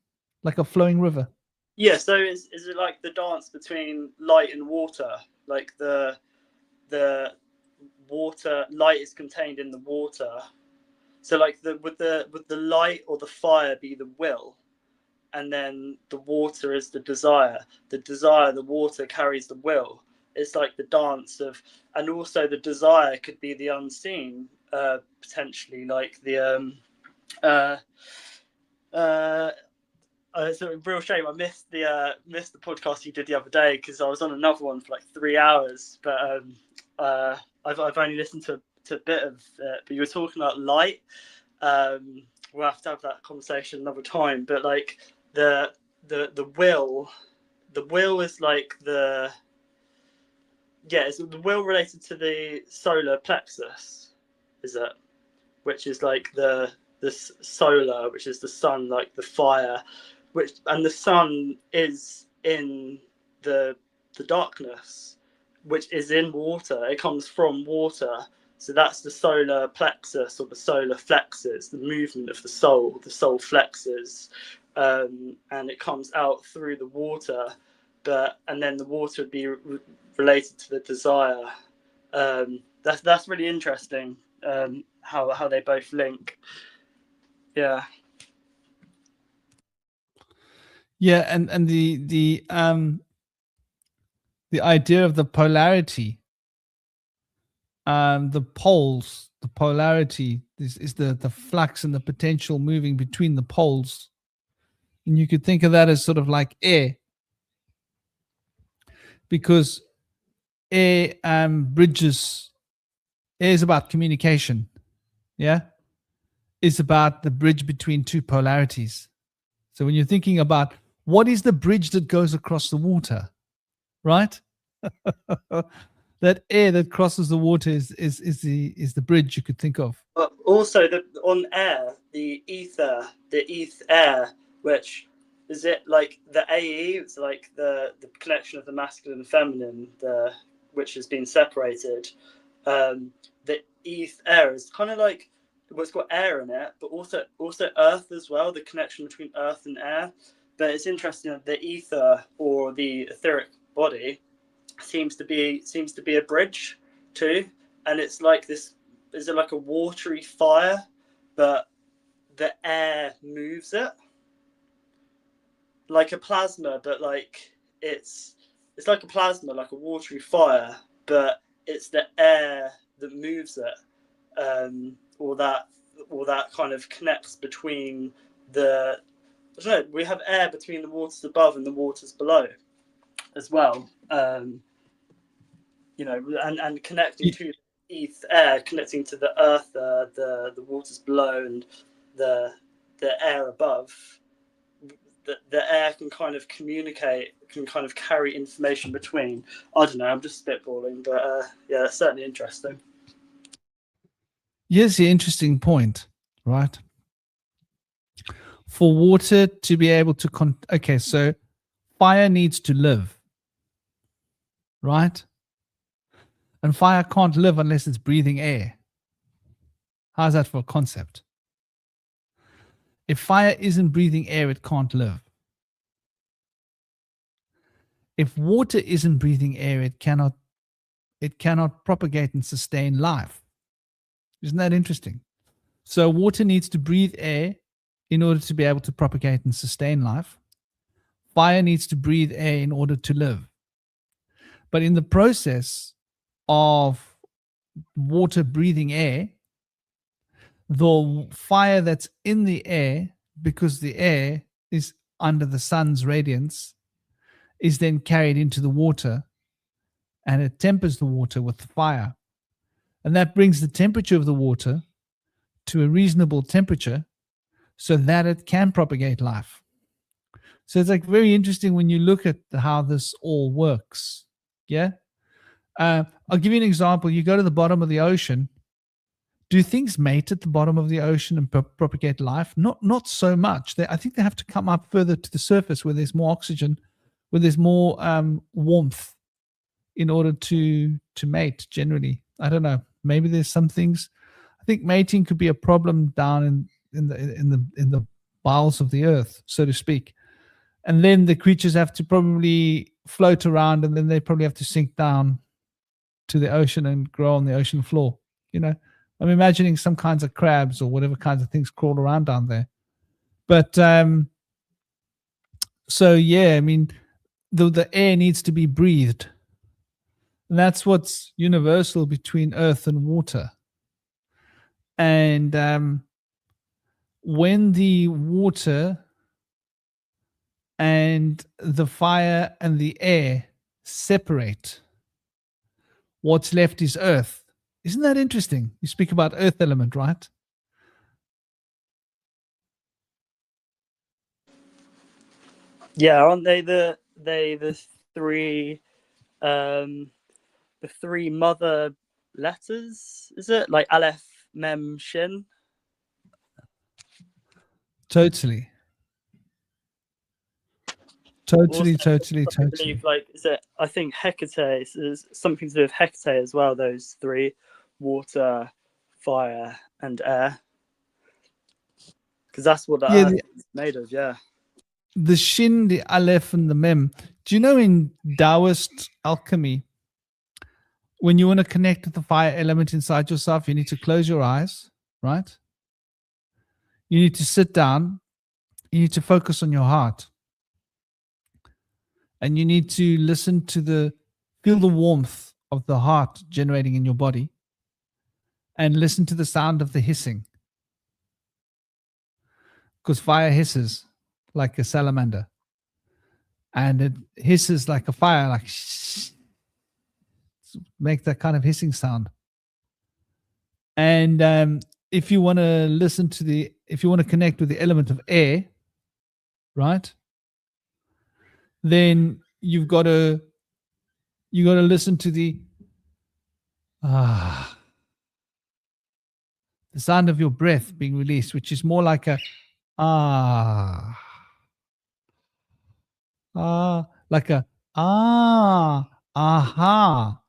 Like a flowing river. Yeah. So is it like the dance between light and water? Like the water, light is contained in the water. So like would the light or the fire be the will, and then the water is the desire. The water carries the will. It's like the dance of, and also the desire could be the unseen, potentially, like the it's a real shame I missed the podcast you did the other day because I was on another one for like 3 hours, but I've only listened to a bit of it. But you were talking about light. We'll have to have that conversation another time. But like the will is like is the will related to the solar plexus, is it? Which is like the solar, which is the sun, like the fire, and the sun is in the darkness, which is in water. It comes from water. So that's the solar plexus or the solar flexes, the movement of the soul flexes, and it comes out through the water. And then the water would be related to the desire. That's really interesting. How they both link. Yeah. Yeah, and the idea of the polarity the poles, the polarity is the flux and the potential moving between the poles. And you could think of that as sort of like air, because air bridges. Air is about communication. Yeah, it's about the bridge between two polarities. So when you're thinking about what is the bridge that goes across the water, right? That air that crosses the water is the bridge you could think of. But also on air, the eth air, which is it like the AE, it's like the connection of the masculine and feminine, which has been separated. The eth air is kind of like, well, it's got air in it, but also earth as well, the connection between earth and air. But it's interesting that the ether, or the etheric body, seems to be a bridge too, and it's like this. Is it like a watery fire, but the air moves it like a plasma, but like it's like a plasma, like a watery fire, but it's the air that moves it, or that kind of connects between the. I don't know. We have air between the waters above and the waters below, as well. And connecting to eth air, connecting to the earth, the waters below, and the air above. The air can kind of communicate, can kind of carry information between. I don't know. I'm just spitballing, but yeah, that's certainly interesting. Here's the interesting point, right? For water to be able to okay, so fire needs to live, right? And fire can't live unless it's breathing air. How's that for a concept? If fire isn't breathing air, it can't live. If water isn't breathing air, it cannot propagate and sustain life. Isn't that interesting? So water needs to breathe air in order to be able to propagate and sustain life. Fire needs to breathe air in order to live. But in the process of water breathing air, the fire that's in the air, because the air is under the sun's radiance, is then carried into the water, and it tempers the water with the fire. And that brings the temperature of the water to a reasonable temperature so that it can propagate life. So it's like very interesting when you look at how this all works. Yeah. I'll give you an example. You go to the bottom of the ocean. Do things mate at the bottom of the ocean and propagate life? Not so much. I think they have to come up further to the surface where there's more oxygen, where there's more warmth, in order to mate. Generally, I don't know. Maybe there's some things. I think mating could be a problem down in the bowels of the earth, so to speak. And then the creatures have to probably float around, and then they probably have to sink down to the ocean and grow on the ocean floor. You know, I'm imagining some kinds of crabs or whatever kinds of things crawl around down there. But so yeah, I mean, the air needs to be breathed. And that's what's universal between earth and water. And when the water and the fire and the air separate, what's left is earth. Isn't that interesting? You speak about earth element, right? Yeah, aren't they the three the three mother letters? Is it like Aleph, Mem, Shin? Totally. Totally. I believe, like, is it? I think Hecate is something to do with Hecate as well. Those three: water, fire, and air. Because that's what the earth is made of. Yeah. The Shin, the Aleph, and the Mem. Do you know in Taoist alchemy, when you want to connect with the fire element inside yourself, you need to close your eyes, right? You need to sit down. You need to focus on your heart. And you need to listen to feel the warmth of the heart generating in your body. and listen to the sound of the hissing. Because fire hisses like a salamander. And it hisses like a fire, like make that kind of hissing sound. And if you want to listen to if you want to connect with the element of air, right, then you got to listen to the sound of your breath being released, which is more like a like a aha, aha.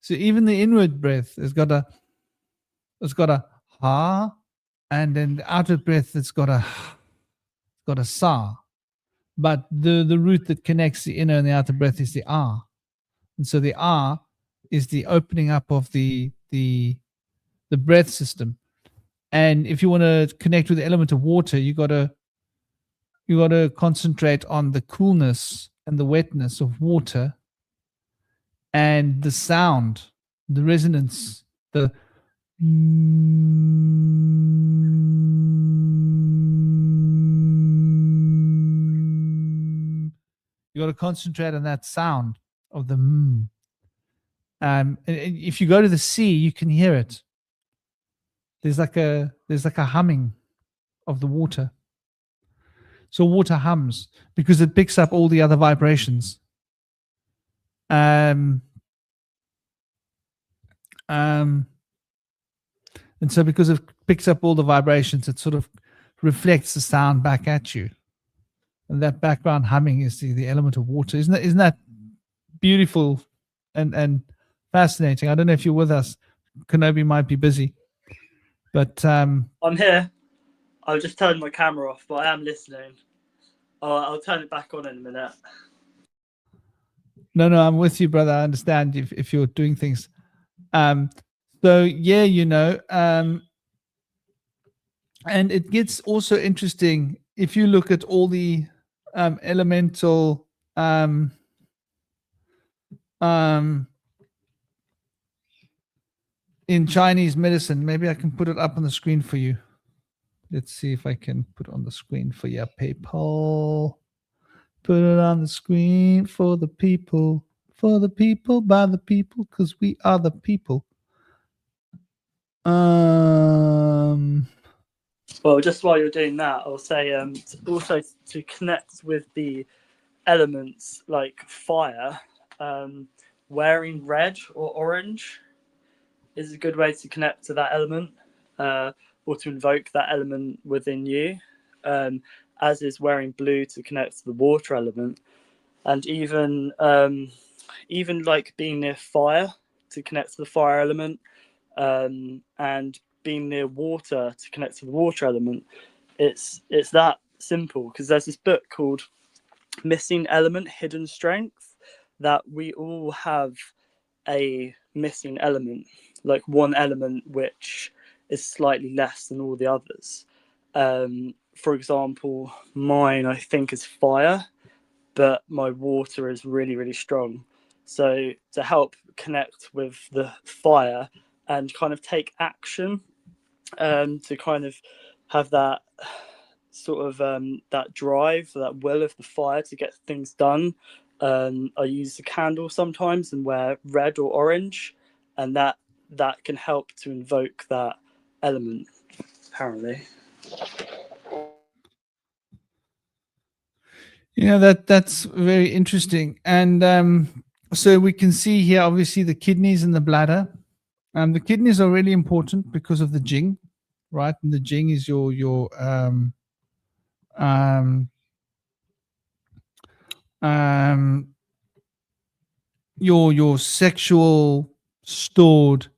So even the inward breath has got a ha, and then the outer breath it's got a sa. But the root that connects the inner and the outer breath is the ah. And so the ah is the opening up of the breath system. And if you want to connect with the element of water, you got to concentrate on the coolness and the wetness of water, and the sound, the resonance, the you got to concentrate on that sound of the and if you go to the sea, you can hear it. There's like a humming of the water. So water hums because it picks up all the other vibrations. And so because it picks up all the vibrations, it sort of reflects the sound back at you. And that background humming is the element of water. Isn't that beautiful and fascinating? I don't know if you're with us. Kenobi might be busy. But I'm here. I'll just turn my camera off, but I am listening. I'll turn it back on in a minute. No, I'm with you, brother. I understand if you're doing things. So yeah, and it gets also interesting if you look at all the elemental in Chinese medicine. Maybe I can put it up on the screen for you. Let's see if I can put it on the screen for you. PayPal. Put it on the screen for the people, by the people, because we are the people. Well, just while you're doing that, I'll say also to connect with the elements like fire, wearing red or orange is a good way to connect to that element, or to invoke that element within you, as is wearing blue to connect to the water element, and even like being near fire to connect to the fire element, and being near water to connect to the water element. It's that simple, because there's this book called Missing Element, Hidden Strength, that we all have a missing element, like one element which is slightly less than all the others. For example, mine I think is fire, but my water is really, really strong. So to help connect with the fire and kind of take action, to kind of have that sort of that drive, that will of the fire to get things done, I use a candle sometimes and wear red or orange, and that can help to invoke that element, apparently. That's very interesting. And so we can see here, obviously, the kidneys and the bladder. The kidneys are really important because of the Jing, right? And the Jing is your sexual stored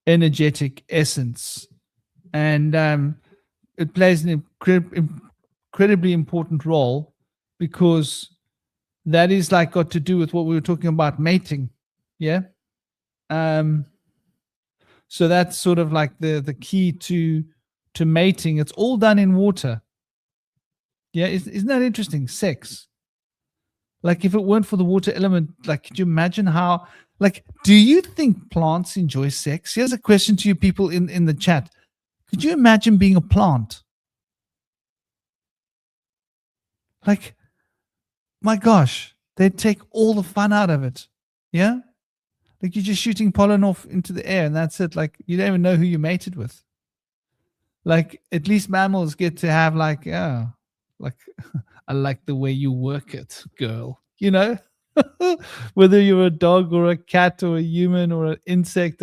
energetic essence, and it plays an incredibly important role, because that is like got to do with what we were talking about, mating. Yeah. So that's sort of like the key to mating. It's all done in water. Yeah, isn't that interesting? Sex. Like if it weren't for the water element, like could you imagine how Like, do you think plants enjoy sex? Here's a question to you people in the chat. Could you imagine being a plant? Like, my gosh, they'd take all the fun out of it. Yeah? Like, you're just shooting pollen off into the air and that's it. Like, you don't even know who you mated with. Like, at least mammals get to have like, yeah, like, I like the way you work it, girl. You know? Whether you're a dog or a cat or a human or an insect,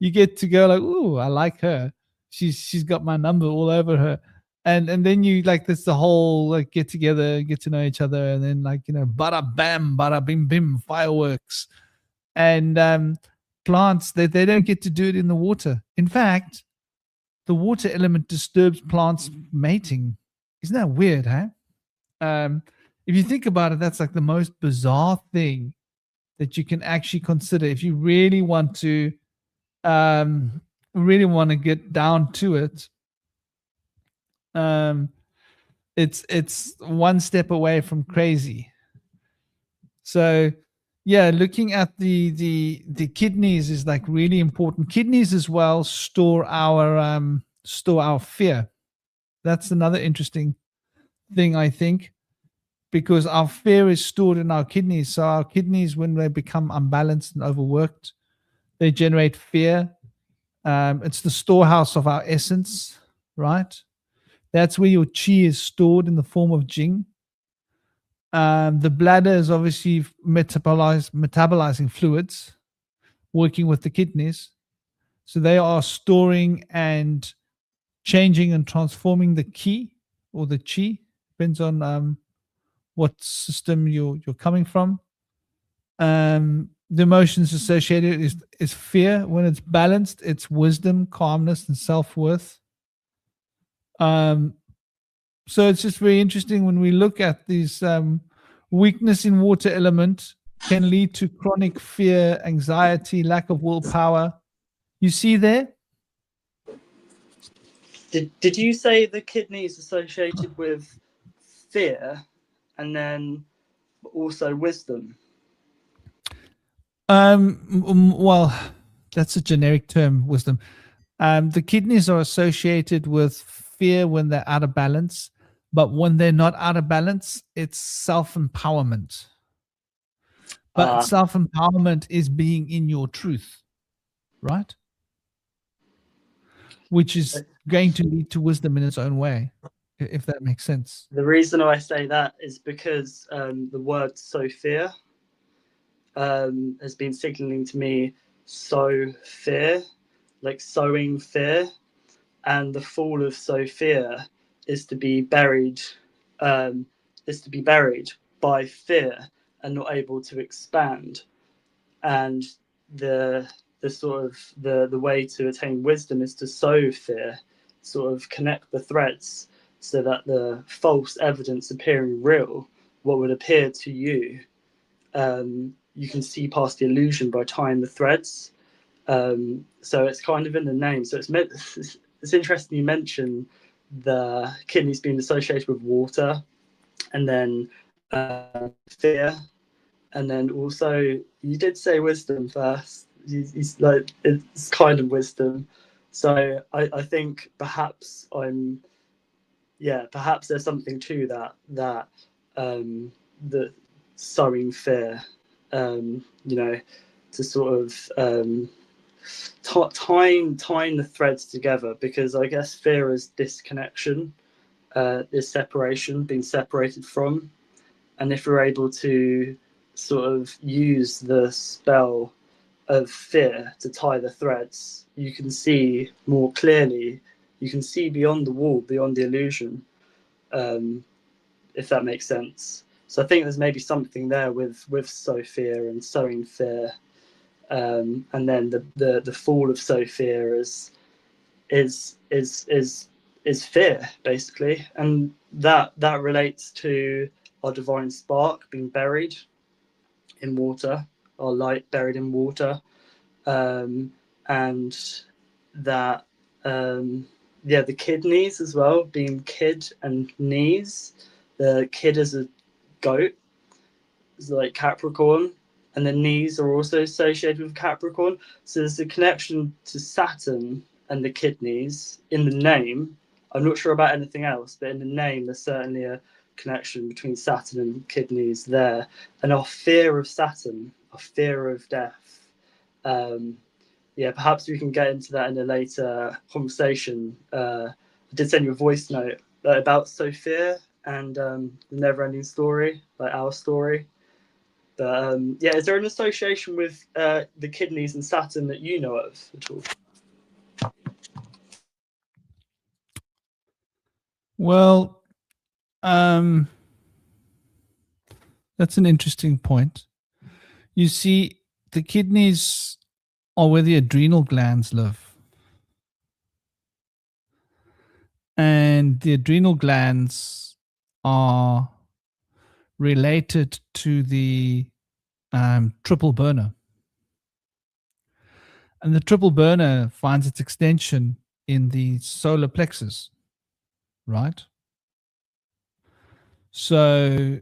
you get to go like, ooh, I like her. She's got my number all over her. And then you like this the whole like get together, get to know each other, and then like, you know, bada bam, bada bim bim, fireworks. And plants, they don't get to do it in the water. In fact, the water element disturbs plants mating. Isn't that weird, huh? If you think about it, that's like the most bizarre thing that you can actually consider if you really want to get down to it. It's one step away from crazy. So yeah, looking at the kidneys is like really important. Kidneys as well store our fear. That's another interesting thing, I think, because our fear is stored in our kidneys. So our kidneys, when they become unbalanced and overworked, they generate fear. It's the storehouse of our essence, right? That's where your chi is stored in the form of jing. The bladder is obviously metabolizing fluids, working with the kidneys. So they are storing and changing and transforming the ki or the chi, depends on what system you're coming from. The emotions associated is fear. When it's balanced, it's wisdom, calmness, and self-worth. So it's just very interesting when we look at these weakness in water element can lead to chronic fear, anxiety, lack of willpower. You see there? Did you say the kidney is associated with fear and then also wisdom? Well, that's a generic term, wisdom. The kidneys are associated with fear when they're out of balance, but when they're not out of balance, it's self-empowerment. But self-empowerment is being in your truth, right? Which is going to lead to wisdom in its own way, if that makes sense. The reason I say that is because the word Sophia has been signaling to me sow fear, like sowing fear, and the fall of Sophia is to be buried, by fear and not able to expand. And the sort of the way to attain wisdom is to sow fear, sort of connect the threads so that the false evidence appearing real, what would appear to you, you can see past the illusion by tying the threads. So it's kind of in the name. So it's interesting you mention the kidneys being associated with water, and then fear, and then also you did say wisdom first. It's like it's kind of wisdom. So I think perhaps perhaps there's something to that the sowing fear, to sort of tying the threads together, because I guess fear is disconnection, is separation, being separated from. And if we're able to sort of use the spell of fear to tie the threads, you can see more clearly, you can see beyond the wall, beyond the illusion, if that makes sense. So I think there's maybe something there with Sophia and sowing fear, and then the fall of Sophia is fear, basically, and that relates to our divine spark being buried in water, our light buried in water, and that the kidneys as well, being kid and knees. The kid is a goat, it's like Capricorn, and the knees are also associated with Capricorn. So there's a connection to Saturn and the kidneys in the name. I'm not sure about anything else, but in the name, there's certainly a connection between Saturn and kidneys there. And our fear of Saturn, our fear of death. Yeah, perhaps we can get into that in a later conversation. I did send you a voice note about Sophia and the never-ending story, like our story. But yeah, is there an association with the kidneys and Saturn that you know of at all? Well, that's an interesting point. You see, the kidneys are where the adrenal glands live. And the adrenal glands are related to the triple burner. And the triple burner finds its extension in the solar plexus, right? So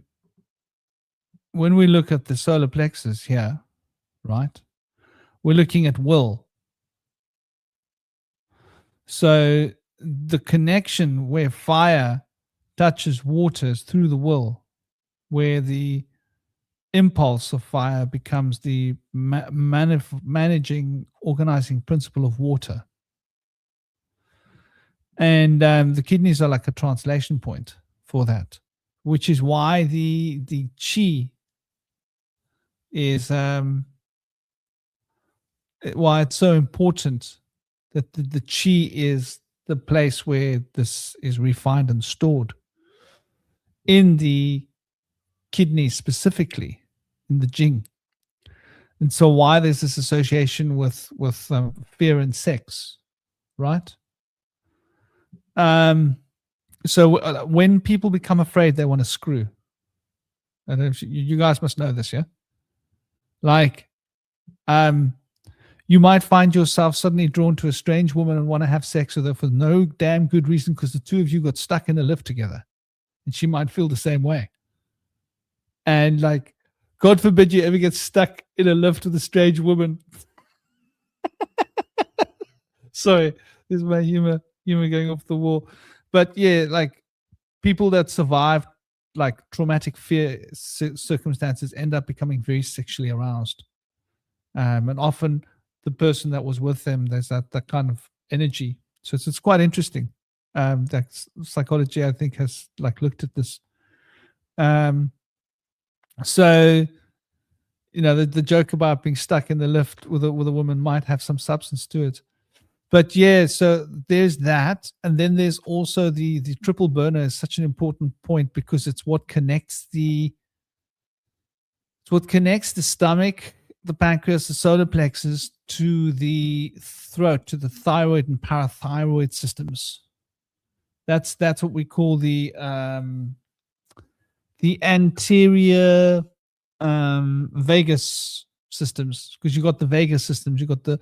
when we look at the solar plexus here, right, we're looking at will. So the connection where fire touches water is through the will, where the impulse of fire becomes the managing, organizing principle of water. And the kidneys are like a translation point for that, which is why the chi is why it's so important that the chi is the place where this is refined and stored in the kidney, specifically in the jing. And so why there's this association with fear and sex, right? So when people become afraid, they want to screw. I don't know if you guys must know this, yeah? Like, you might find yourself suddenly drawn to a strange woman and want to have sex with her for no damn good reason because the two of you got stuck in a lift together. And she might feel the same way. And like, God forbid you ever get stuck in a lift with a strange woman. Sorry, this is my humor going off the wall. But yeah, like people that survive like traumatic fear circumstances end up becoming very sexually aroused. And often the person that was with them, there's that kind of energy. So it's quite interesting. That psychology, I think, has like looked at this. So, you know, the joke about being stuck in the lift with a woman might have some substance to it. But yeah, so there's that. And then there's also the triple burner is such an important point because it's what connects the stomach, the pancreas, the solar plexus to the throat, to the thyroid and parathyroid systems. That's what we call the anterior vagus systems, because you got the vagus systems, you got the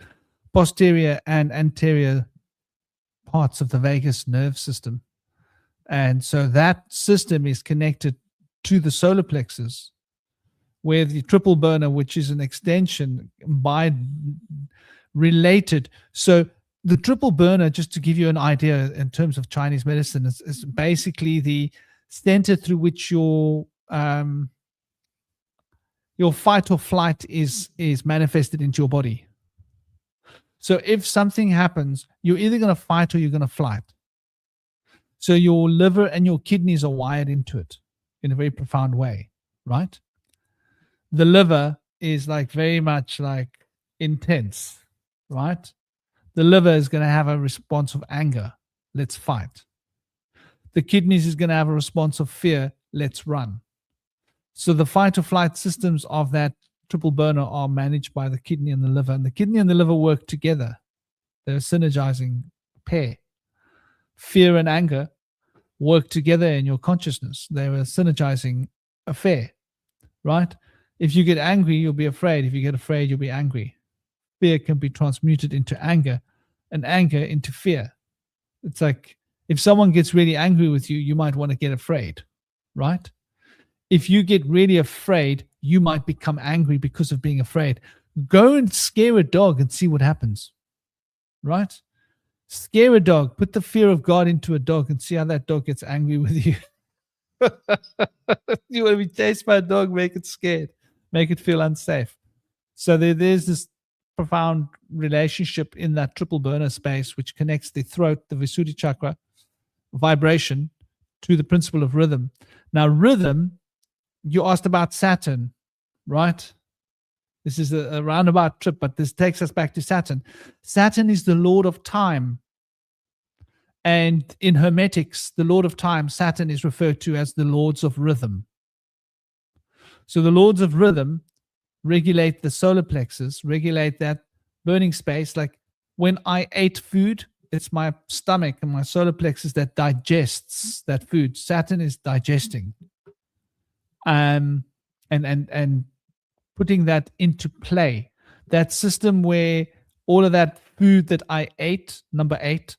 posterior and anterior parts of the vagus nerve system. And so that system is connected to the solar plexus, where the triple burner, which is an extension, related. So the triple burner, just to give you an idea in terms of Chinese medicine, is basically the center through which your fight or flight is manifested into your body. So if something happens, you're either going to fight or you're going to flight. So your liver and your kidneys are wired into it in a very profound way, right? The liver is like very much like intense, right? The liver is going to have a response of anger. Let's fight. The kidneys is going to have a response of fear. Let's run. So the fight or flight systems of that triple burner are managed by the kidney and the liver. And the kidney and the liver work together. They're a synergizing pair. Fear and anger work together in your consciousness. They're a synergizing affair, right? If you get angry, you'll be afraid. If you get afraid, you'll be angry. Fear can be transmuted into anger and anger into fear. It's like if someone gets really angry with you, you might want to get afraid, right? If you get really afraid, you might become angry because of being afraid. Go and scare a dog and see what happens, right? Scare a dog, put the fear of God into a dog and see how that dog gets angry with you. You want to be chased by a dog, make it scared, make it feel unsafe. So there's this profound relationship in that triple burner space, which connects the throat, the Visuddhi chakra, vibration, to the principle of rhythm. Now, rhythm, you asked about Saturn, right? This is a roundabout trip, but this takes us back to Saturn. Saturn is the lord of time. And in Hermetics, the lord of time, Saturn, is referred to as the lords of rhythm. So the lords of rhythm regulate the solar plexus, regulate that burning space. Like when I ate food, it's my stomach and my solar plexus that digests that food. Saturn is digesting. And putting that into play. That system where all of that food that I ate, number 8,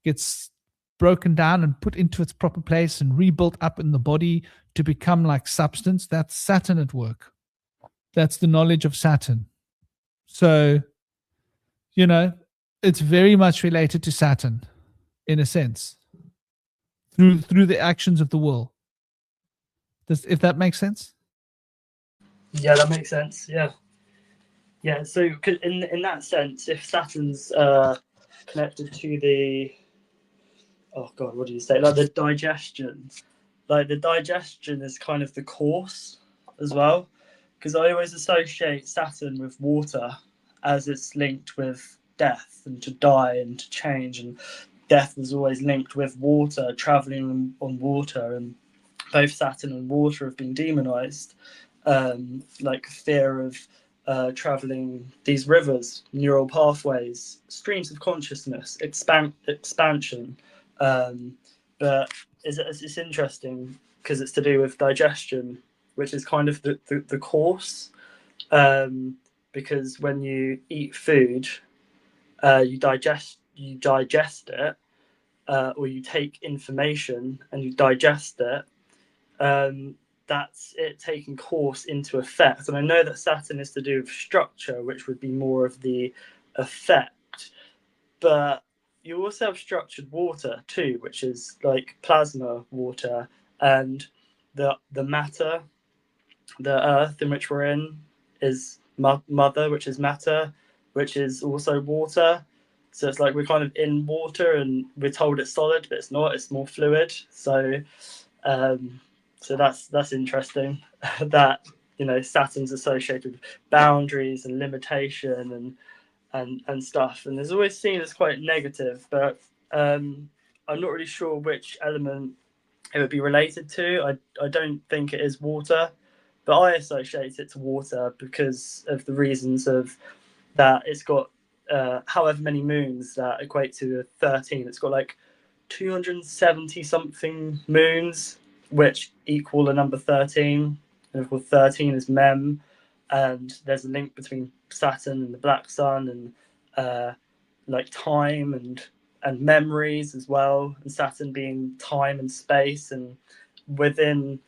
gets broken down and put into its proper place and rebuilt up in the body to become like substance. That's Saturn at work. That's the knowledge of Saturn. So, you know, it's very much related to Saturn in a sense through the actions of the will. If that makes sense? Yeah, that makes sense. Yeah. So in that sense, if Saturn's connected to the, oh god, what do you say? Like the digestion. Like the digestion is kind of the course as well, because I always associate Saturn with water, as it's linked with death and to die and to change, and death is always linked with water, traveling on water, and both Saturn and water have been demonized, like fear of traveling these rivers, neural pathways, streams of consciousness, expansion. But it's interesting because it's to do with digestion, which is kind of the course. Because when you eat food, you digest it, or you take information and you digest it. That's it taking course into effect. And I know that Saturn is to do with structure, which would be more of the effect. But you also have structured water too, which is like plasma water, and the matter, the earth in which we're in, is mother, which is matter, which is also water. So it's like we're kind of in water, and we're told it's solid, but it's not. It's more fluid. So that's interesting. That, you know, Saturn's associated with boundaries and limitation and stuff, and there's always seen as quite negative. But I'm not really sure which element it would be related to. I don't think it is water, but I associate it to water because of the reasons of that it's got however many moons that equate to 13. It's got like 270 something moons, which equal the number 13. And of course, 13 is Mem, and there's a link between Saturn and the Black Sun, and like time and memories as well, and Saturn being time and space. And within,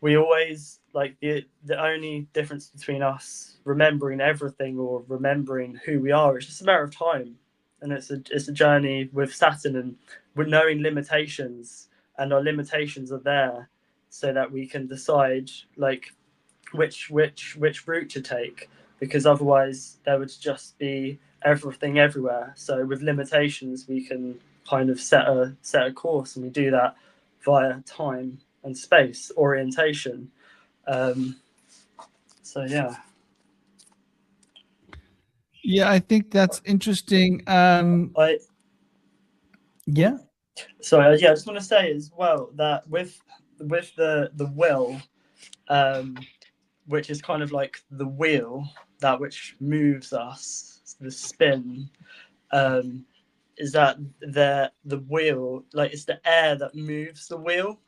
we always like the only difference between us remembering everything or remembering who we are is just a matter of time. And it's a journey with Saturn, and we're knowing limitations, and our limitations are there so that we can decide like which route to take, because otherwise there would just be everything everywhere. So with limitations, we can kind of set a course, and we do that via time and space orientation. So yeah. Yeah, I think that's interesting. Yeah. Sorry, I just want to say as well that with the will, which is kind of like the wheel, that which moves us, the spin, is that the wheel, like it's the air that moves the wheel,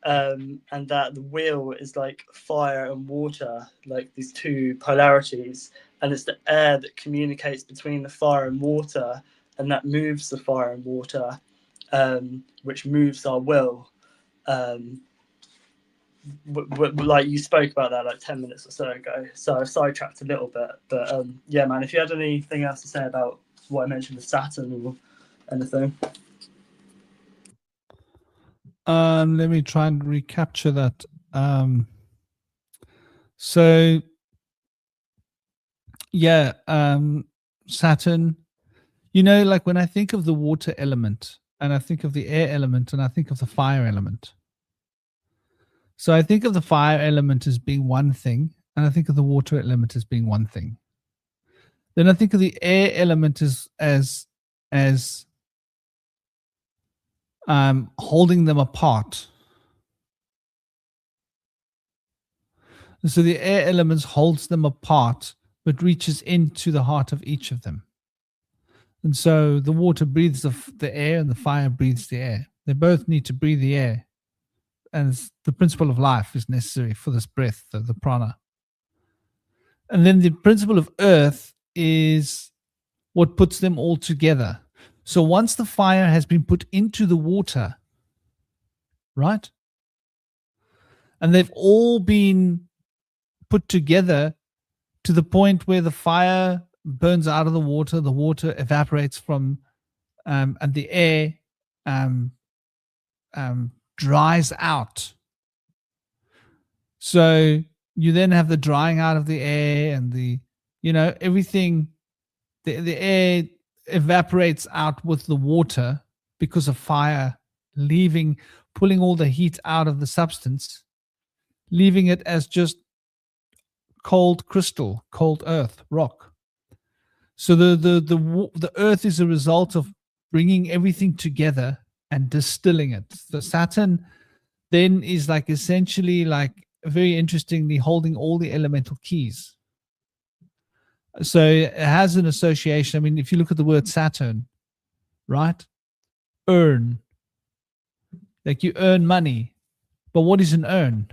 and that the wheel is like fire and water, like these two polarities, and it's the air that communicates between the fire and water, and that moves the fire and water, which moves our will. like you spoke about that like 10 minutes or so ago. So I've sidetracked a little bit, but yeah, man. If you had anything else to say about what I mentioned with Saturn or anything. Let me try and recapture that. So yeah, Saturn, you know, like when I think of the water element and I think of the air element and I think of the fire element. So I think of the fire element as being one thing and I think of the water element as being one thing. Then I think of the air element as holding them apart. So the air elements holds them apart, but reaches into the heart of each of them. And so the water breathes the air and the fire breathes the air. They both need to breathe the air. And the principle of life is necessary for this breath, the prana. And then the principle of earth is what puts them all together. So once the fire has been put into the water, right? And they've all been put together to the point where the fire burns out of the water evaporates from, and the air dries out. So you then have the drying out of the air and everything, the air evaporates out with the water because of fire pulling all the heat out of the substance, leaving it as just cold crystal, cold earth, rock. So the earth is a result of bringing everything together and distilling it. The Saturn then is like essentially like very interestingly holding all the elemental keys. So it has an association. I mean, if you look at the word Saturn, right? Earn. Like you earn money. But what is an urn?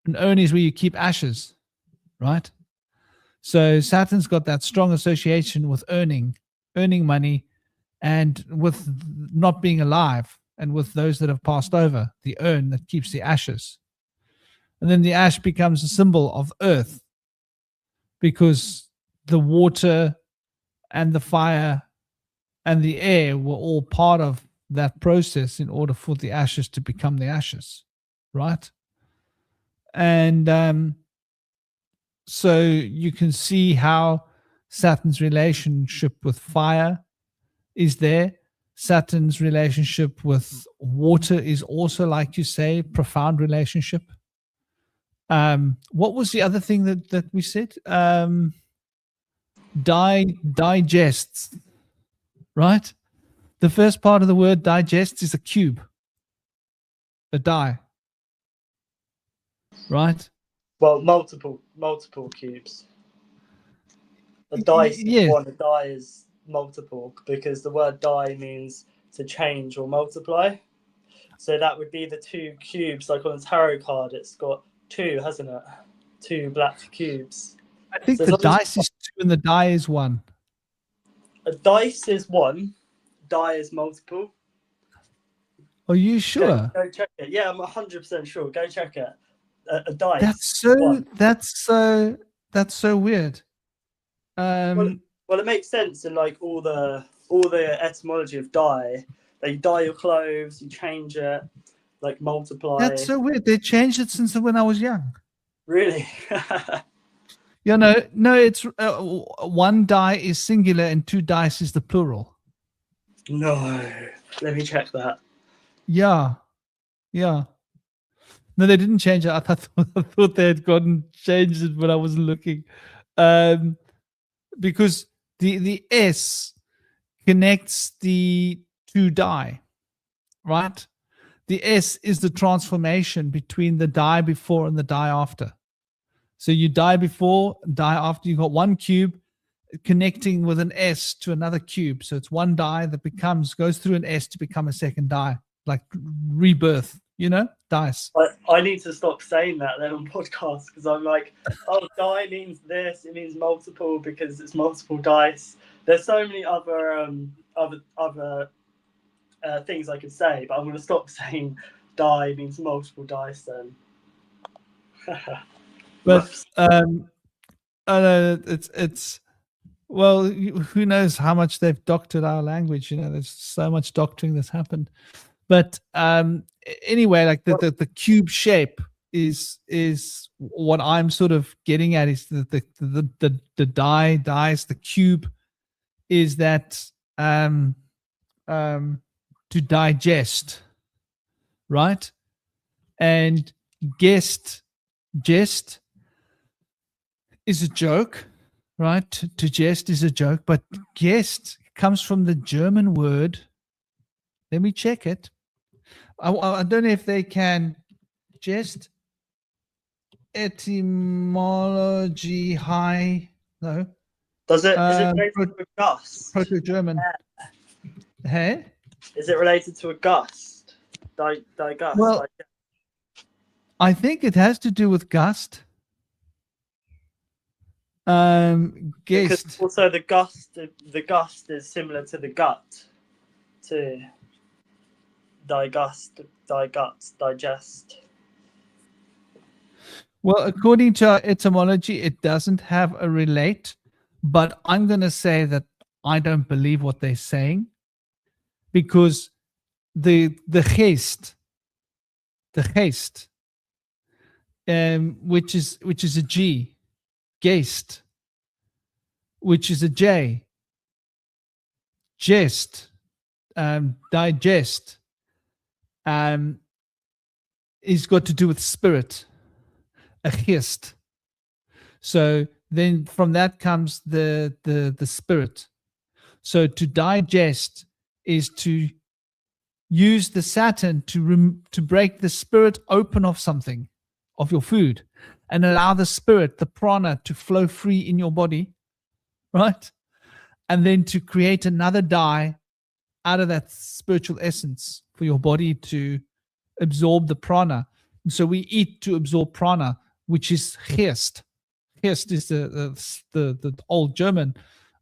An urn is where you keep ashes, right? So Saturn's got that strong association with earning money and with not being alive and with those that have passed over, the urn that keeps the ashes. And then the ash becomes a symbol of earth because the water and the fire and the air were all part of that process in order for the ashes to become the ashes, right? And so you can see how Saturn's relationship with fire is there. Saturn's relationship with water is also, like you say, profound relationship. What was the other thing that we said? Digests, right? The first part of the word digests is a cube, a die, right? Well, multiple cubes. A dice is Yes. one. A die is multiple because the word die means to change or multiply. So that would be the two cubes. Like on a tarot card, it's got two, hasn't it? Two black cubes. I think So the dice is 2 and the die is 1. a dice is one, die is multiple. Are you sure? Go check it. Yeah, I'm 100% sure. Go check it. A dice. That's so weird. Well, it makes sense in like all the etymology of die. That you dye your clothes, you change it, like multiply. That's so weird. They changed it since when I was young. Really? No, it's one die is singular and 2 dice is the plural. No, let me check that. Yeah. No, they didn't change it. I thought they had changed it, but I wasn't looking. Because the S connects the 2 die, right? The S is the transformation between the die before and the die after. So you die before, die after. You got one cube connecting with an S to another cube. So it's one die that goes through an S to become a second die, like rebirth, dice. I need to stop saying that then on podcasts because I'm like, oh, die means this. It means multiple because it's multiple dice. There's so many other things I could say, but I'm going to stop saying die means multiple dice then. But Whoops. it's well, who knows how much they've doctored our language? You know, there's so much doctoring that's happened. But anyway, like the cube shape is what I'm sort of getting at, is the dies, the cube is that to digest, right? And jest is a joke, right? To jest is a joke, but jest comes from the German word. Let me check it. I don't know if they can. Jest etymology high. No. Is it related to a gust? Proto-German. Hey? Is it related to a gust? Digust. Well, I think it has to do with gust. Because Gest. also the gust is similar to the gut. To digest. Well, according to our etymology, it doesn't have a relate, but I'm going to say that I don't believe what they're saying, because the geest, which is a G, geest, which is a J, jest, digest, is got to do with spirit, a geest. So then from that comes the spirit. So to digest is to use the Saturn to break the spirit open of something, of your food, and allow the spirit, the prana, to flow free in your body, right? And then to create another die out of that spiritual essence for your body to absorb the prana. And so we eat to absorb prana, which is geest. Geest is the old German.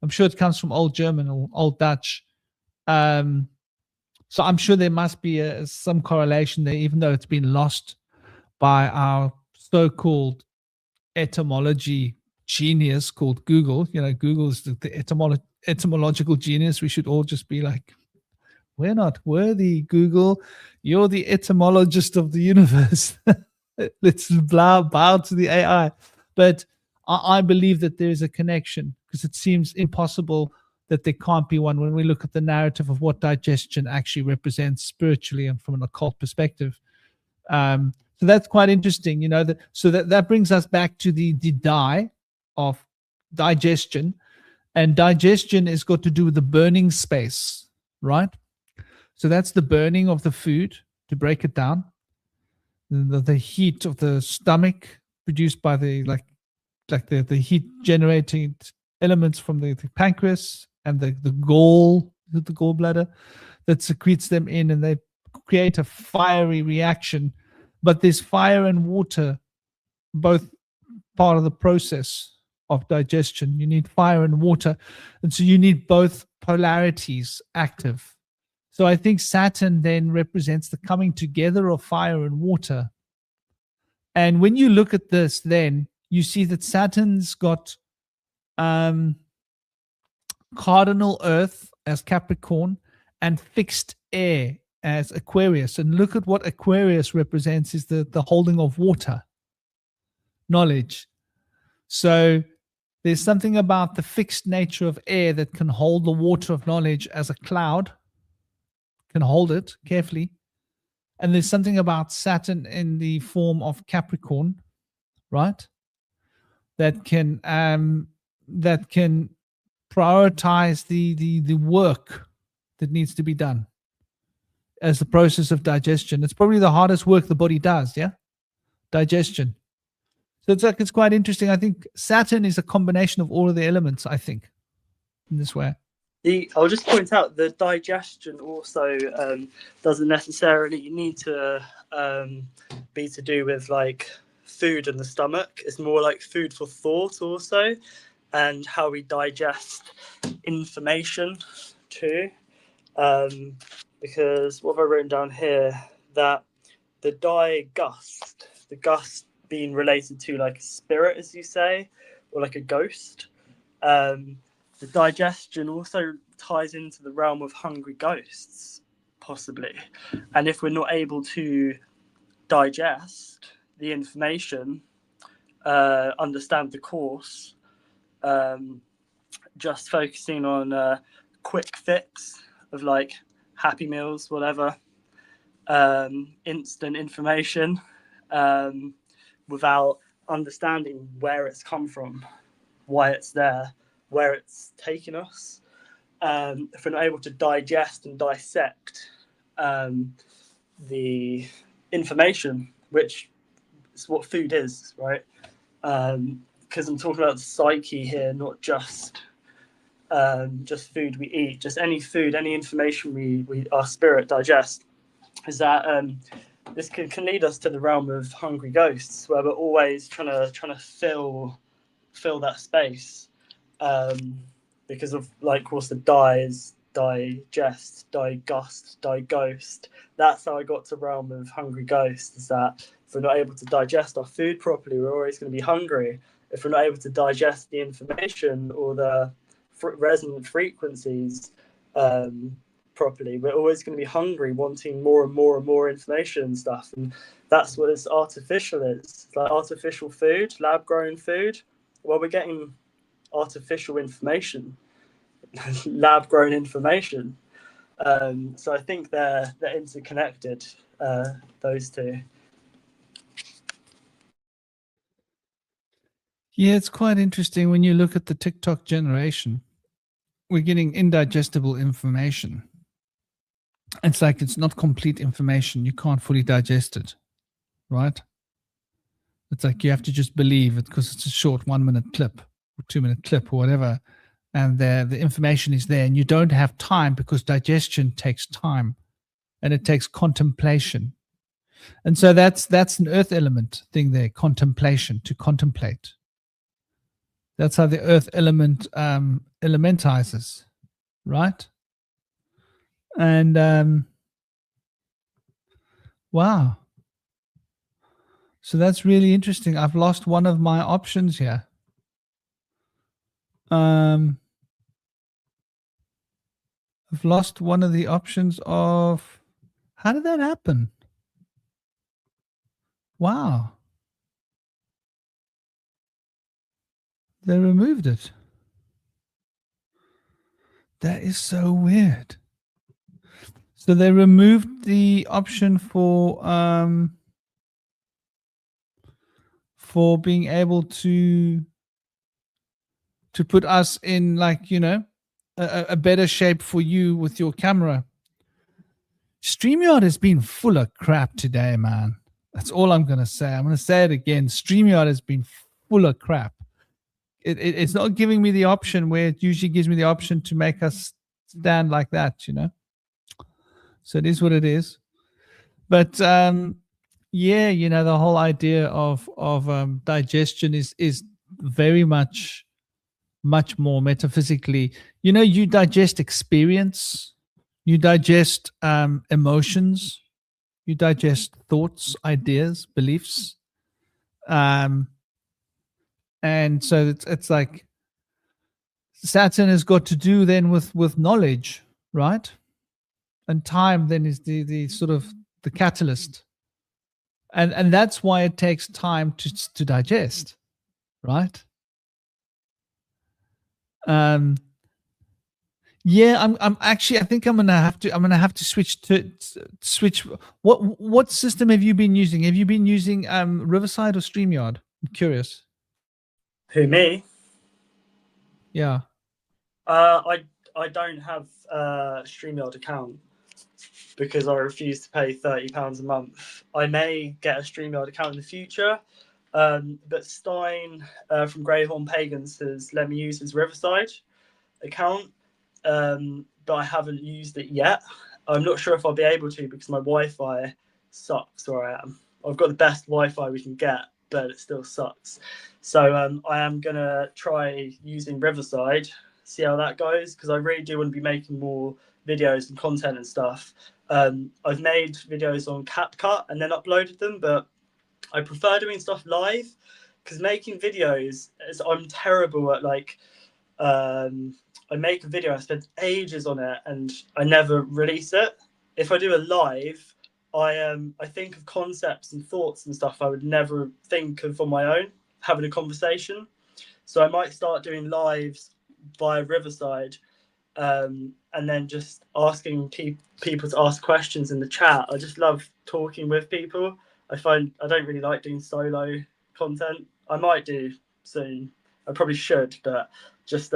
I'm sure it comes from old German or old Dutch. So I'm sure there must be some correlation there, even though it's been lost by our so-called etymology genius called Google. You know, Google is the etymological genius. We should all just be like, we're not worthy, Google. You're the etymologist of the universe. Let's bow to the AI. But I believe that there is a connection, because it seems impossible that there can't be one when we look at the narrative of what digestion actually represents spiritually and from an occult perspective. So that's quite interesting, you know. That brings us back to the die of digestion, and digestion is got to do with the burning space, right? So that's the burning of the food to break it down. The heat of the stomach produced by the heat generating elements from the pancreas and the gallbladder that secretes them in, and they create a fiery reaction. But there's fire and water, both part of the process of digestion. You need fire and water, and so you need both polarities active. So I think Saturn then represents the coming together of fire and water. And when you look at this, then you see that Saturn's got cardinal Earth as Capricorn and fixed air as Aquarius. And look at what Aquarius represents, is the holding of water, knowledge. So there's something about the fixed nature of air that can hold the water of knowledge as a cloud, can hold it carefully. And there's something about Saturn in the form of Capricorn, right? That can prioritize the work that needs to be done as the process of digestion. It's probably the hardest work the body does, yeah? Digestion. So it's quite interesting. I think Saturn is a combination of all of the elements, I think, in this way. I'll just point out the digestion also doesn't necessarily need to be to do with like food in the stomach. It's more like food for thought also, and how we digest information too. Because what have I written down here? That the gust being related to like a spirit, as you say, or like a ghost. The digestion also ties into the realm of hungry ghosts, possibly. And if we're not able to digest the information, understand the course, just focusing on a quick fix of like Happy Meals, whatever, instant information, without understanding where it's come from, why it's there, where it's taken us. If we're not able to digest and dissect the information, which is what food is, right? Because I'm talking about the psyche here, not just food we eat, just any food, any information we our spirit digest. Is that this can lead us to the realm of hungry ghosts, where we're always trying to fill that space, because of, like, of course, the digest, dighost. That's how I got to realm of hungry ghosts. Is that if we're not able to digest our food properly, we're always going to be hungry. If we're not able to digest the information or the resonant frequencies properly, we're always going to be hungry, wanting more and more and more information and stuff. And that's what this artificial is. It's like artificial food, lab grown food. Well, we're getting artificial information, lab grown information. So I think they're interconnected, those two. Yeah, it's quite interesting when you look at the TikTok generation. We're getting indigestible information. It's like it's not complete information. You can't fully digest it, right? It's like you have to just believe it because it's a short 1 minute clip or 2 minute clip or whatever. And the information is there, and you don't have time because digestion takes time and it takes contemplation. And so that's an earth element thing there, contemplation, to contemplate. That's how the earth element elementizes, right? And wow. So that's really interesting. I've lost one of my options here. I've lost one of the options of, how did that happen? Wow. They removed it. That is so weird. So they removed the option for being able to put us in, like, you know, a better shape for you with your camera. StreamYard has been full of crap today, man. That's all I'm going to say. I'm going to say it again. StreamYard has been full of crap. It's not giving me the option where it usually gives me the option to make us stand like that, you know. So it is what it is. But yeah, you know, the whole idea of digestion is very much more metaphysically. You know, you digest experience, you digest emotions, you digest thoughts, ideas, beliefs, and so it's like Saturn has got to do then with knowledge, right? And time then is the sort of the catalyst, and that's why it takes time to digest, right? Yeah, I'm actually, I think I'm gonna have to switch. What system have you been using? Have you been using Riverside or StreamYard? I'm curious. Who, me? Yeah. I don't have a StreamYard account because I refuse to pay £30 a month. I may get a StreamYard account in the future, but Stein from Greyhorn Pagans has let me use his Riverside account, but I haven't used it yet. I'm not sure if I'll be able to because my Wi-Fi sucks where I am. I've got the best Wi-Fi we can get, but it still sucks. So I am going to try using Riverside, see how that goes, because I really do want to be making more videos and content and stuff. I've made videos on CapCut and then uploaded them, but I prefer doing stuff live, because making videos is, I'm terrible at like, I make a video, I spend ages on it, and I never release it. If I do a live, I think of concepts and thoughts and stuff I would never think of on my own, having a conversation. So I might start doing lives via Riverside, and then just asking people to ask questions in the chat. I just love talking with people. I find I don't really like doing solo content. I might do soon. I probably should, but just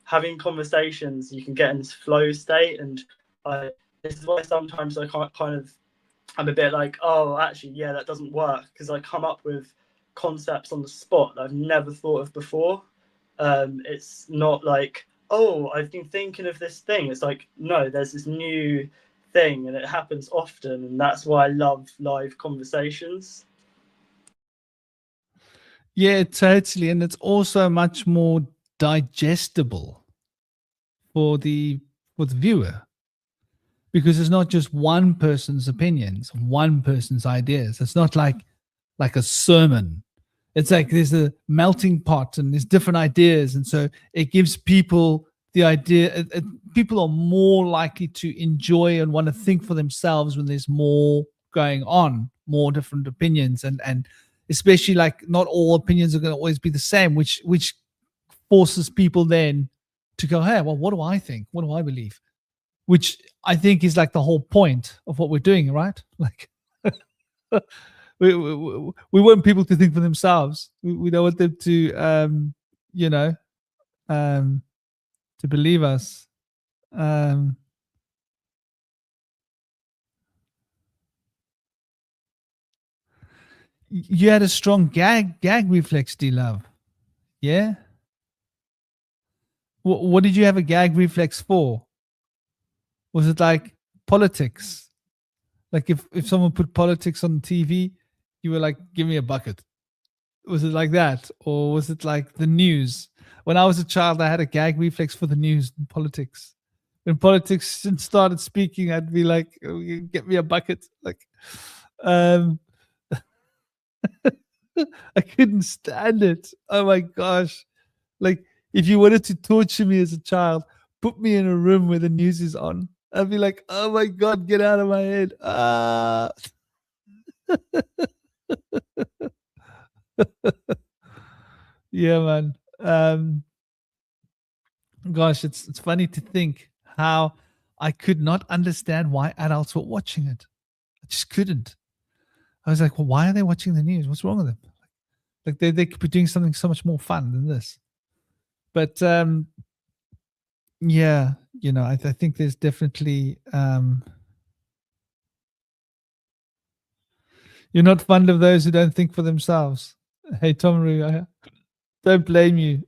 having conversations, you can get in this flow state, and this is why sometimes I can't kind of, I'm a bit like, oh, actually, yeah, that doesn't work, because I come up with concepts on the spot that I've never thought of before. It's not like, oh, I've been thinking of this thing. It's like, no, there's this new thing, and it happens often, and that's why I love live conversations. Yeah, totally. And it's also much more digestible for the viewer, because it's not just one person's opinions, one person's ideas. It's not like a sermon. It's like there's a melting pot and there's different ideas, and so it gives people the idea. People are more likely to enjoy and want to think for themselves when there's more going on, more different opinions, and especially like not all opinions are going to always be the same, which forces people then to go, hey, well, what do I think? What do I believe? Which I think is like the whole point of what we're doing, right? Like we want people to think for themselves. We don't want them to, to believe us. You had a strong gag reflex, D-Love. Yeah. What did you have a gag reflex for? Was it like politics? Like if someone put politics on TV, you were like, give me a bucket. Was it like that? Or was it like the news? When I was a child, I had a gag reflex for the news and politics. When politics started speaking, I'd be like, oh, get me a bucket. Like, I couldn't stand it. Oh my gosh. Like, if you wanted to torture me as a child, put me in a room where the news is on. I'd be like, oh my God, get out of my head. Yeah, man. Gosh, it's funny to think how I could not understand why adults were watching it. I just couldn't. I was like, well, why are they watching the news? What's wrong with them? Like they could be doing something so much more fun than this. But yeah, I think there's definitely you're not fond of those who don't think for themselves. Hey, Tomaru, I don't blame you.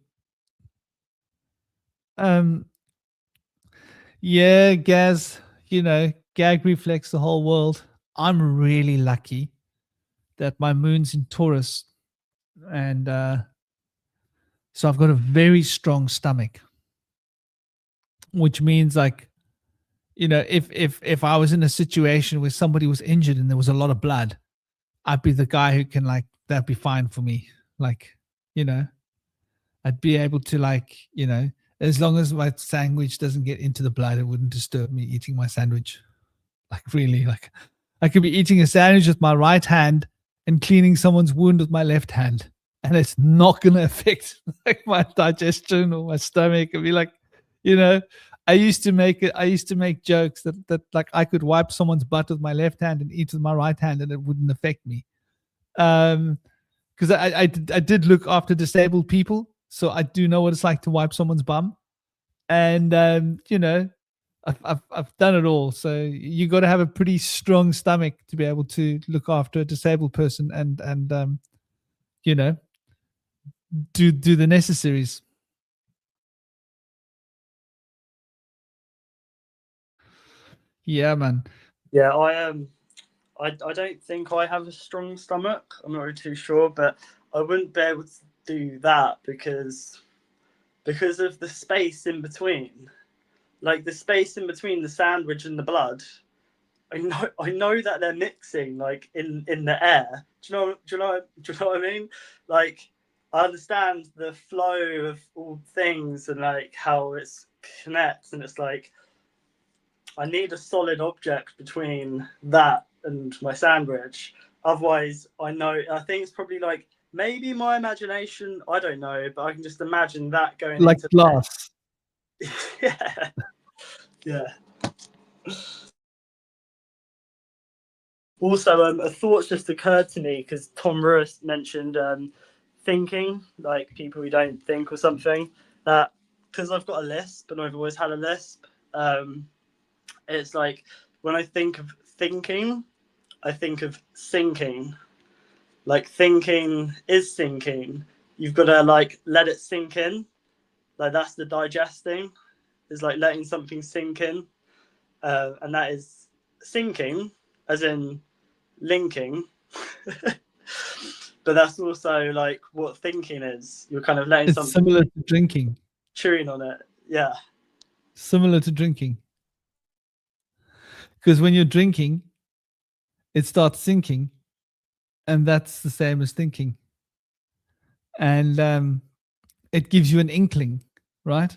Yeah, Gaz, gag reflex the whole world. I'm really lucky that my moon's in Taurus, and so I've got a very strong stomach, which means like, if I was in a situation where somebody was injured and there was a lot of blood, I'd be the guy who can, like, that'd be fine for me. Like, I'd be able to, like, as long as my sandwich doesn't get into the blood, it wouldn't disturb me eating my sandwich. Like, really, like, I could be eating a sandwich with my right hand and cleaning someone's wound with my left hand, and it's not going to affect like my digestion or my stomach. It'd be like, I used to make jokes that like I could wipe someone's butt with my left hand and eat with my right hand, and it wouldn't affect me. Because I did look after disabled people, so I do know what it's like to wipe someone's bum, and I've done it all. So you got to have a pretty strong stomach to be able to look after a disabled person and do the necessaries. Yeah, man. Yeah, I don't think I have a strong stomach. I'm not really too sure, but I wouldn't be able to do that because of the space in between. Like the space in between the sandwich and the blood I know that they're mixing like in the air. Do you know what I mean? Like, I understand the flow of all things and like how it's connects, and it's like I need a solid object between that and my sandwich. Otherwise, I think it's probably like maybe my imagination. I don't know, but I can just imagine that going Like into glass. yeah, yeah. Also, a thought just occurred to me because Tom Lewis mentioned thinking, like people who don't think or something. That because I've got a lisp and I've always had a lisp, it's like when I think of thinking, I think of sinking. Like thinking is sinking. You've got to like let it sink in. Like that's the digesting. Is like letting something sink in, and that is sinking, as in linking. But that's also like what thinking is. You're kind of letting It's something, similar to drinking. chewing on it. Yeah. Similar to drinking. Because when you're drinking, it starts sinking, and that's the same as thinking. And it gives you an inkling, right?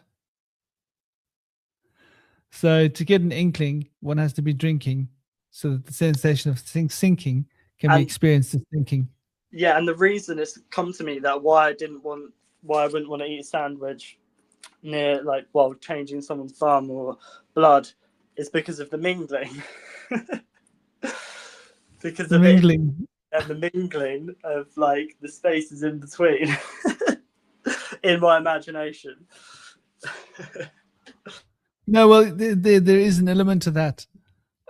So to get an inkling, one has to be drinking, so that the sensation of sinking can be And experienced as thinking. yeah, and the reason it's come to me that why I wouldn't want to eat a sandwich near like while changing someone's bum or blood is because of the mingling. Because The of it mingling. and the mingling of like the spaces in between in my imagination. No, well, there is an element to that.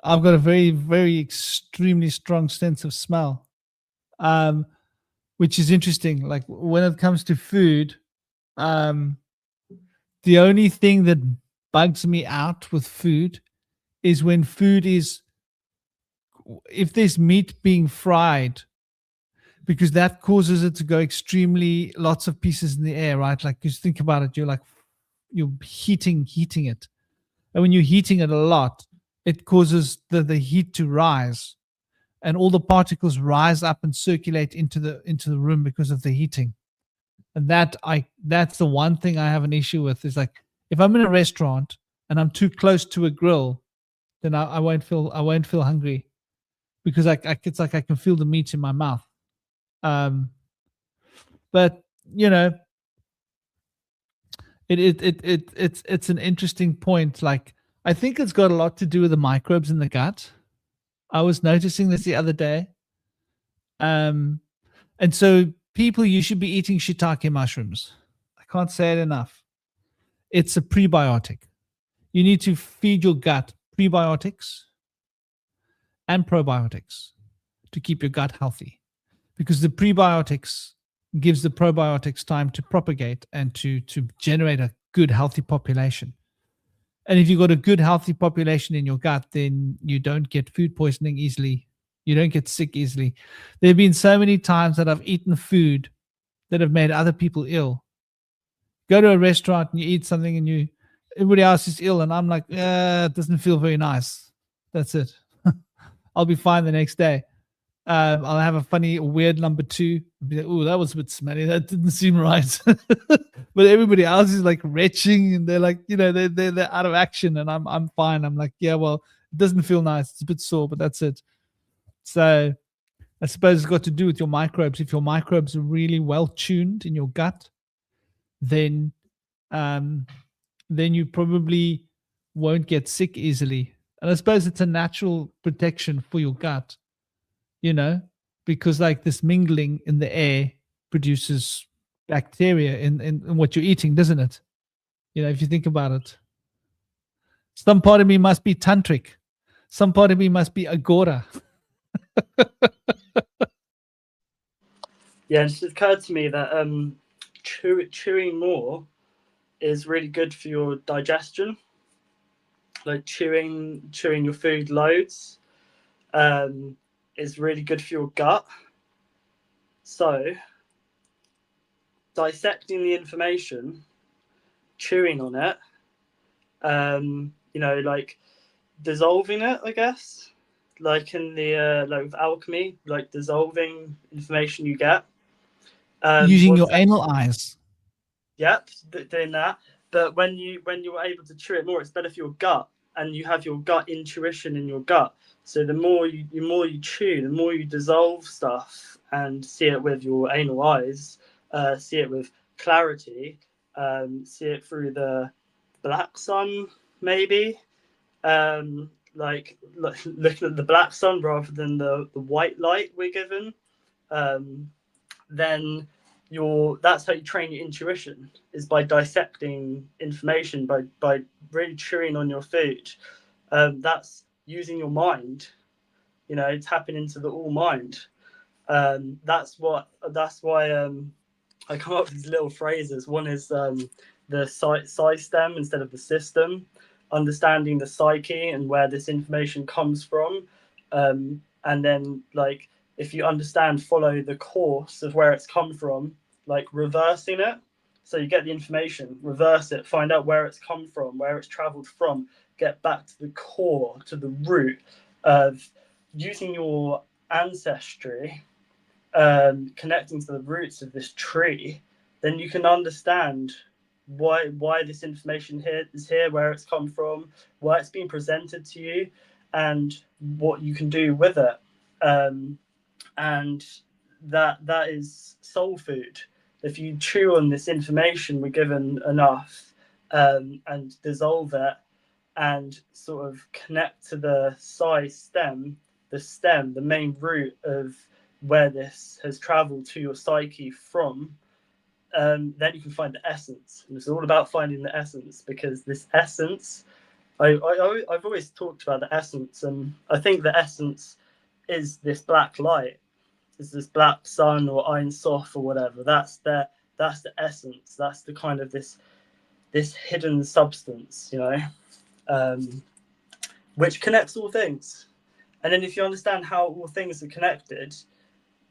I've got a very, very extremely strong sense of smell, which is interesting. Like when it comes to food, um, the only thing that bugs me out with food is when food is, if there's meat being fried, because that causes it to go extremely lots of pieces in the air, right? Like just think about it, you're heating it, and when you're heating it a lot, it causes the heat to rise, and all the particles rise up and circulate into the room because of the heating. And that's the one thing I have an issue with, is like if I'm in a restaurant and I'm too close to a grill, then I won't feel hungry, because it's like I can feel the meat in my mouth. But you know, it's an interesting point. Like I think it's got a lot to do with the microbes in the gut. I was noticing this the other day. And so people, you should be eating shiitake mushrooms. I can't say it enough. It's a prebiotic. You need to feed your gut prebiotics and probiotics to keep your gut healthy, because the prebiotics gives the probiotics time to propagate and to generate a good healthy population. And if you've got a good healthy population in your gut, then you don't get food poisoning easily. You don't get sick easily. There have been so many times that I've eaten food that have made other people ill. Go to a restaurant and you eat something and everybody else is ill, and I'm like, it doesn't feel very nice. That's it. I'll be fine the next day. I'll have a funny, weird number two. I'll be like, oh, that was a bit smelly. That didn't seem right. But everybody else is like retching, and they're like, they're out of action, and I'm fine. I'm like, yeah, well, it doesn't feel nice. It's a bit sore, but that's it. So I suppose it's got to do with your microbes. If your microbes are really well tuned in your gut, then you probably won't get sick easily. And I suppose it's a natural protection for your gut, because like this mingling in the air produces bacteria in what you're eating, doesn't it? If you think about it, some part of me must be tantric, some part of me must be agora. Yeah, it just occurred to me that chewing more is really good for your digestion. Like chewing your food loads is really good for your gut. So dissecting the information, chewing on it, like dissolving it, I guess, like in the like with alchemy, like dissolving information you get. Using What your does that anal eyes. Yep, doing that. But when you're able to chew it more, it's better for your gut, and you have your gut intuition in your gut. So the more you chew, the more you dissolve stuff and see it with your anal eyes, see it with clarity, see it through the black sun, maybe. Looking at the black sun rather than the white light we're given. Then that's how you train your intuition, is by dissecting information, by really chewing on your food. That's using your mind, tapping into the all mind. That's why I come up with these little phrases. One is the stem instead of the system, understanding the psyche and where this information comes from. And then, like, if you understand, follow the course of where it's come from, like reversing it. So you get the information, reverse it, find out where it's come from, where it's traveled from, get back to the core, to the root of using your ancestry, connecting to the roots of this tree. Then you can understand why this information is here, where it's come from, why it's being presented to you, and what you can do with it. And that is soul food. If you chew on this information we're given enough, and dissolve it, and sort of connect to the stem, the main root of where this has traveled to your psyche from, then you can find the essence. And it's all about finding the essence, because this essence, I've always talked about the essence, and I think the essence is this black light, is this black sun or Ein Sof or whatever. That's the essence. That's the kind of this hidden substance, which connects all things. And then if you understand how all things are connected,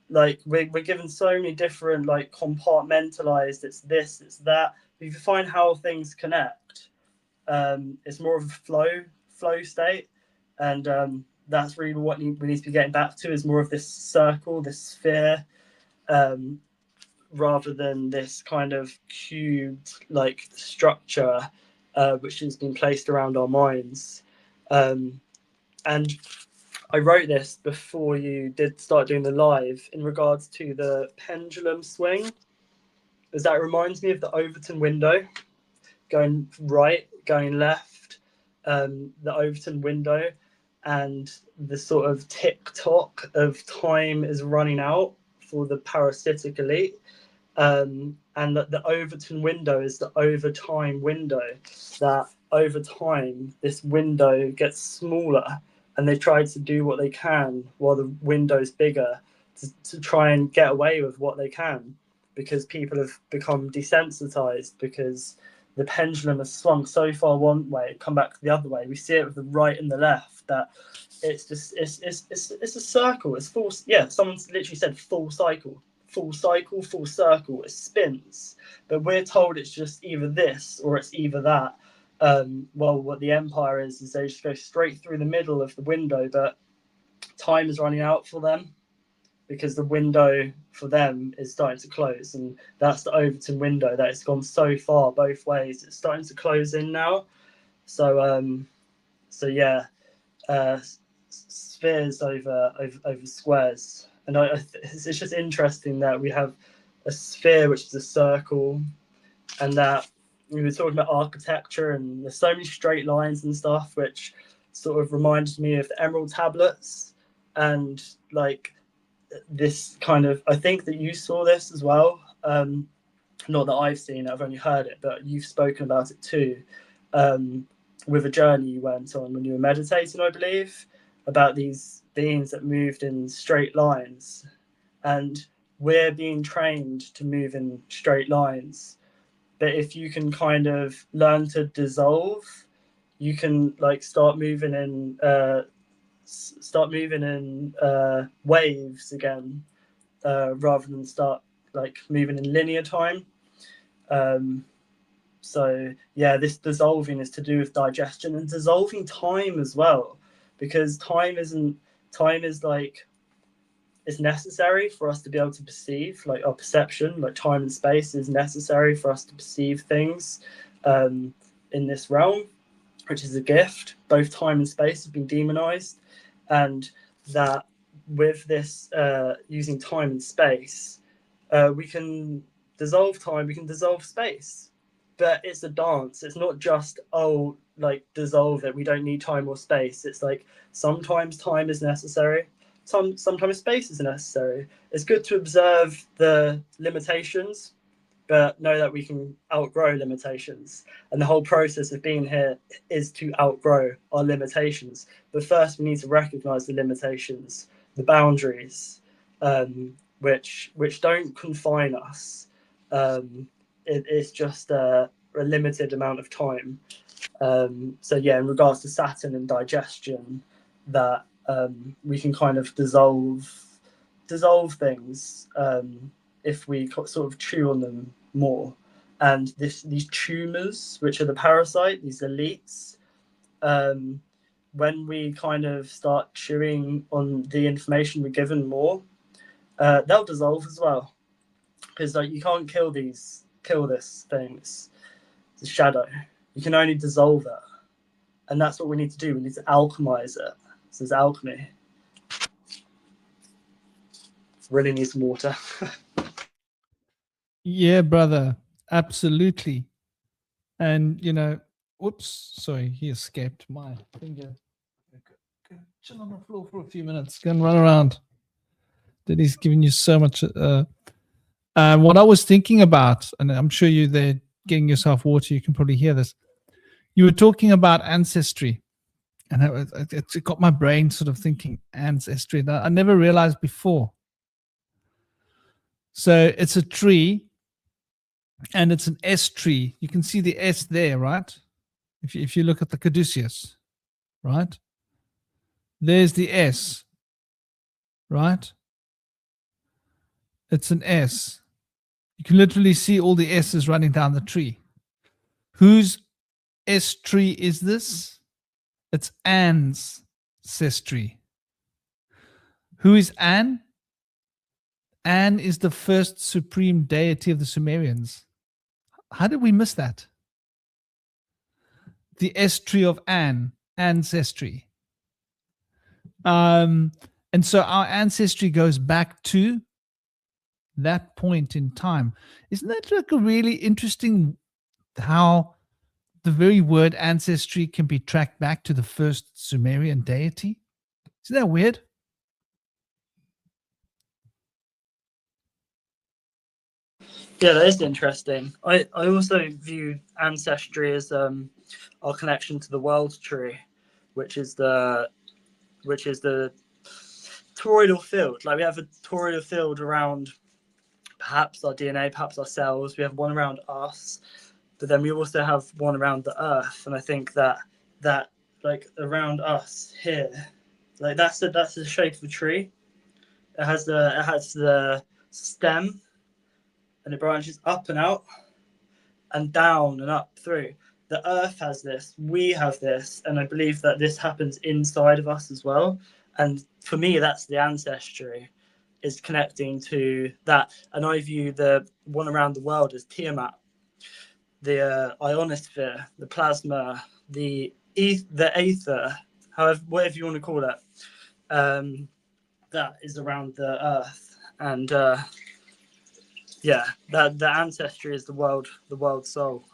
like we're given so many different, like, compartmentalized, it's this, it's that. If you find how things connect, it's more of a flow state. And that's really what we need to be getting back to, is more of this circle, this sphere, rather than this kind of cubed, like, structure, which has been placed around our minds. And I wrote this before you did start doing the live, in regards to the pendulum swing, as that reminds me of the Overton window, going right, going left, the Overton window, and the sort of tick-tock of time is running out for the parasitic elite. And that the Overton window is the overtime window, that over time this window gets smaller, and they try to do what they can while the window's bigger, to try and get away with what they can, because people have become desensitized, because the pendulum has swung so far one way, come back the other way. We see it with the right and the left, that it's just it's a circle. It's full. Yeah, someone's literally said full cycle, full circle. It spins, but we're told it's just either this or it's either that. Well, what the empire is they just go straight through the middle of the window, but time is running out for them, because the window for them is starting to close, and that's the Overton window, that it's gone so far both ways. It's starting to close in now. So yeah, spheres over squares, and it's just interesting that we have a sphere, which is a circle, and that we were talking about architecture, and there's so many straight lines and stuff, which sort of reminded me of the emerald tablets, and like this kind of, I think that you saw this as well, not that I've seen it, I've only heard it, but you've spoken about it too, with a journey you went on when you were meditating, I believe, about these beings that moved in straight lines, and we're being trained to move in straight lines. But if you can kind of learn to dissolve, you can, like, start moving in waves again, rather than start, like, moving in linear time. So yeah, this dissolving is to do with digestion and dissolving time as well, because time isn't time is like, it's necessary for us to be able to perceive, like our perception, like time and space is necessary for us to perceive things in this realm, which is a gift. Both time and space have been demonized, and that with this using time and space, we can dissolve time, we can dissolve space. But it's a dance. It's not just, oh, like dissolve it, we don't need time or space. It's like sometimes time is necessary, sometimes space is necessary. It's good to observe the limitations, but know that we can outgrow limitations. And the whole process of being here is to outgrow our limitations. But first, we need to recognize the limitations, the boundaries, which don't confine us. It's just a limited amount of time. So yeah, in regards to Saturn and digestion, that we can kind of dissolve things if we sort of chew on them more. And these tumors, which are the parasite, these elites, when we kind of start chewing on the information we're given more, they'll dissolve as well. Because like you can't kill this thing, it's the shadow. You can only dissolve it. And that's what we need to do. We need to alchemize it. This is alchemy. Really needs some water. Yeah, brother, absolutely. And you know, whoops, sorry, he escaped my finger. Go chill on the floor for a few minutes. Go and run around. That he's giving you so much. What I was thinking about, and I'm sure you're there getting yourself water. You can probably hear this. You were talking about ancestry, and it got my brain sort of thinking ancestry that I never realized before. So it's a tree, and it's an S tree. You can see the S there, right? If you look at the caduceus, right? There's the S, right? It's an S. You can literally see all the S's running down the tree. Whose S tree is this? It's An's ancestry. Who is An? An is the first supreme deity of the Sumerians. How did we miss that? The S tree of An, ancestry. And so our ancestry goes back to that point in time. Isn't that like a really interesting how the very word ancestry can be tracked back to the first Sumerian deity? Isn't that weird? Yeah, that is interesting. I also view ancestry as our connection to the world tree, which is the toroidal field. Like we have a toroidal field around perhaps our DNA, perhaps our cells. We have one around us, but then we also have one around the earth. And I think that like around us here, like that's the shape of a tree. It has the stem, and it branches up and out and down and up through. The earth has this, we have this, and I believe that this happens inside of us as well. And for me, that's the ancestry, is connecting to that. And I view the one around the world as Tiamat, the ionosphere, the plasma, the aether, however, whatever you want to call it. That is around the earth. And yeah, that the ancestry is the world soul.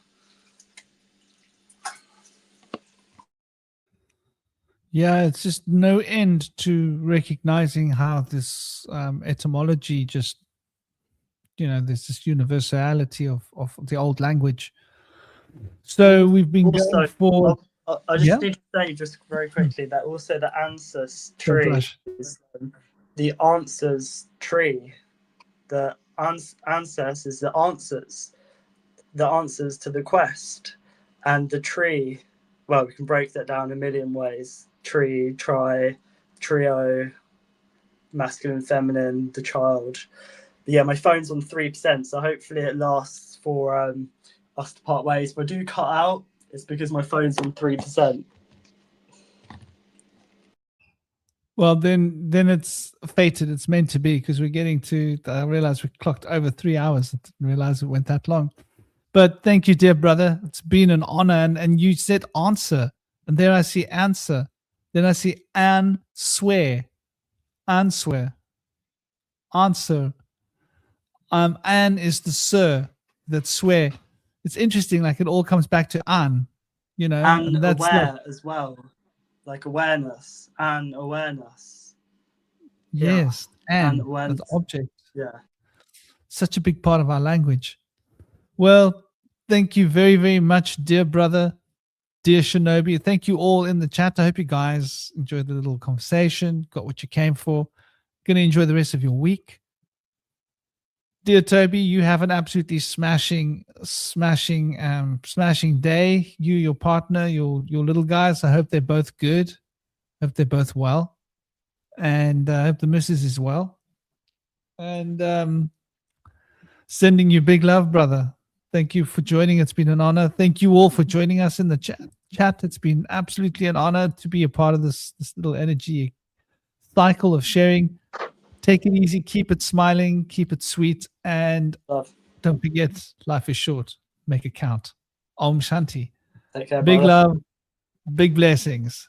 Yeah, it's just no end to recognizing how this etymology just, there's this universality of the old language. So we've been Also, going for... I just need to say just very quickly that also the ancestry is the answers tree. The answers is the answers to the quest, and the tree. Well, we can break that down a million ways. Tree, trio, masculine, feminine, the child. But yeah, my phone's on 3%, so hopefully it lasts for us to part ways. If I do cut out, it's because my phone's on 3%. Well, then it's fated. It's meant to be, because we're getting to. I realize we clocked over 3 hours. I didn't realize it went that long. But thank you, dear brother. It's been an honor. And you said answer, and there I see answer. Then I see answer. Answer. An is the sir that swear. It's interesting. Like it all comes back to an, And that's aware as well, like awareness and awareness. yes, And and awareness. the object. Yeah. Such a big part of our language. Well, thank you very, very much, dear brother, dear Shinobi. Thank you all in the chat. I hope you guys enjoyed the little conversation, got what you came for. Going to enjoy the rest of your week. Dear Toby, you have an absolutely smashing day. You, your partner, your little guys. I hope they're both good. Hope they're both well, and I hope the missus is well. And sending you big love, brother. Thank you for joining. It's been an honor. Thank you all for joining us in the chat. It's been absolutely an honor to be a part of this little energy cycle of sharing. Take it easy, keep it smiling, keep it sweet, and Love. don't forget, life is short. Make it count. Om Shanti. Take care, Big brother. love, big blessings.